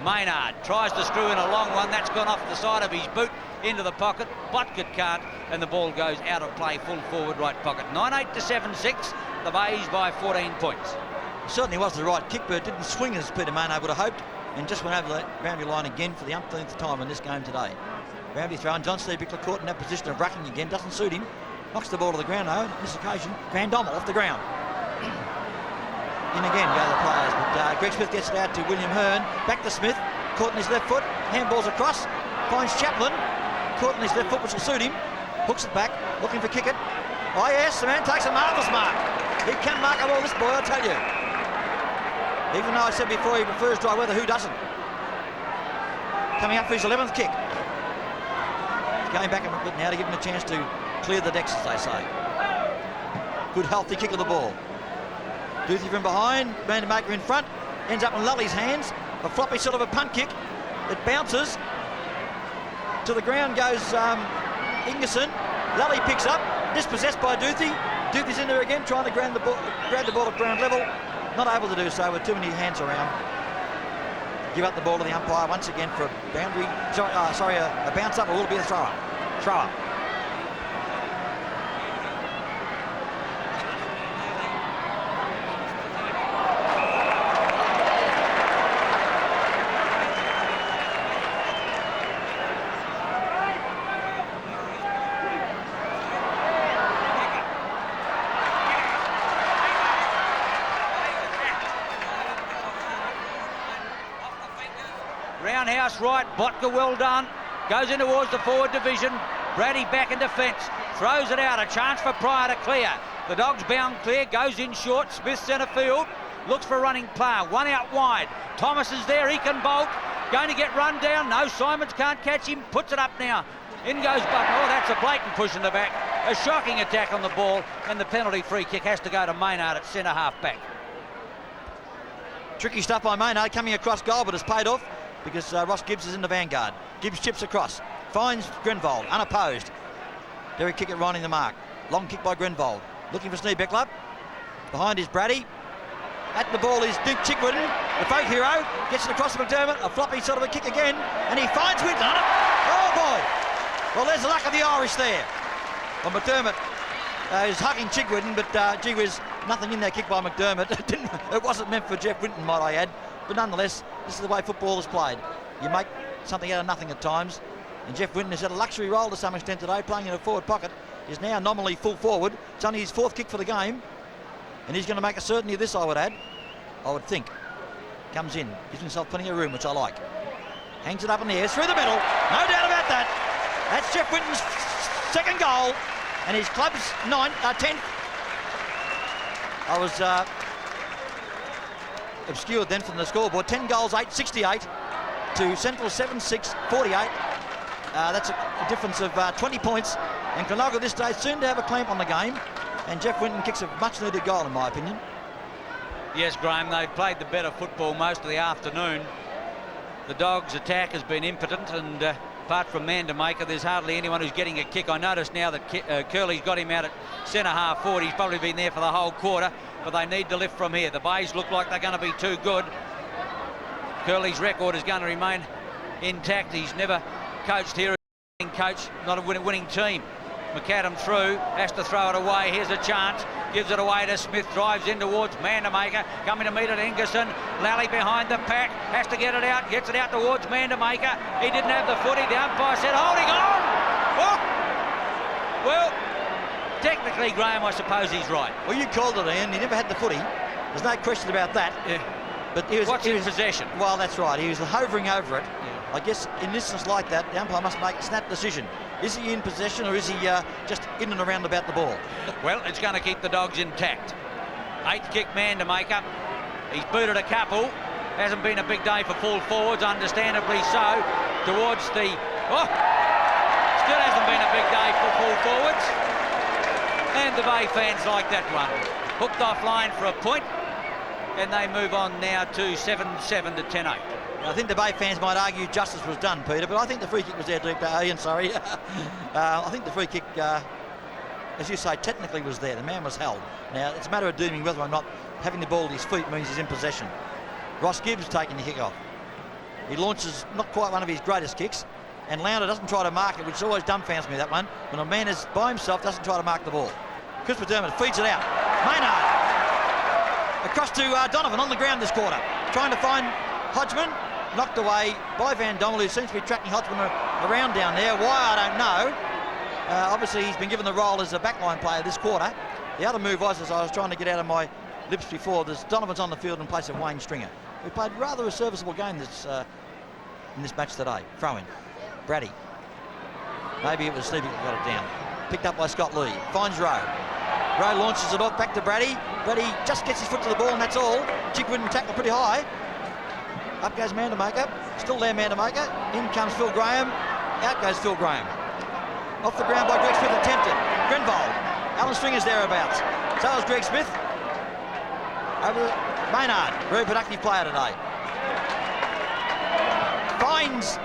Maynard tries to screw in a long one. That's gone off the side of his boot into the pocket. Botkin can't, and the ball goes out of play, full forward right pocket. 9-8 to 7-6. The Bays by 14 points. It certainly was the right kick, but it didn't swing as Peter Maynard would have hoped, and just went over the boundary line again for the umpteenth time in this game today. Boundary throw, and John Steve Bickler caught in that position of rucking again. Doesn't suit him. Knocks the ball to the ground, though. On this occasion, Van Dommel off the ground. In again go the players, but Greg Smith gets it out to William Hearn. Back to Smith, caught in his left foot. Handballs across, finds Chaplin. Caught in his left foot, which will suit him. Hooks it back, looking for kick it. Oh yes, the man takes a marvellous mark. He can mark a ball, this boy, I tell you. Even though I said before he prefers dry weather, who doesn't? Coming up for his 11th kick. He's going back a bit now to give him a chance to clear the decks, as they say. Good healthy kick of the ball. Duthie from behind, Mandemaker in front, ends up in Lully's hands. A floppy sort of a punt kick. It bounces. To the ground goes Ingerson. Lully picks up, dispossessed by Duthie. Duthie's in there again, trying to grab the ball at ground level. Not able to do so with too many hands around. Give up the ball to the umpire once again for a boundary. A bounce up, or will it be a throw up? Throw up. Roundhouse right, Botka well done. Goes in towards the forward division. Brady back in defence. Throws it out. A chance for Pryor to clear. The Dogs bound clear. Goes in short. Smith centre field. Looks for a running player. One out wide. Thomas is there. He can bolt. Going to get run down. No, Simons can't catch him. Puts it up now. In goes Buck. Oh, that's a blatant push in the back. A shocking attack on the ball. And the penalty free kick has to go to Maynard at centre half back. Tricky stuff by Maynard coming across goal, but it's paid off, because Ross Gibbs is in the vanguard. Gibbs chips across, finds Grenvold, unopposed. Derek Kickett running the mark. Long kick by Grenvold. Looking for Steve Bickler. Behind is Brady. At the ball is Duke Chickwitten, the folk hero. Gets it across to McDermott. A floppy sort of a kick again. And he finds Winton on it. Oh boy! Well, there's the luck of the Irish there. Well, McDermott is hugging Chickwitten, but gee whiz, nothing in that kick by McDermott. It wasn't meant for Jeff Winton, might I add. But nonetheless, this is the way football is played. You make something out of nothing at times. And Jeff Winton has had a luxury role to some extent today, playing in a forward pocket. He's now nominally full forward. It's only his 4th kick for the game. And he's going to make a certainty of this, I would add. I would think. Comes in, gives himself plenty of room, which I like. Hangs it up in the air, through the middle. No doubt about that. That's Jeff Winton's 2nd goal. And his club's 10th. I was obscured then from the scoreboard. 10 goals, 8-68 to Central 7-6, 48. That's a difference of 20 points. And Glenelg at this stage soon to have a clamp on the game. And Jeff Winton kicks a much-needed goal, in my opinion. Yes, Graham, they've played the better football most of the afternoon. The Dogs' attack has been impotent, and apart from Mandemaker, there's hardly anyone who's getting a kick. I notice now that Curley's got him out at centre half forward. He's probably been there for the whole quarter, but they need to lift from here. The Bays look like they're going to be too good. Curley's record is going to remain intact. He's never coached here as a winning coach, not a winning team. McAdam through, has to throw it away. Here's a chance, gives it away to Smith, drives in towards Mandemaker, coming to meet at Ingerson. Lally behind the pack, has to get it out, gets it out towards Mandemaker. He didn't have the footy, the umpire said holding on. Oh! Well, technically, Graham, I suppose he's right. Well, you called it, Ian. He never had the footy. There's no question about that. Yeah. But he was in possession. Well, that's right. He was hovering over it. Yeah. I guess in an instance like that, the umpire must make a snap decision. Is he in possession, or is he just in and around about the ball? Well, it's going to keep the Dogs intact. 8th kick Mandemaker. He's booted a couple. Hasn't been a big day for full forwards, understandably so. Towards the... Oh! Still hasn't been a big day for full forwards. And the Bay fans like that one. Hooked offline for a point. And they move on now to 7-7 to 10-8. I think the Bay fans might argue justice was done, Peter, but I think the free kick was there, Ian, sorry. I think the free kick, as you say, technically was there. The man was held. Now, it's a matter of deeming whether or not having the ball at his feet means he's in possession. Ross Gibbs taking the kick off. He launches not quite one of his greatest kicks, and Lounder doesn't try to mark it, which always dumbfounds me, that one. When a man is by himself, doesn't try to mark the ball. Chris McDermott feeds it out. Maynard. Across to Donovan on the ground this quarter. Trying to find Hodgeman. Knocked away by Van Dommel, who seems to be tracking Hodgeman around down there. Why, I don't know. Obviously, he's been given the role as a backline player this quarter. The other move was, as I was trying to get out of my lips before, there's Donovan's on the field in place of Wayne Stringer, who played rather a serviceable game this in this match today. Throw in. Brady. Maybe it was Stevie who got it down. Picked up by Scott Lee. Finds Rowe. Rowe launches it off back to Brady. Brady just gets his foot to the ball and that's all. Jig wouldn't tackle pretty high. Up goes Mandemaker. Still there, Mandemaker. In comes Phil Graham. Out goes Phil Graham. Off the ground by Greg Smith, attempted. Grenvold. Alan Stringer's thereabouts. So is Greg Smith. Over Maynard. Very productive player today. Finds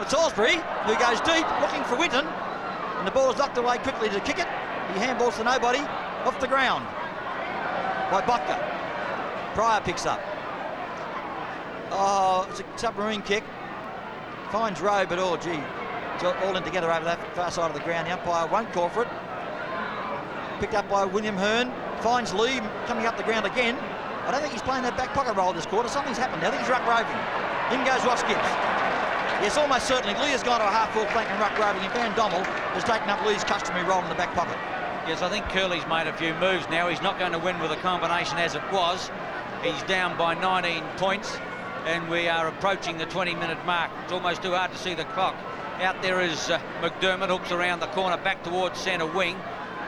Salisbury, who goes deep, looking for Winton. And the ball is knocked away quickly to kick it. He handballs to nobody. Off the ground by Botka. Pryor picks up. Oh, it's a submarine kick. Finds Rowe, but oh gee, it's all in together over that far side of the ground. The umpire won't call for it. Picked up by William Hearn. Finds Lee coming up the ground again. I don't think he's playing that back pocket role this quarter. Something's happened. I think he's ruck roving. In goes Ross Gibbs. Yes, almost certainly. Lee has gone to a half-full flank and ruck roving, and Van Dommel has taken up Lee's customary role in the back pocket. Yes, I think Curley's made a few moves now. He's not going to win with a combination as it was. He's down by 19 points, and we are approaching the 20-minute mark. It's almost too hard to see the clock. Out there is McDermott, hooks around the corner back towards centre wing.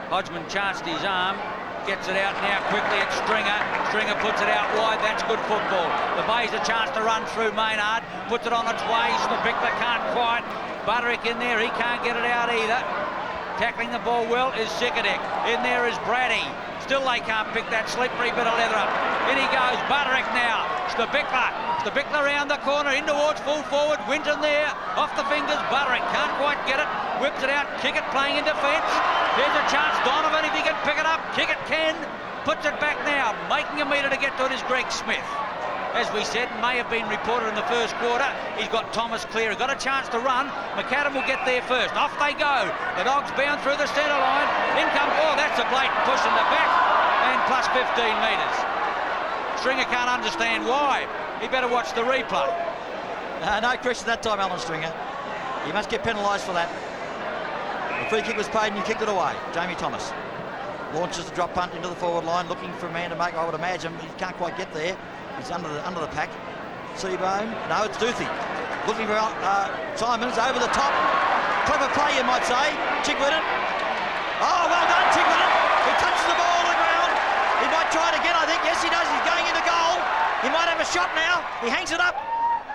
Hodgeman chanced his arm, gets it out now quickly at Stringer. Stringer puts it out wide. That's good football. The Bay's a chance to run through Maynard, puts it on its way. Spickler can't quite. Butterick in there, he can't get it out either. Tackling the ball well is Sikadek. In there is Brady. Still they can't pick that slippery bit of leather up. In he goes, Butterick now. Spickler round the corner, in towards full forward. Winton there, off the fingers. Butterick can't quite get it. Whips it out, kick it, playing in defence. Here's a chance, Donovan, if he can pick it up. Kick it, Ken. Puts it back now. Making a metre to get to it is Greg Smith. As we said, may have been reported in the first quarter. He's got Thomas clear. He's got a chance to run. McAdam will get there first. Off they go. The Dogs bound through the centre line. In comes, oh, that's a blatant push in the back. And plus 15 metres. Stringer can't understand why. He better watch the replay. No question that time, Alan Stringer. He must get penalised for that. The free kick was paid and you kicked it away. Jamie Thomas launches the drop punt into the forward line, looking for a man to make, I would imagine. He can't quite get there. He's under the pack. Seabohm. No, it's Duthie. Looking for Simons over the top. Clever play, you might say. Chigwinnon. Oh, well done, Chigwinnon. He touches the ball on the ground. He might try it again, I think. Yes, he does. He's going into goal. He might have a shot now. He hangs it up.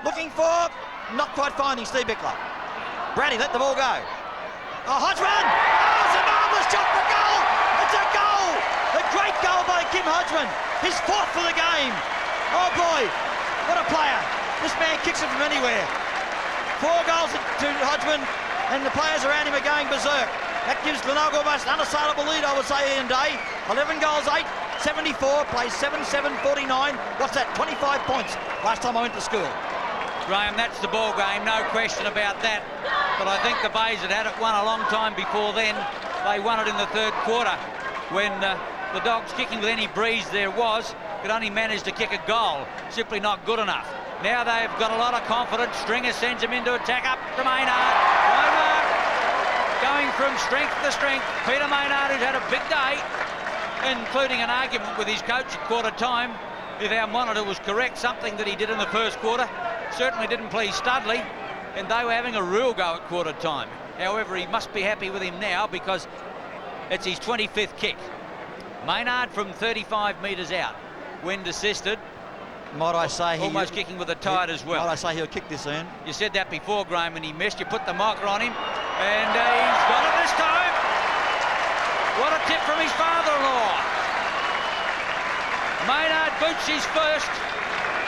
Looking for, not quite finding Steve Bickler. Brady let the ball go. Oh, Hodgeman! Oh, it's a marvellous shot for goal! It's a goal! A great goal by Kim Hodgeman. His fourth for the game. Oh boy, what a player. This man kicks it from anywhere. 4 goals to Hodgeman, and the players around him are going berserk. That gives Glenelg almost an unassailable lead, I would say, Ian Day. 11 goals, 8, 74, plays 7-7, 49. What's that, 25 points last time I went to school. Graham, that's the ball game, no question about that. But I think the Bays had it won a long time before then. They won it in the third quarter when the Dogs, kicking with any breeze there was, could only manage to kick a goal. Simply not good enough. Now they've got a lot of confidence. Stringer sends him into attack up to Maynard. Maynard going from strength to strength. Peter Maynard, who's had a big day, including an argument with his coach at quarter time. If our monitor was correct, something that he did in the first quarter certainly didn't please Studley, and they were having a real go at quarter time. However, he must be happy with him now because it's his 25th kick. Maynard from 35 metres out. Wind assisted. Might I say almost kicking with a tide as well. Might I say he'll kick this in? You said that before, Graham, and he missed. You put the marker on him, and he's got it this time. What a tip from his father-in-law. Maynard boots his first,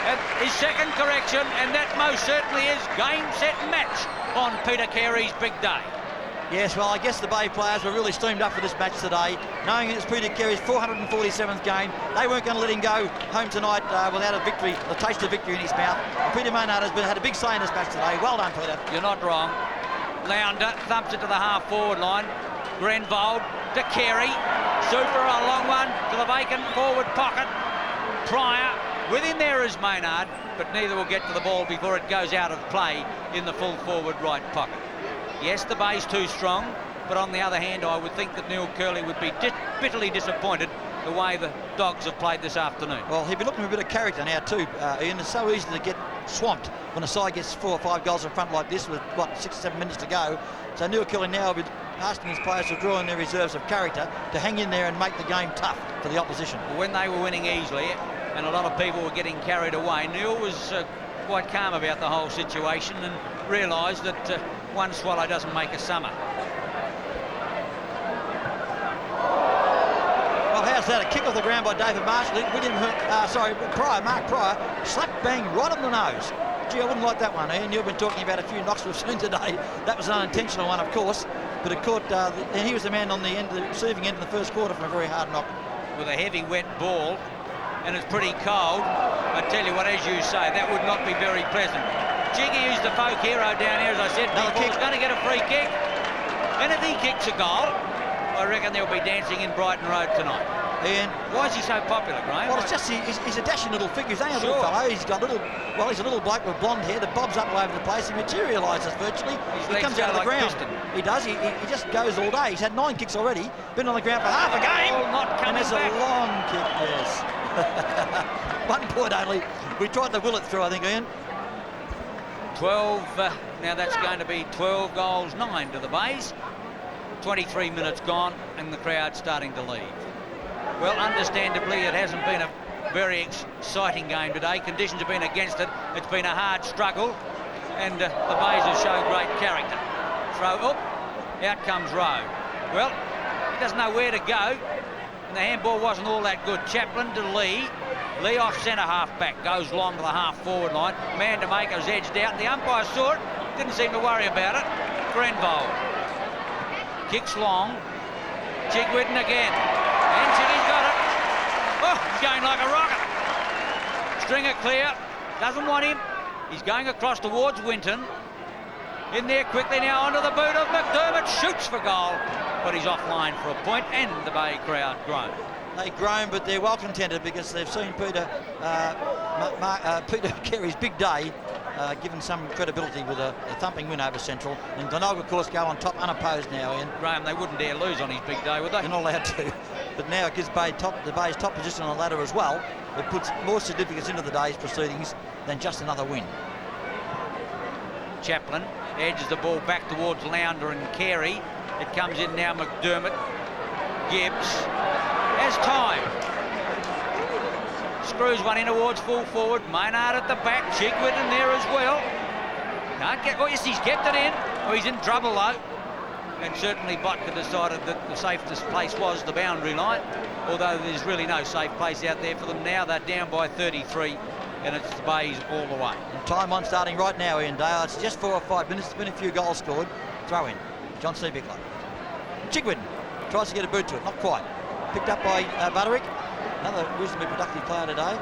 and his second correction, and that most certainly is game, set, match on Peter Carey's big day. Yes, well, I guess the Bay players were really steamed up for this match today, knowing it's Peter Carey's 447th game. They weren't going to let him go home tonight without a victory, a taste of victory in his mouth. And Peter Maynard has had a big say in this match today. Well done, Peter. You're not wrong. Lounder thumps it to the half-forward line. Glenelg to Carey. Super, a long one to the vacant forward pocket. Pryor, within there is Maynard, but neither will get to the ball before it goes out of play in the full forward right pocket. Yes, the Bay's too strong, but on the other hand, I would think that Neil Curley would be bitterly disappointed the way the Dogs have played this afternoon. Well, he'll be looking for a bit of character now too, Ian. It's so easy to get swamped when a side gets 4 or 5 goals in front like this with, 6 or 7 minutes to go. So Neil Curley now will be asking his players to draw in their reserves of character to hang in there and make the game tough for the opposition. When they were winning easily and a lot of people were getting carried away, Neil was quite calm about the whole situation and realised that one swallow doesn't make a summer. Well, how's that? A kick off the ground by David Marshall. Mark Pryor, slap bang right on the nose. Gee, I wouldn't like that one, Ian. You've been talking about a few knocks we've seen today. That was an unintentional one, of course, but it caught, and he was the man on the receiving end in the first quarter from a very hard knock. With a heavy, wet ball, and it's pretty cold. I tell you what, as you say, that would not be very pleasant. Jiggy is the folk hero down here, as I said. He's going to get a free kick. And if he kicks a goal, I reckon they'll be dancing in Brighton Road tonight. And why is he so popular, Graham? Well, it's just he's a dashing little figure. He's only a little fellow. He's got he's a little bloke with blonde hair that bobs up all over the place. He materialises virtually. He comes out of the ground. Piston. He does. He just goes all day. He's had 9 kicks already. Been on the ground for half a game. Not coming and there's back. A long kick. Yes. 1 point only. We tried to will it through, I think, Ian. 12. Now that's going to be 12 goals, 9 to the Bays. 23 minutes gone, and the crowd starting to leave. Well, understandably, it hasn't been a very exciting game today. Conditions have been against it. It's been a hard struggle, and the Bays have shown great character. Throw up, out comes Rowe. Well, he doesn't know where to go, and the handball wasn't all that good. Chaplin to Lee. Lee off centre half back, goes long to the half forward line. Mandemaker's edged out. The umpire saw it, didn't seem to worry about it. Glenelg kicks long. Chigwidden again. And Chiggy's got it. Oh, he's going like a rocket. Stringer clear. Doesn't want him. He's going across towards Winton. In there quickly now onto the boot of McDermott. Shoots for goal. But he's offline for a point, and the Bay crowd groan. They groan, but they're well contented because they've seen Peter Carey's big day given some credibility with a thumping win over Central. And Glenelg, of course, go on top unopposed now, Ian. Graham, they wouldn't dare lose on his big day, would they? They're not allowed to. But now it gives the Bay's top position on the ladder as well. It puts more significance into the day's proceedings than just another win. Chaplin edges the ball back towards Lounder and Carey. It comes in now, McDermott. Gibbs has time. Screws one in towards full forward. Maynard at the back. Chigwidden there as well. Can't get... Oh, yes, he's kept it in. Oh, he's in trouble, though. And certainly Botka decided that the safest place was the boundary line, although there's really no safe place out there for them now. They're down by 33, and it's the Bays all the way. And time on starting right now, Ian Dale. It's just 4 or 5 minutes. There's been a few goals scored. Throw in. John Seebickler. Chigwidden tries to get a boot to it. Not quite. Picked up by Butterick. Another reasonably productive player today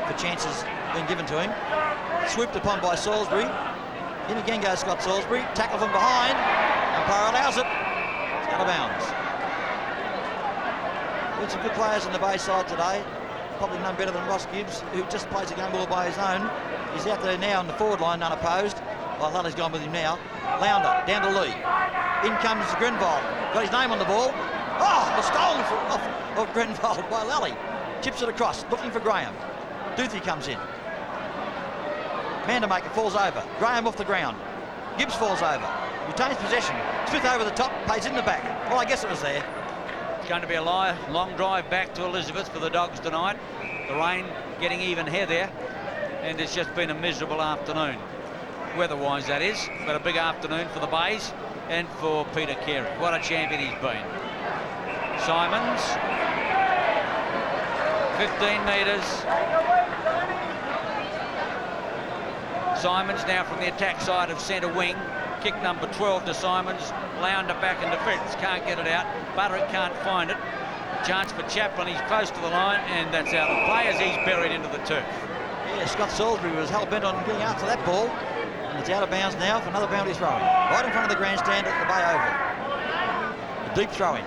for chances being given to him. Swooped upon by Salisbury. In again goes Scott Salisbury. Tackle from behind. Umpire allows it. It's out of bounds. There's some good players in the Bay side today. Probably none better than Ross Gibbs, who just plays the game all by his own. He's out there now on the forward line, unopposed. Well, Lully's gone with him now. Lounder down to Lee. In comes Grenville. Got his name on the ball. Oh, the stolen of Grenville by Lally. Chips it across, looking for Graham. Duthie comes in. Mandemaker falls over. Graham off the ground. Gibbs falls over. Retains possession. Smith over the top, pays in the back. Well, I guess it was there. It's going to be a long drive back to Elizabeth for the Dogs tonight. The rain getting even heavier, and it's just been a miserable afternoon. Weather-wise, that is, but a big afternoon for the Bays and for Peter Carey. What a champion he's been. Simons, 15 metres. Simons now from the attack side of centre wing. Kick number 12 to Simons. Lounder back in defence. Can't get it out. Butterick can't find it. Chance for Chaplin. He's close to the line, and that's out of play as he's buried into the turf. Yeah, Scott Salisbury was hell-bent on getting after that ball. And it's out of bounds now for another boundary throw-in. Right in front of the grandstand at the Bay Oval. A deep throw-in.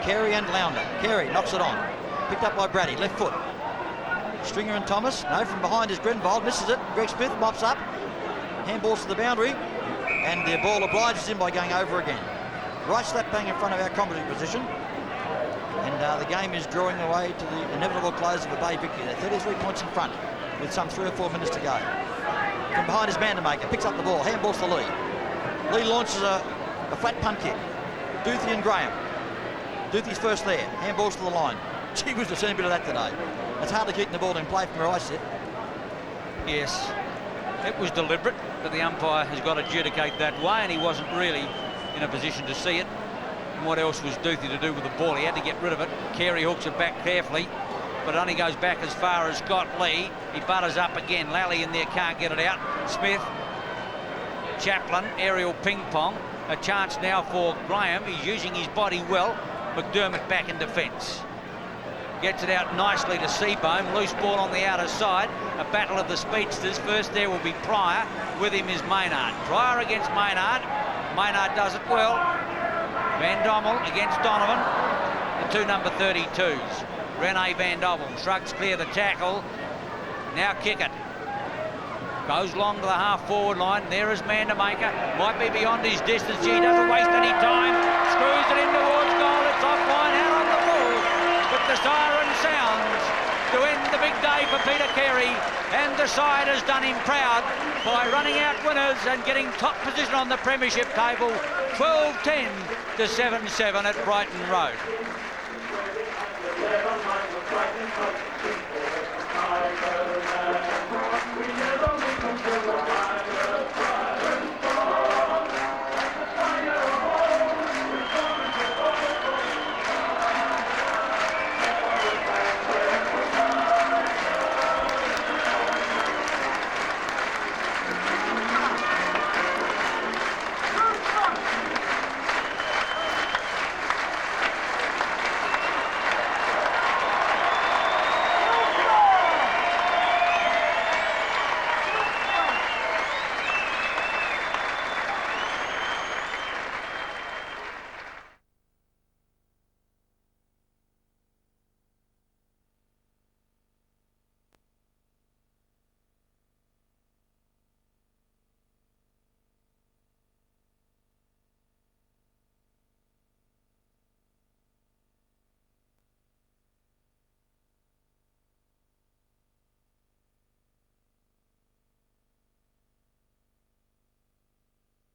Carey and Lounder. Carey knocks it on. Picked up by Brady, left foot. Stringer and Thomas. No, from behind is Grenville. Misses it. Greg Smith mops up. Handballs to the boundary. And the ball obliges him by going over again. Right slap bang in front of our commentary position. And the game is drawing away to the inevitable close of a Bay victory. They're 33 points in front with some 3 or 4 minutes to go. From behind is Mandemaker. Picks up the ball. Handballs to Lee. Lee launches a flat punt kick. Duthie and Graham. Duthie's first there. Handballs to the line. Gee, we've seen a bit of that today. It's hard to keep the ball in play from where I sit. Yes, it was deliberate, but the umpire has got to adjudicate that way, and he wasn't really in a position to see it. And what else was Duthie to do with the ball? He had to get rid of it. Carey hooks it back carefully, but it only goes back as far as Scott Lee. He butters up again. Lally in there can't get it out. Smith, Chaplin, aerial ping pong. A chance now for Graham. He's using his body well. McDermott back in defence. Gets it out nicely to Seabohm. Loose ball on the outer side. A battle of the speedsters. First there will be Pryor. With him is Maynard. Pryor against Maynard. Maynard does it well. Van Dommel against Donovan. The 2 number 32s. Rene Van Dommel shrugs clear the tackle. Now kick it. Goes long to the half-forward line. There is Mandemaker. Might be beyond his distance. He doesn't waste any time. Screws it in towards goal. It's offline out on the ball. But the siren sounds to end the big day for Peter Carey. And the side has done him proud by running out winners and getting top position on the premiership table. 12-10 to 7-7 at Brighton Road.